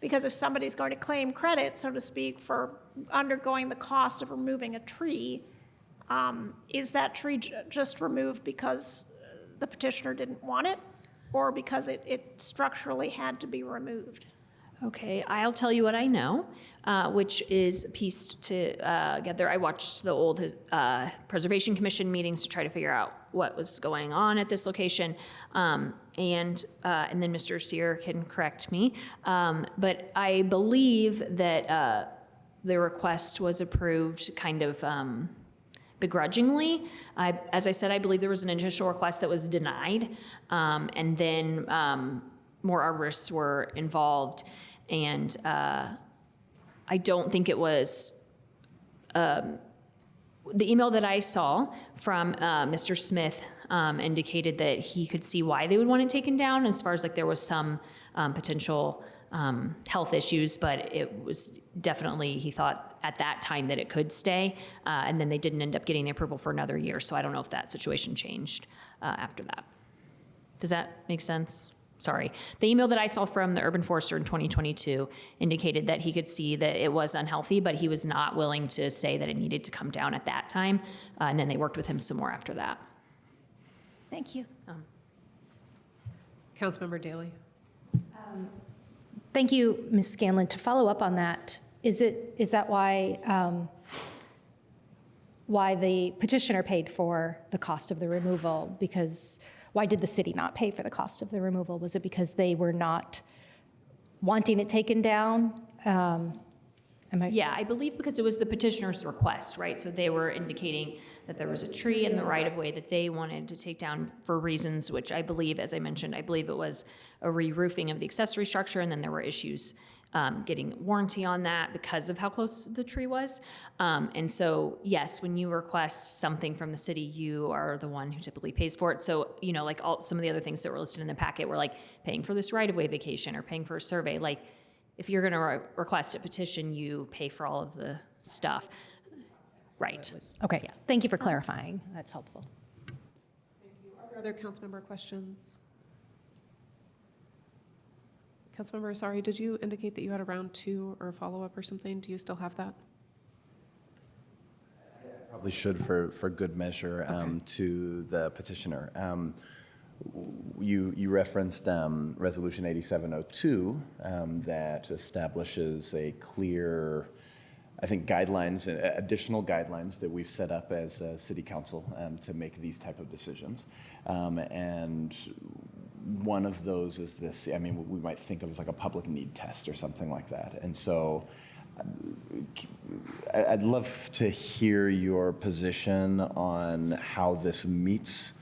Because if somebody's going to claim credit, so to speak, for undergoing the cost of removing a tree, is that tree just removed because the petitioner didn't want it, or because it structurally had to be removed? Okay, I'll tell you what I know, which is pieced together. I watched the old Preservation Commission meetings to try to figure out what was going on at this location, and then Mr. Sear can correct me. But I believe that the request was approved kind of begrudgingly. As I said, I believe there was an initial request that was denied, and then more arborists were involved, and I don't think it was, the email that I saw from Mr. Smith indicated that he could see why they would want it taken down, as far as like there was some potential health issues, but it was definitely, he thought at that time that it could stay, and then they didn't end up getting the approval for another year, so I don't know if that situation changed after that. Does that make sense? Sorry. The email that I saw from the urban forester in 2022 indicated that he could see that it was unhealthy, but he was not willing to say that it needed to come down at that time, and then they worked with him some more after that. Thank you. Councilmember Daley. Thank you, Ms. Scanlon. To follow up on that, is that why the petitioner paid for the cost of the removal? Because why did the city not pay for the cost of the removal? Was it because they were not wanting it taken down. Yeah, I believe because it was the petitioner's request, right? So they were indicating that there was a tree in the right-of-way that they wanted to take down for reasons which I believe, as I mentioned, I believe it was a re-roofing of the accessory structure, and then there were issues getting warranty on that because of how close the tree was. And so, yes, when you request something from the city, you are the one who typically pays for it. So, you know, like some of the other things that were listed in the packet were like paying for this right-of-way vacation or paying for a survey, like if you're going to request a petition, you pay for all of the stuff. Right. Okay, Yeah. thank you for clarifying. That's helpful. Thank you. Are there other council member questions? Councilmember Asari, did you indicate that you had a round 2 or a follow-up or something? Do you still have that? Probably should for good measure to the petitioner. You referenced Resolution 8702 that establishes a clear, I think, guidelines, additional guidelines that we've set up as a city council to make these type of decisions. And one of those is this, I mean, we might think of as like a public need test or something like that. And so I'd love to hear your position on how this meets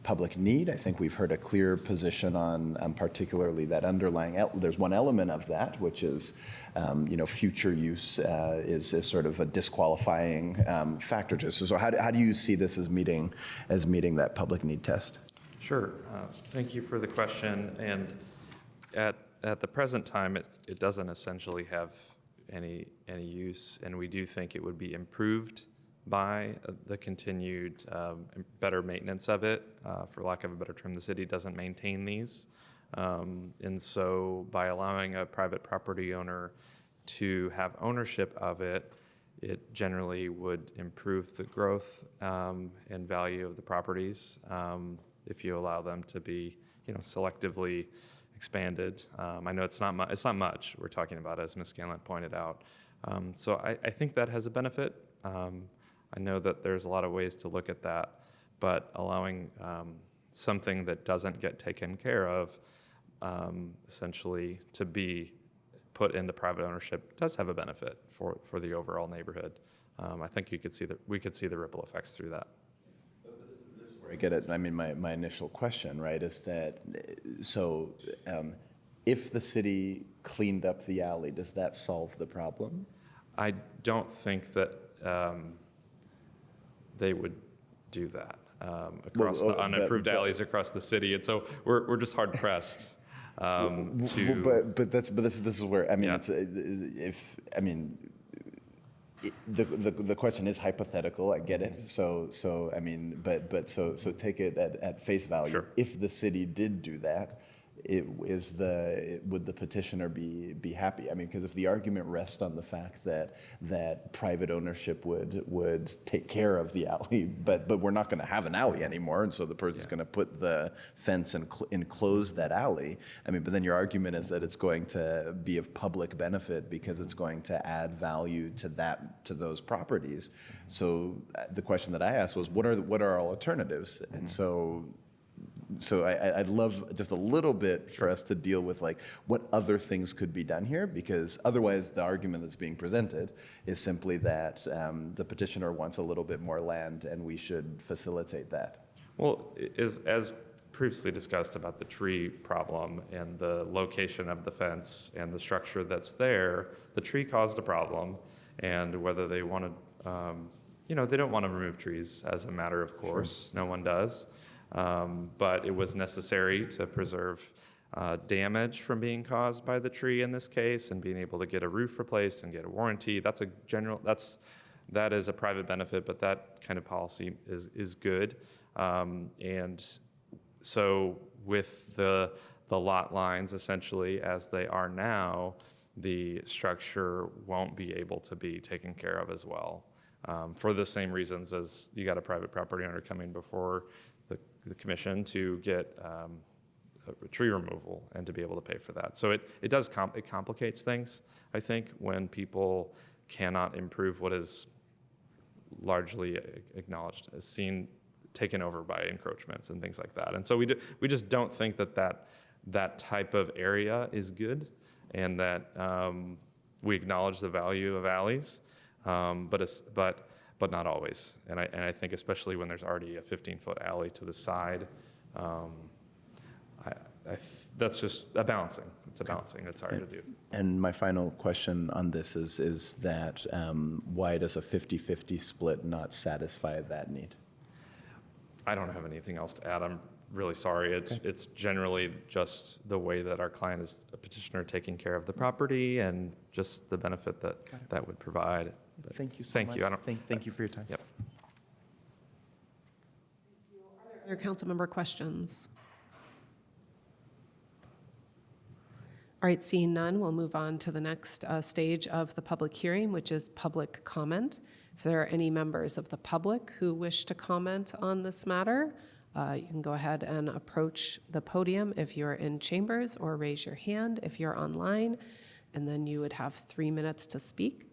public need. I think we've heard a clear position on particularly that underlying, there's one element of that, which is, future use is sort of a disqualifying factor to this. So how do you see this as meeting that public need test? Sure. Thank you for the question. And at the present time, it doesn't essentially have any use, and we do think it would be improved by the continued better maintenance of it. For lack of a better term, the city doesn't maintain these. And so by allowing a private property owner to have ownership of it, it generally would improve the growth and value of the properties if you allow them to be, selectively expanded. I know it's not much we're talking about, as Ms. Scanlon pointed out. So I think that has a benefit. I know that there's a lot of ways to look at that, but allowing something that doesn't get taken care of, essentially, to be put into private ownership does have a benefit for the overall neighborhood. I think we could see the ripple effects through that. This is where I get it. I mean, my initial question, right, is that if the city cleaned up the alley, does that solve the problem? I don't think that they would do that across the unimproved alleys across the city, and so we're just hard pressed to. But this is where I mean, the question is hypothetical. I get it. So I mean, but take it at face value. Sure. If the city did do that, would the petitioner be happy? I mean, because if the argument rests on the fact that private ownership would take care of the alley, but we're not going to have an alley anymore, and so the person's going to put the fence and enclose that alley. I mean, but then your argument is that it's going to be of public benefit because it's going to add value to those properties. So the question that I asked was, what are our alternatives? Mm-hmm. And so I'd love just a little bit for us to deal with like what other things could be done here, because otherwise the argument that's being presented is simply that the petitioner wants a little bit more land and we should facilitate that. Well, as previously discussed about the tree problem and the location of the fence and the structure that's there, the tree caused a problem, and whether they wanted, they don't want to remove trees as a matter of course. Sure. No one does. But it was necessary to preserve damage from being caused by the tree in this case, and being able to get a roof replaced and get a warranty. That is a private benefit, but that kind of policy is good. And so with the lot lines essentially as they are now, the structure won't be able to be taken care of as well, for the same reasons as you got a private property owner coming before the commission to get a tree removal and to be able to pay for that. So it complicates things, I think, when people cannot improve what is largely acknowledged as taken over by encroachments and things like that. And so we just don't think that that type of area is good, and that we acknowledge the value of alleys, but not always. And I think especially when there's already a 15-foot alley to the side, that's just a balancing. It's a balancing. It's hard to do. And my final question on this is that why does a 50-50 split not satisfy that need? I don't have anything else to add. I'm really sorry. It's generally just the way that our client is a petitioner taking care of the property and just the benefit that would provide. But thank you so thank much. you. Thank you for your time. Yep. Are there council member questions? All right, seeing none, we'll move on to the next stage of the public hearing, which is public comment. If there are any members of the public who wish to comment on this matter, you can go ahead and approach the podium if you're in chambers, or raise your hand if you're online, and then you would have 3 minutes to speak.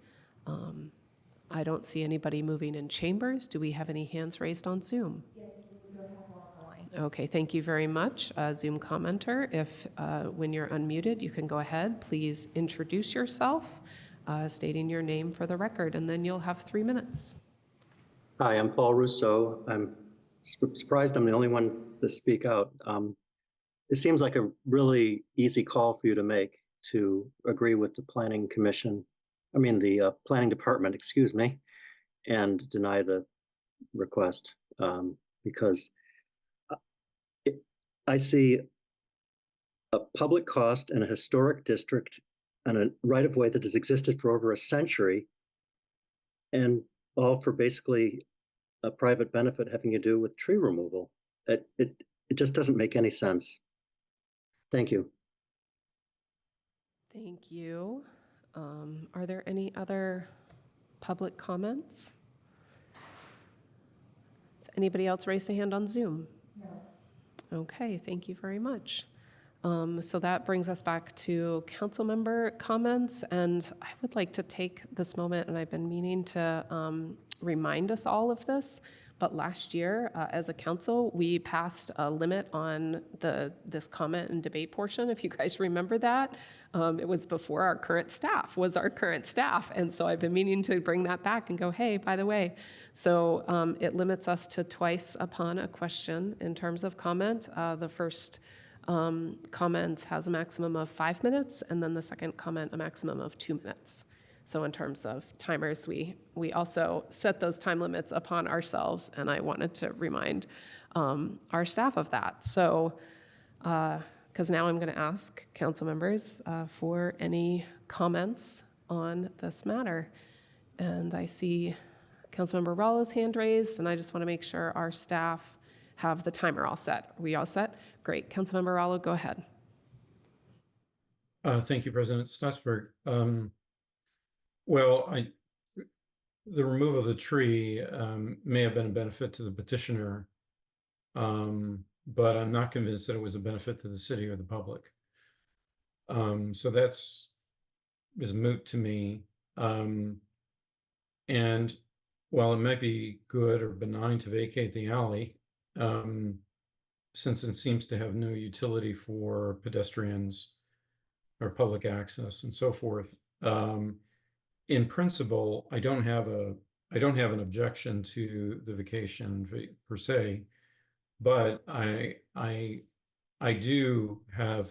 I don't see anybody moving in chambers. Do we have any hands raised on Zoom? Yes, we don't have one online. Okay, thank you very much, Zoom commenter. If when you're unmuted, you can go ahead. Please introduce yourself, stating your name for the record, and then you'll have 3 minutes. Hi, I'm Paul Rousseau. I'm surprised I'm the only one to speak out. It seems like a really easy call for you to make, to agree with the planning department, excuse me, and deny the request, because I see a public cost in a historic district and a right-of-way that has existed for over a century, and all for basically a private benefit having to do with tree removal. It just doesn't make any sense. Thank you. Thank you. Are there any other public comments? Has anybody else raised a hand on Zoom? No. Okay, thank you very much. So that brings us back to council member comments, and I would like to take this moment, and I've been meaning to remind us all of this, but last year as a council, we passed a limit on this comment and debate portion, if you guys remember that. It was before our current staff was our current staff, and so I've been meaning to bring that back and go, hey, by the way. So it limits us to twice upon a question in terms of comment. The first comment has a maximum of 5 minutes, and then the second comment a maximum of 2 minutes. So in terms of timers, we also set those time limits upon ourselves, and I wanted to remind our staff of that. So, because now I'm going to ask council members for any comments on this matter. And I see Councilmember Rallo's hand raised, and I just want to make sure our staff have the timer all set. Are we all set? Great. Councilmember Rallo, go ahead. Thank you, President Stassberg. Well, the removal of the tree may have been a benefit to the petitioner, but I'm not convinced that it was a benefit to the city or the public. So is moot to me. And while it might be good or benign to vacate the alley, since it seems to have no utility for pedestrians or public access and so forth, in principle, I don't have an objection to the vacation per se, but I do have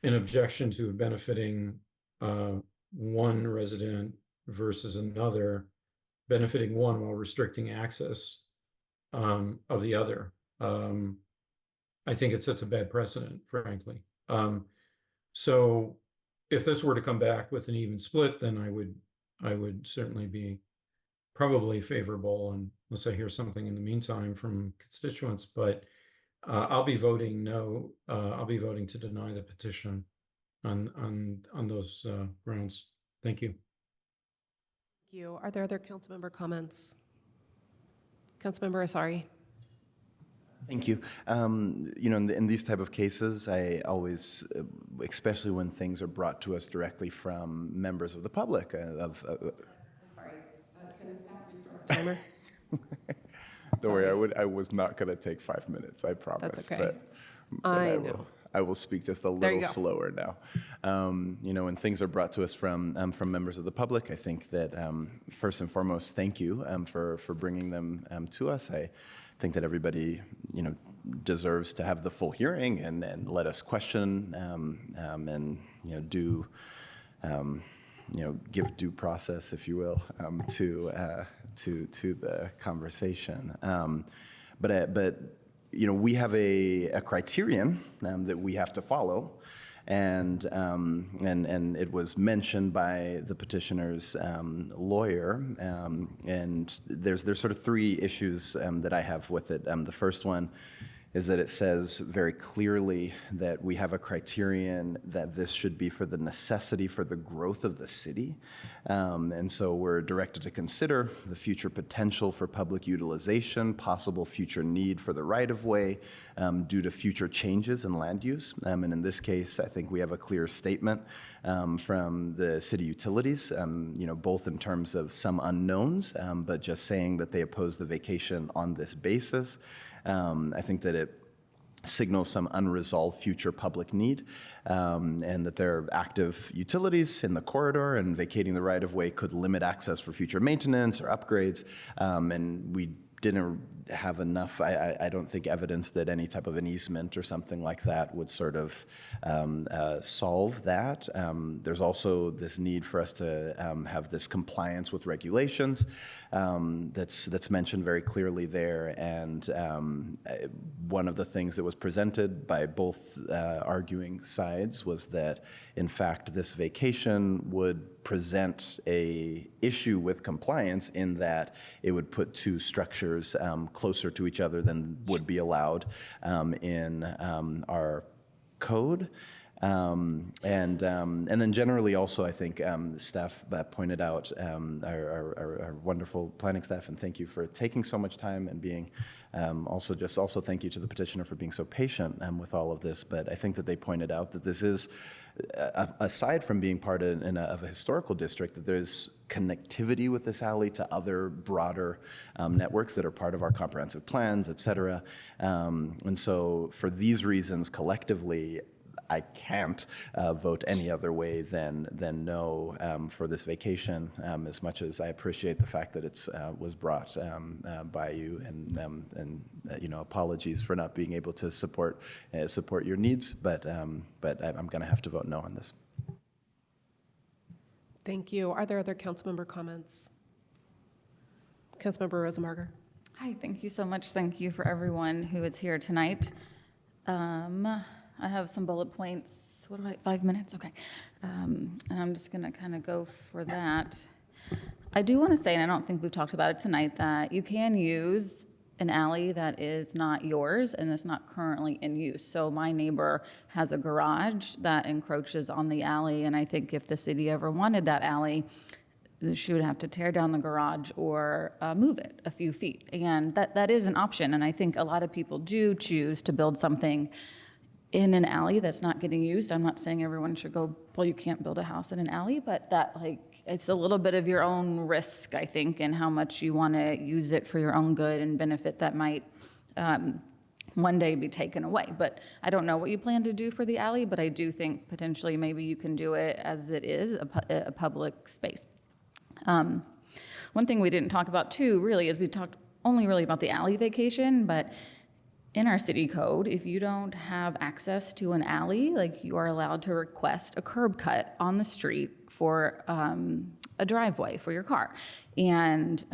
an objection to benefiting one resident versus another, benefiting one while restricting access of the other. I think it sets a bad precedent, frankly. So if this were to come back with an even split, then I would certainly be probably favorable, unless I hear something in the meantime from constituents. But I'll be voting no. I'll be voting to deny the petition on those grounds. Thank you. Thank you. Are there other council member comments? Councilmember Asari. Thank you. In these type of cases, I always, especially when things are brought to us directly from members of the public. Sorry, can the staff restart the timer? Don't worry, I was not going to take 5 minutes. I promise. That's okay. But I know. I will speak just a you little go. slower now. When things are brought to us from members of the public, I think that first and foremost, thank you for bringing them to us. I think that everybody, deserves to have the full hearing and let us question and give due process, if you will, to the conversation. But we have a criterion that we have to follow, and it was mentioned by the petitioner's lawyer, and there's sort of three issues that I have with it. The first one is that it says very clearly that we have a criterion that this should be for the necessity for the growth of the city. And so we're directed to consider the future potential for public utilization, possible future need for the right-of-way due to future changes in land use. And in this case, I think we have a clear statement from the city utilities, both in terms of some unknowns, but just saying that they oppose the vacation on this basis. I think that it signals some unresolved future public need, and that there are active utilities in the corridor, and vacating the right-of-way could limit access for future maintenance or upgrades, and we didn't have enough, I don't think, evidence that any type of an easement or something like that would sort of solve that. There's also this need for us to have this compliance with regulations that's mentioned very clearly there. And one of the things that was presented by both arguing sides was that, in fact, this vacation would present a issue with compliance in that it would put two structures closer to each other than would be allowed in our code. And then generally also, I think staff pointed out, our wonderful planning staff, and thank you for taking so much time and being also thank you to the petitioner for being so patient with all of this. But I think that they pointed out that this is, aside from being part of a historical district, that there's connectivity with this alley to other broader networks that are part of our comprehensive plans, et cetera. And so for these reasons, collectively, I can't vote any other way than no for this vacation, as much as I appreciate the fact that it was brought by you, and apologies for not being able to support your needs, but I'm going to have to vote no on this. Thank you. Are there other council member comments? Councilmember Rosenberger. Hi, thank you so much. Thank you for everyone who is here tonight. I have some bullet points. 5 minutes? Okay. And I'm just going to kind of go for that. I do want to say, and I don't think we've talked about it tonight, that you can use an alley that is not yours and is not currently in use. So my neighbor has a garage that encroaches on the alley, and I think if the city ever wanted that alley, she would have to tear down the garage or move it a few feet. And that is an option, and I think a lot of people do choose to build something in an alley that's not getting used. I'm not saying everyone should go, well, you can't build a house in an alley, but that, it's a little bit of your own risk, I think, and how much you want to use it for your own good and benefit that might one day be taken away. But I don't know what you plan to do for the alley, but I do think potentially maybe you can do it as it is, a public space. One thing we didn't talk about too, really, is we talked only really about the alley vacation, but in our city code, if you don't have access to an alley, you are allowed to request a curb cut on the street for a driveway for your car. And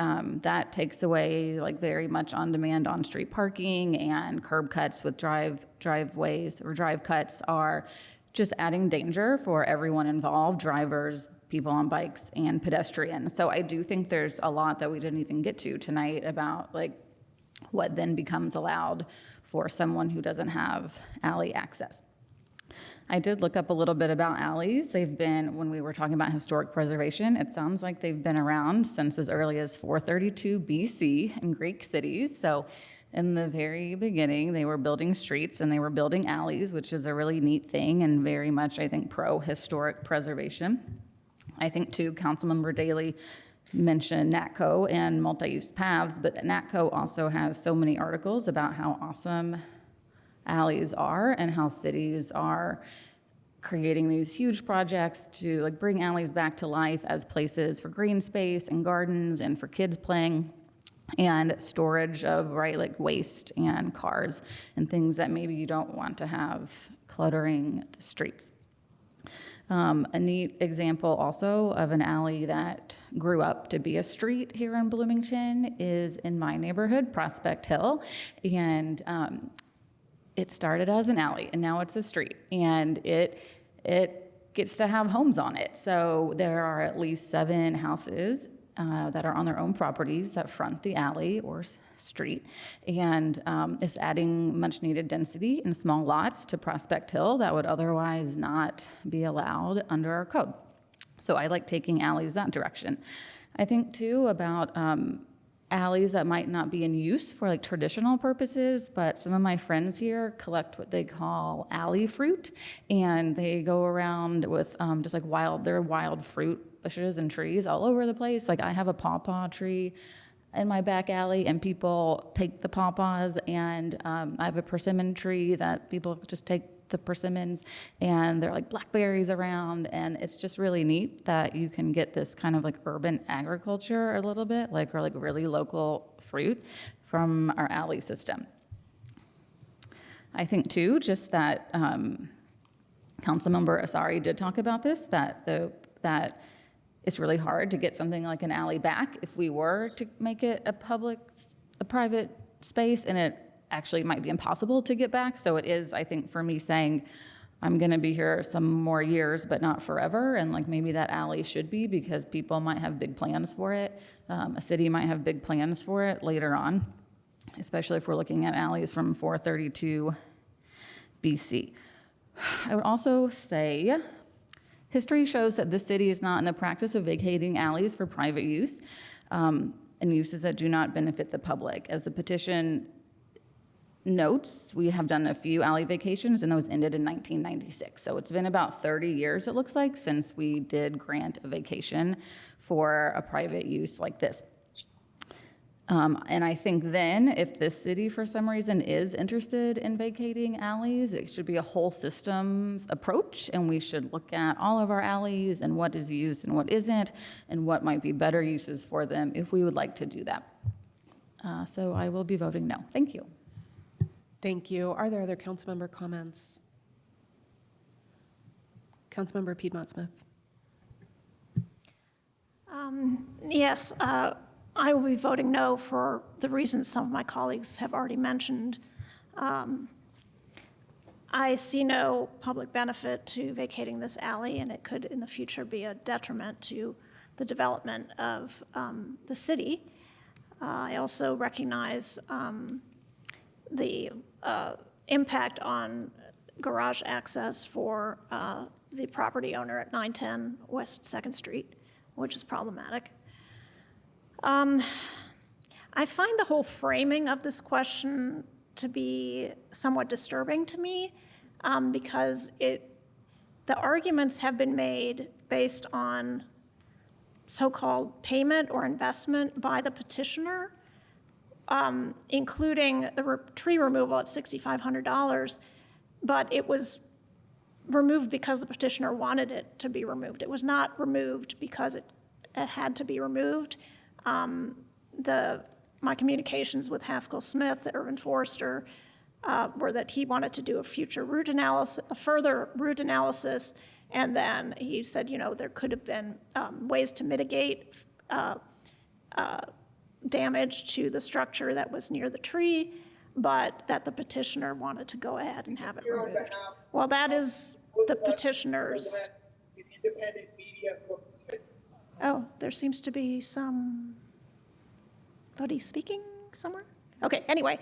that takes away very much on-demand on-street parking, and curb cuts with driveways or drive cuts are just adding danger for everyone involved, drivers, people on bikes, and pedestrians. So I do think there's a lot that we didn't even get to tonight about what then becomes allowed for someone who doesn't have alley access. I did look up a little bit about alleys. They've been, when we were talking about historic preservation, it sounds like they've been around since as early as 432 BC in Greek cities. So in the very beginning, they were building streets and they were building alleys, which is a really neat thing and very much, I think, pro-historic preservation. I think, too, Councilmember Daley mentioned NATCO and multi-use paths, but NATCO also has so many articles about how awesome alleys are and how cities are creating these huge projects to like bring alleys back to life as places for green space and gardens and for kids playing and storage of like waste and cars and things that maybe you don't want to have cluttering the streets. A neat example also of an alley that grew up to be a street here in Bloomington is in my neighborhood, Prospect Hill, and it started as an alley and now it's a street, and it gets to have homes on it. So there are at least 7 houses that are on their own properties that front the alley or street, and it's adding much needed density in small lots to Prospect Hill that would otherwise not be allowed under our code. So I like taking alleys that direction. I think too about alleys that might not be in use for like traditional purposes, but some of my friends here collect what they call alley fruit, and they go around with just like wild fruit bushes and trees all over the place. Like I have a pawpaw tree in my back alley, and people take the pawpaws, and I have a persimmon tree that people just take the persimmons, and they're like blackberries around, and it's just really neat that you can get this kind of like urban agriculture a little bit, or like really local fruit from our alley system. I think too, just that Councilmember Asari did talk about this, that it's really hard to get something like an alley back if we were to make it a private space, and it actually might be impossible to get back. So it is, I think, for me saying, I'm gonna be here some more years, but not forever, and like maybe that alley should be, because people might have big plans for it. A city might have big plans for it later on, especially if we're looking at alleys from 432 BC. I would also say, history shows that this city is not in the practice of vacating alleys for private use and uses that do not benefit the public. As the petition notes, we have done a few alley vacations, and those ended in 1996. So it's been about 30 years, it looks like, since we did grant a vacation for a private use like this. And I think then, if the city for some reason is interested in vacating alleys, it should be a whole systems approach, and we should look at all of our alleys and what is used and what isn't, and what might be better uses for them if we would like to do that. So I will be voting no. Thank you. Thank you. Are there other council member comments? Councilmember Piedmont Smith. Yes, I will be voting no for the reasons some of my colleagues have already mentioned. I see no public benefit to vacating this alley, and it could in the future be a detriment to the development of the city. I also recognize the impact on garage access for the property owner at 910 West 2nd Street, which is problematic. I find the whole framing of this question to be somewhat disturbing to me because the arguments have been made based on so-called payment or investment by the petitioner, including the tree removal at $6,500, but it was removed because the petitioner wanted it to be removed. It was not removed because it had to be removed. My communications with Haskell Smith, Irvin Forrester, were that he wanted to do a further root analysis, and then he said, there could have been ways to mitigate damage to the structure that was near the tree, but that the petitioner wanted to go ahead and have it removed. Well, that is the petitioner's. Oh, there seems to be somebody speaking somewhere? Okay, anyway.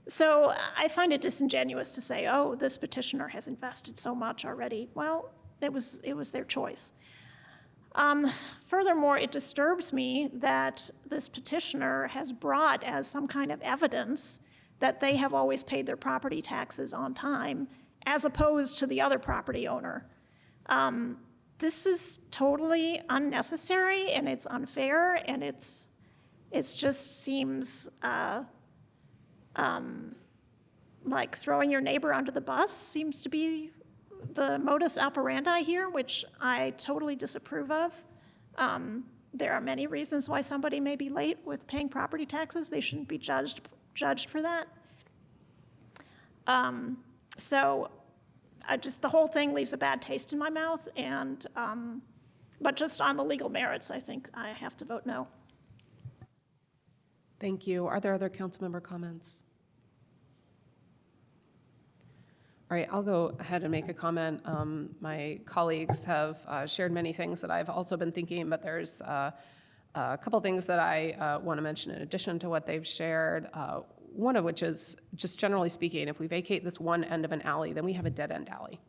So I find it disingenuous to say, oh, this petitioner has invested so much already. Well, it was their choice. Furthermore, it disturbs me that this petitioner has brought as some kind of evidence that they have always paid their property taxes on time, as opposed to the other property owner. This is totally unnecessary, and it's unfair, and it just seems like throwing your neighbor under the bus seems to be the modus operandi here, which I totally disapprove of. There are many reasons why somebody may be late with paying property taxes. They shouldn't be judged for that. So the whole thing leaves a bad taste in my mouth, and but just on the legal merits, I think I have to vote no. Thank you. Are there other council member comments? All right, I'll go ahead and make a comment. My colleagues have shared many things that I've also been thinking, but there's a couple things that I want to mention in addition to what they've shared. One of which is, just generally speaking, if we vacate this one end of an alley, then we have a dead-end alley.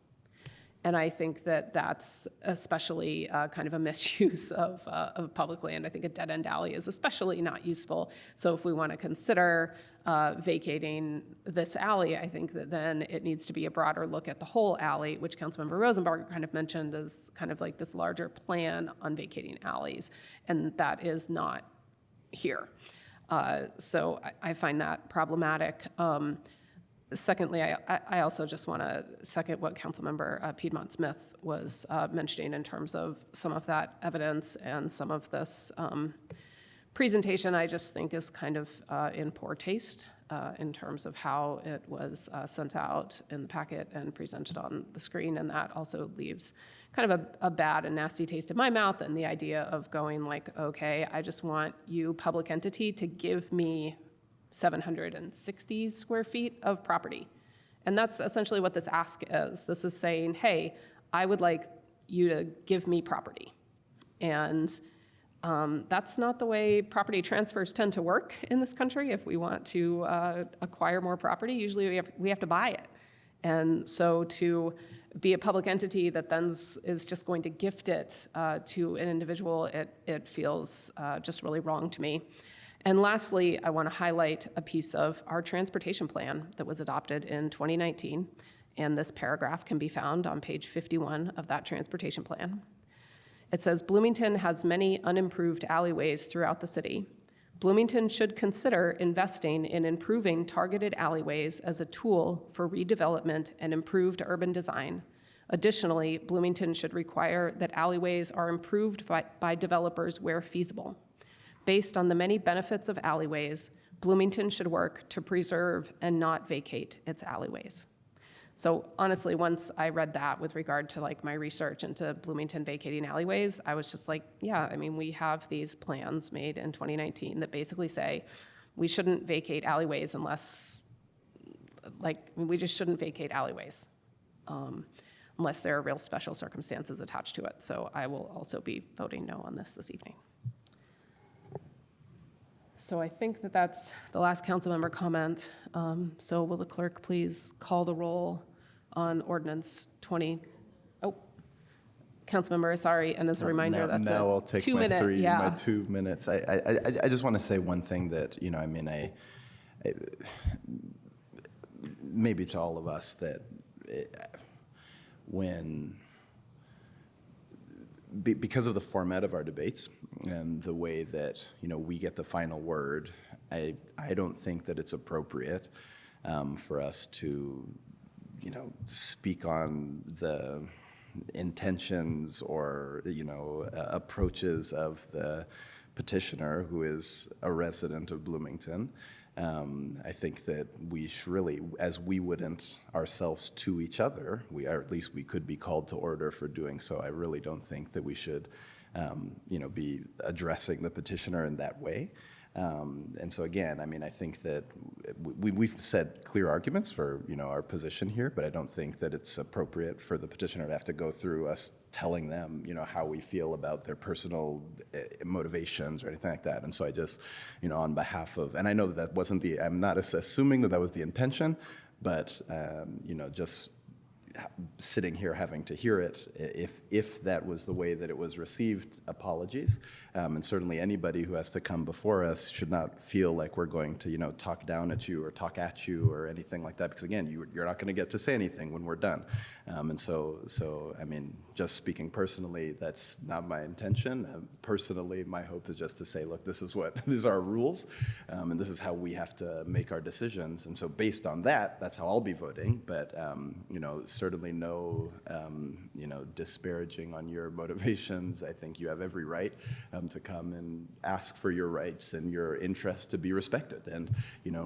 And I think that that's especially kind of a misuse of public land. I think a dead-end alley is especially not useful. So if we want to consider vacating this alley, I think that then it needs to be a broader look at the whole alley, which Councilmember Rosenberg kind of mentioned as kind of like this larger plan on vacating alleys. And that is not here. So I find that problematic. Secondly, I also just want to second what Councilmember Piedmont Smith was mentioning in terms of some of that evidence and some of this presentation. I just think is kind of in poor taste in terms of how it was sent out in the packet and presented on the screen, and that also leaves kind of a bad and nasty taste in my mouth, and the idea of going like, okay, I just want you, public entity, to give me 760 square feet of property. And that's essentially what this ask is. This is saying, hey, I would like you to give me property. And that's not the way property transfers tend to work in this country. If we want to acquire more property, usually we have to buy it. And so to be a public entity that then is just going to gift it to an individual, it feels just really wrong to me. And lastly, I want to highlight a piece of our transportation plan that was adopted in 2019, and this paragraph can be found on page 51 of that transportation plan. It says, Bloomington has many unimproved alleyways throughout the city. Bloomington should consider investing in improving targeted alleyways as a tool for redevelopment and improved urban design. Additionally, Bloomington should require that alleyways are improved by developers where feasible. Based on the many benefits of alleyways, Bloomington should work to preserve and not vacate its alleyways. So honestly, once I read that with regard to like my research into Bloomington vacating alleyways, I was just like, yeah, I mean, we have these plans made in 2019 that basically say we shouldn't vacate alleyways unless, we just shouldn't vacate alleyways unless there are real special circumstances attached to it. So I will also be voting no on this evening. So I think that that's the last council member comment. So will the clerk please call the roll on ordinance 20? Oh, Councilmember Asari, and as a reminder, that's now a I'll take 2 minute. my 2 minutes. I just want to say one thing that, maybe to all of us that because of the format of our debates and the way that we get the final word, I don't think that it's appropriate for us to speak on the intentions or approaches of the petitioner, who is a resident of Bloomington. I think that we really, as we wouldn't ourselves to each other, or at least we could be called to order for doing so. I really don't think that we should, be addressing the petitioner in that way. And so again, I think that we've said clear arguments for our position here, but I don't think that it's appropriate for the petitioner to have to go through us telling them how we feel about their personal motivations or anything like that. And so I just on behalf of, and I know that wasn't I'm not assuming that was the intention, but just sitting here having to hear it. If that was the way that it was received, apologies. And certainly anybody who has to come before us should not feel like we're going to, talk down at you or talk at you or anything like that. Because again, you're not going to get to say anything when we're done. And so I mean, just speaking personally, that's not my intention. Personally, my hope is just to say, look, these are our rules, and this is how we have to make our decisions. And so based on that, that's how I'll be voting. But certainly no, disparaging on your motivations. I think you have every right to come and ask for your rights and your interests to be respected. And,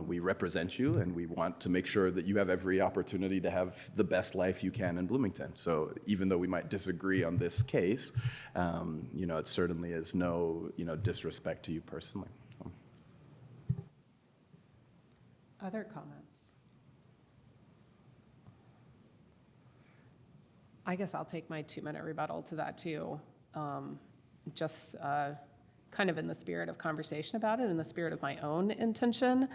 we represent you, and we want to make sure that you have every opportunity to have the best life you can in Bloomington. So even though we might disagree on this case, it certainly is no, disrespect to you personally. Other comments? I guess I'll take my 2-minute rebuttal to that too. Just kind of in the spirit of conversation about it, in the spirit of my own intention,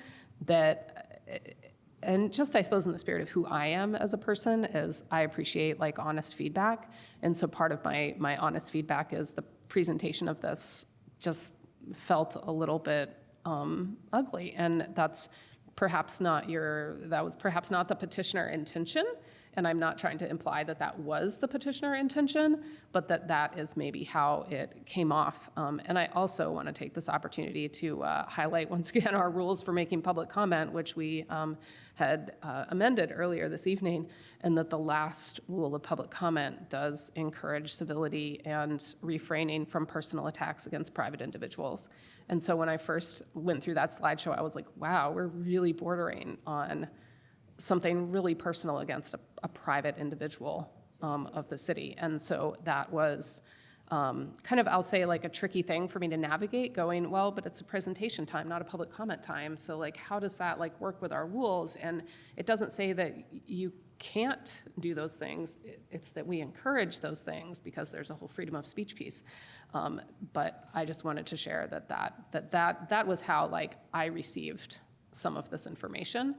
and just I suppose in the spirit of who I am as a person, is I appreciate honest feedback. And so part of my honest feedback is the presentation of this just felt a little bit ugly. And that was perhaps not the petitioner intention. And I'm not trying to imply that was the petitioner intention, but that is maybe how it came off. And I also want to take this opportunity to highlight once again our rules for making public comment, which we had amended earlier this evening, and that the last rule of public comment does encourage civility and refraining from personal attacks against private individuals. And so when I first went through that slideshow, I was like, wow, we're really bordering on something really personal against a private individual of the city. And so that was kind of, I'll say, a tricky thing for me to navigate, going, well, but it's a presentation time, not a public comment time. So how does that work with our rules? And it doesn't say that you can't do those things. It's that we encourage those things because there's a whole freedom of speech piece. But I just wanted to share that was how I received some of this information.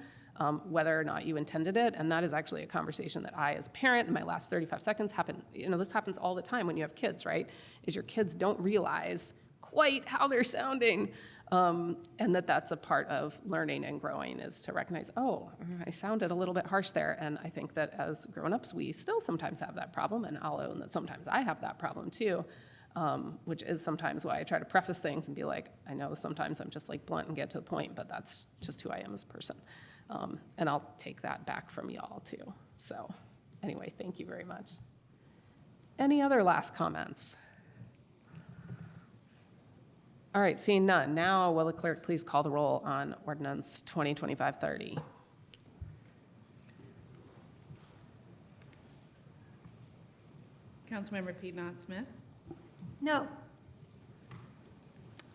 Whether or not you intended it. And that is actually a conversation that I, as a parent, in my last 35 seconds this happens all the time when you have kids, right? Is your kids don't realize quite how they're sounding. And that's a part of learning and growing, is to recognize, oh, I sounded a little bit harsh there. And I think that as grown-ups, we still sometimes have that problem. And I'll own that sometimes I have that problem too. Which is sometimes why I try to preface things and be like, I know sometimes I'm just blunt and get to the point, but that's just who I am as a person. And I'll take that back from y'all too. So anyway, thank you very much. Any other last comments? All right, seeing none. Now will the clerk please call the roll on ordinance 2025-30? Councilmember Piedmont Smith, No.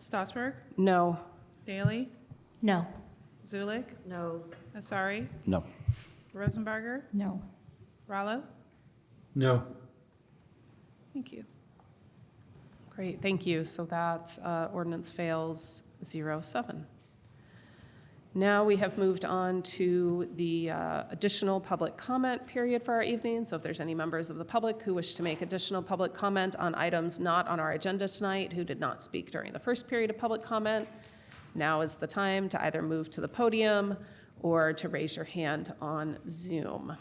Stossberg, No. Daley, No. Zulik, No. Asari, No. Rosenbarger, No. Rallo. No. Thank you. Great, thank you. So that ordinance fails 0-7. Now we have moved on to the additional public comment period for our evening. So if there's any members of the public who wish to make additional public comment on items not on our agenda tonight, who did not speak during the first period of public comment, now is the time to either move to the podium or to raise your hand on Zoom.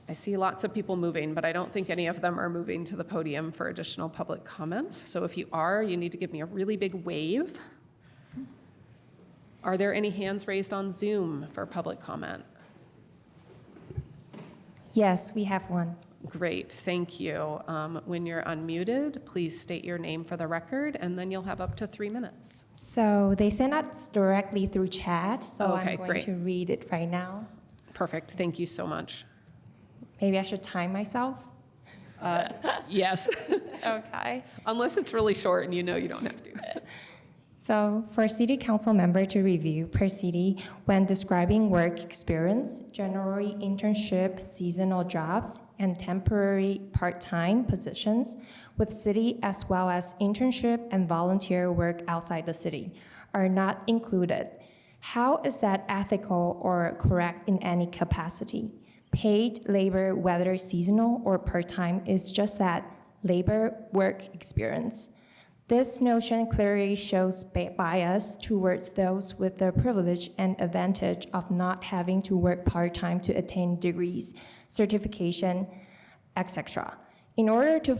I see lots of people moving, but I don't think any of them are moving to the podium for additional public comment. So if you are, you need to give me a really big wave. Are there any hands raised on Zoom for public comment? Yes, we have one. Great, thank you. When you're unmuted, please state your name for the record, and then you'll have up to 3 minutes. So they sent us directly through chat, so Okay, I'm going great. to read it right now. Perfect, thank you so much. Maybe I should time myself? Yes. Okay. Unless it's really short and you know you don't have to. So, for a city council member to review per city when describing work experience, generally internship, seasonal jobs, and temporary part-time positions with city, as well as internship and volunteer work outside the city, are not included. How is that ethical or correct in any capacity? paid labor, whether seasonal or part-time, is just that, labor work experience. This notion clearly shows bias towards those with the privilege and advantage of not having to work part-time to attain degrees, certification, etc. In order to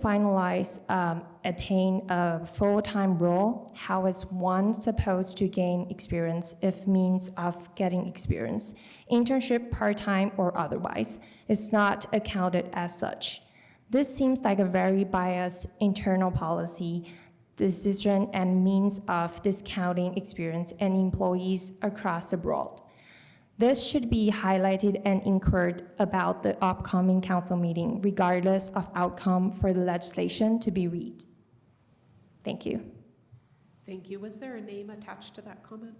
attain a full-time role, how is one supposed to gain experience if means of getting experience, internship, part-time, or otherwise, is not accounted as such? This seems like a very biased internal policy decision and means of discounting experience and employees across the board. This should be highlighted and inquired about the upcoming council meeting, regardless of outcome for the legislation to be read. Thank you. Thank you. Was there a name attached to that comment?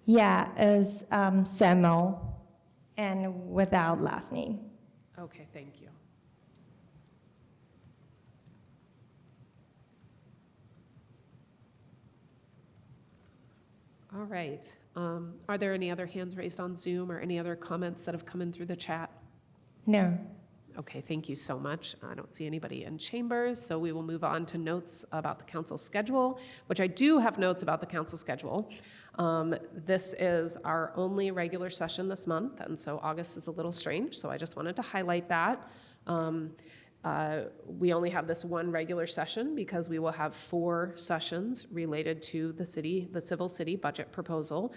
Yeah, is Samuel, and without last name. Okay, thank you. All right. Are there any other hands raised on Zoom or any other comments that have come in through the chat? No. Okay, thank you so much. I don't see anybody in chambers, so we will move on to notes about the council schedule, which I do have notes about the council schedule. This is our only regular session this month, and so August is a little strange, so I just wanted to highlight that. We only have this one regular session because we will have 4 sessions related to the civil city budget proposal.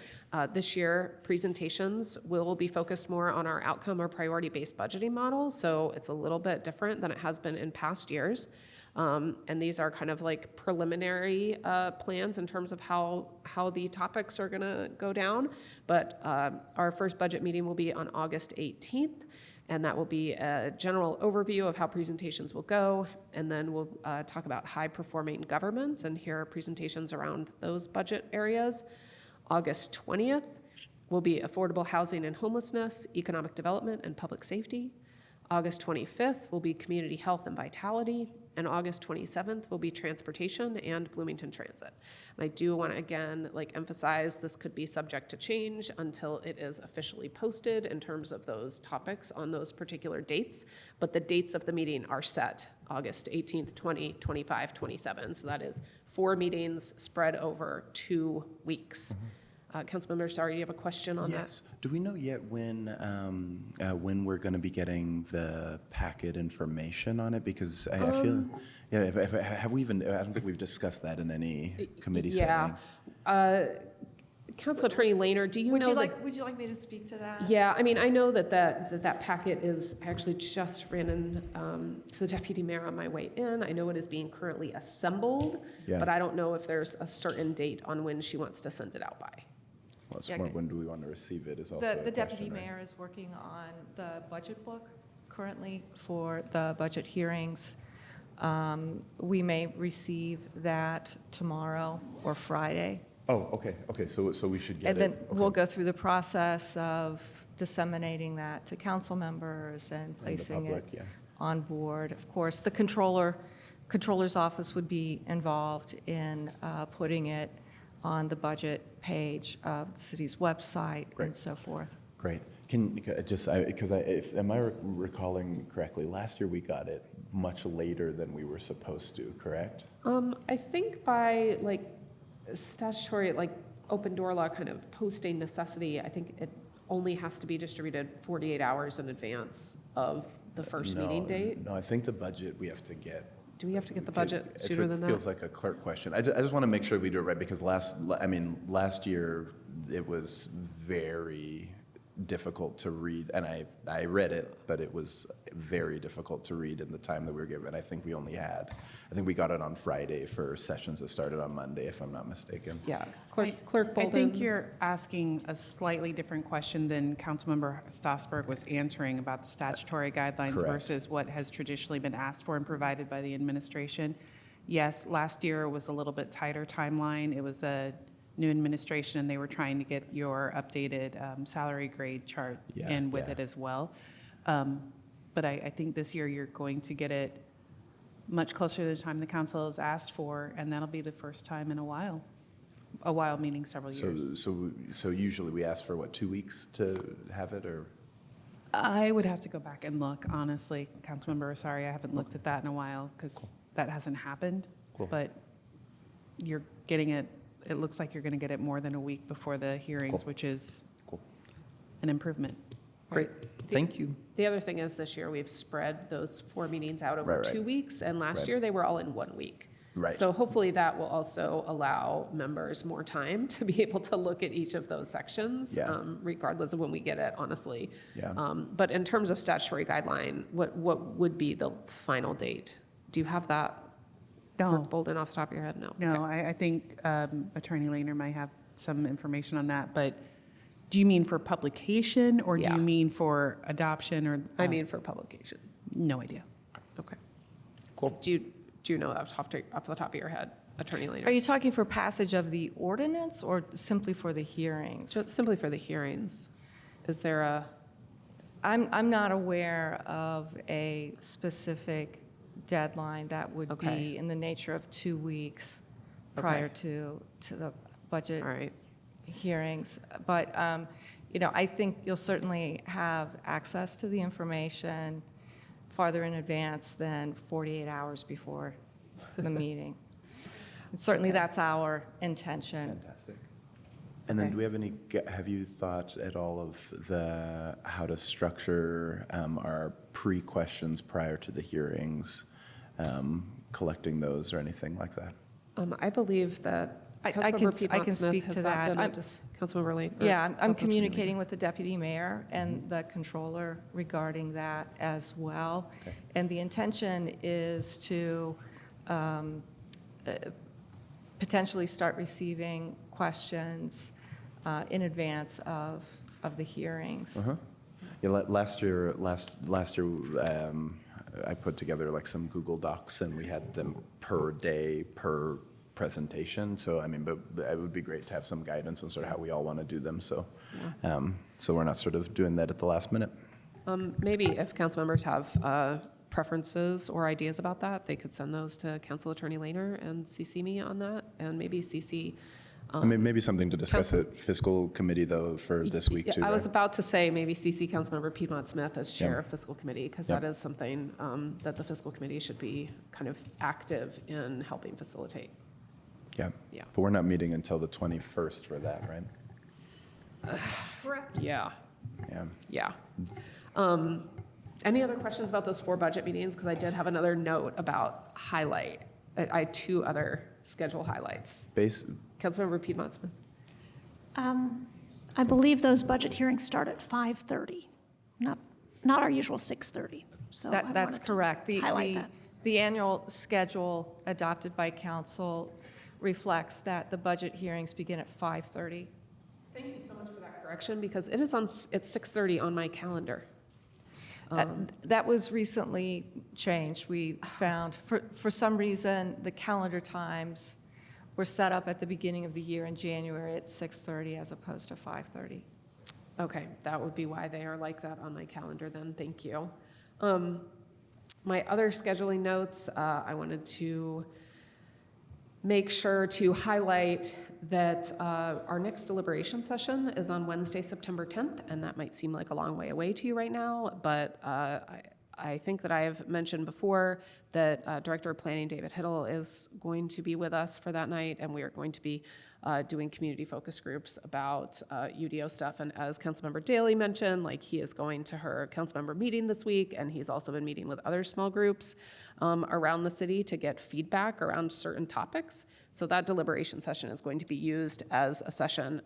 This year, presentations will be focused more on our outcome or priority-based budgeting model, so it's a little bit different than it has been in past years. And these are kind of like preliminary plans in terms of how the topics are gonna go down. But our first budget meeting will be on August 18th. And that will be a general overview of how presentations will go. And then we'll talk about high-performing governments and hear presentations around those budget areas. August 20th will be affordable housing and homelessness, economic development, and public safety. August 25th will be community health and vitality. And August 27th will be transportation and Bloomington Transit. And I do want to, again, emphasize this could be subject to change until it is officially posted in terms of those topics on those particular dates. But the dates of the meeting are set, August 18th, 20, 25, 27. So that is 4 meetings spread over 2 weeks. Councilmember, sorry, do you have a question on that? Yes. Do we know yet when we're going to be getting the packet information on it? Because I feel, have we even? I don't think we've discussed that in any committee setting. Council Attorney Lehner, do you know? Would you like me to speak to that? Yeah, I mean, I know that packet is. I actually just ran in to the deputy mayor on my way in. I know it is being currently assembled, but I don't know if there's a certain date on when she wants to send it out by. Well, when do we want to receive it is also The deputy mayor is working on the budget book currently for the budget hearings. We may receive that tomorrow or Friday. Oh, okay. Okay, so we should get And then it. we'll go through the process of disseminating that to council members and placing public, it on board. Of course, the controller's office would be involved in putting it on the budget page of the city's website and so forth. Great. Am I recalling correctly? Last year we got it much later than we were supposed to, correct? I think by statutory, open door law kind of posting necessity, I think it only has to be distributed 48 hours in advance of the first meeting date. No, I think the budget we have to get. Do we have to get the budget sooner than that? It feels like a clerk question. I just want to make sure we do it right because last year it was very difficult to read, and I read it, but it was very difficult to read in the time that we were given. I think we got it on Friday for sessions that started on Monday, if I'm not mistaken. Yeah, Clerk Bolden. I think you're asking a slightly different question than Councilmember Stossberg was answering about the statutory guidelines versus what has traditionally been asked for and provided by the administration. Yes, last year was a little bit tighter timeline. It was a new administration, and they were trying to get your updated salary grade chart in with it as well. But I think this year you're going to get it much closer to the time the council has asked for, and that'll be the first time in a while. A while meaning several years. So usually we ask for 2 weeks to have it, or? I would have to go back and look, honestly. Councilmember, sorry, I haven't looked at that in a while because that hasn't happened. Cool. But you're getting it, it looks like you're going to get it more than a week before the hearings, which is an improvement. Great. Thank you. The other thing is this year we've spread those 4 meetings out over Right, right. 2 weeks, and last Right. year they were all in 1 week. Right. So hopefully that will also allow members more time to be able to look at each of those sections, Yeah. regardless of when we get it, honestly. Yeah. But in terms of statutory guideline, what would be the final date? Do you have that? No. For Bolden off the top of your head? No. No, I think Attorney Lehner might have some information on that, but do you mean for publication or do Yeah. you mean for adoption or? I mean for publication. No idea. Okay. Cool. Do you know off the top of your head, Attorney Lehner? Are you talking for passage of the ordinance or simply for the hearings? Just simply for the hearings. Is there a? I'm not aware of a specific deadline that would Okay. be in the nature of 2 weeks prior to the budget All right. hearings. But, I think you'll certainly have access to the information farther in advance than 48 hours before the meeting. And certainly that's our intention. Fantastic. And then do we have have you thought at all of how to structure our pre-questions prior to the hearings, collecting those or anything like that? I believe that I Councilmember can Piedmont-Smith, speak has to that that. been Councilmember Lane? Yeah, I'm Councilmember communicating with the deputy mayor and the controller regarding that as well. Okay. And the intention is to potentially start receiving questions in advance of the hearings. Uh-huh. Yeah, last year, I put together like some Google Docs and we had them per day, per presentation. So, but it would be great to have some guidance on sort of how we all want to do them. So, so we're not sort of doing that at the last minute. Maybe if council members have preferences or ideas about that, they could send those to Council Attorney Lehner and CC me on that, and maybe CC. Maybe something to discuss at fiscal committee though for this week too. I was right? about to say maybe CC Councilmember Piedmont-Smith as chair Yeah. of fiscal committee, because Yeah. that is something that the fiscal committee should be kind of active in helping facilitate. Yeah. Yeah. But we're not meeting until the 21st for that, right? Correct. Yeah. Yeah. Yeah. Any other questions about those 4 budget meetings? Because I did have another note about highlight. I had 2 other schedule highlights. Councilmember Piedmont-Smith. I believe those budget hearings start at 5:30, not our usual 6:30. So I That's wanted to correct. highlight that. The annual schedule adopted by council reflects that the budget hearings begin at 5:30. Thank you so much for that correction, because it is it's 6:30 on my calendar. That was recently changed. We found, for some reason, the calendar times were set up at the beginning of the year in January at 6:30 as opposed to 5:30. Okay, that would be why they are like that on my calendar then, thank you. My other scheduling notes, I wanted to make sure to highlight that our next deliberation session is on Wednesday, September 10th, and that might seem like a long way away to you right now, but I think that I have mentioned before that Director of Planning David Hiddle is going to be with us for that night, and we are going to be doing community focus groups about UDO stuff. And as Councilmember Daley mentioned, like he is going to her councilmember meeting this week, and he's also been meeting with other small groups around the city to get feedback around certain topics. So that deliberation session is going to be used as a session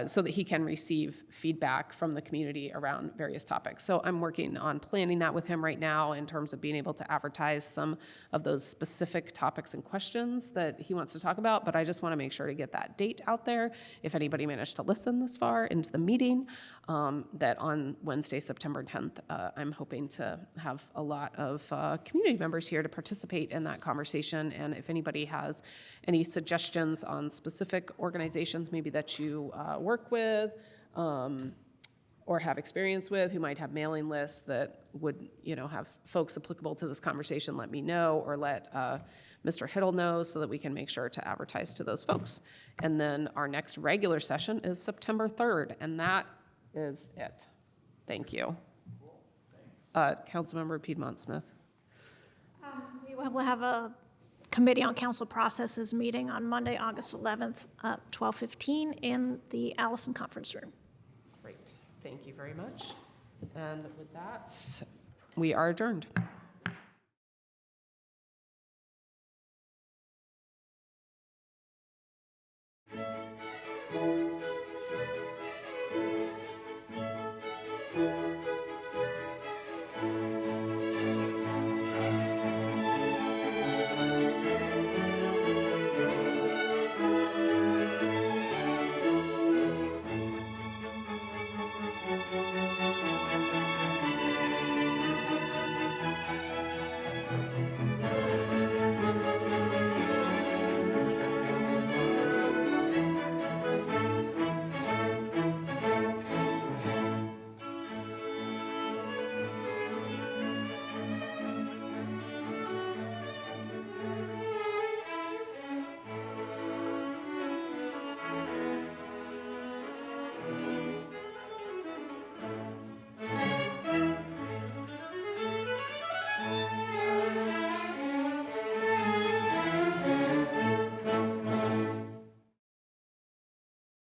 so that he can receive feedback from the community around various topics. So I'm working on planning that with him right now in terms of being able to advertise some of those specific topics and questions that he wants to talk about, but I just want to make sure to get that date out there. If anybody managed to listen this far into the meeting, that on Wednesday, September 10th, I'm hoping to have a lot of community members here to participate in that conversation. And if anybody has any suggestions on specific organizations maybe that you work with or have experience with who might have mailing lists that would have folks applicable to this conversation, let me know, or let Mr. Hiddle know so that we can make sure to advertise to those folks. And then our next regular session is September 3rd, and that is it. Thank you. Councilmember Piedmont Smith. We will have a Committee on Council Processes meeting on Monday, August 11th at 12:15 in the Allison Conference Room. Great. Thank you very much. And with that, we are adjourned.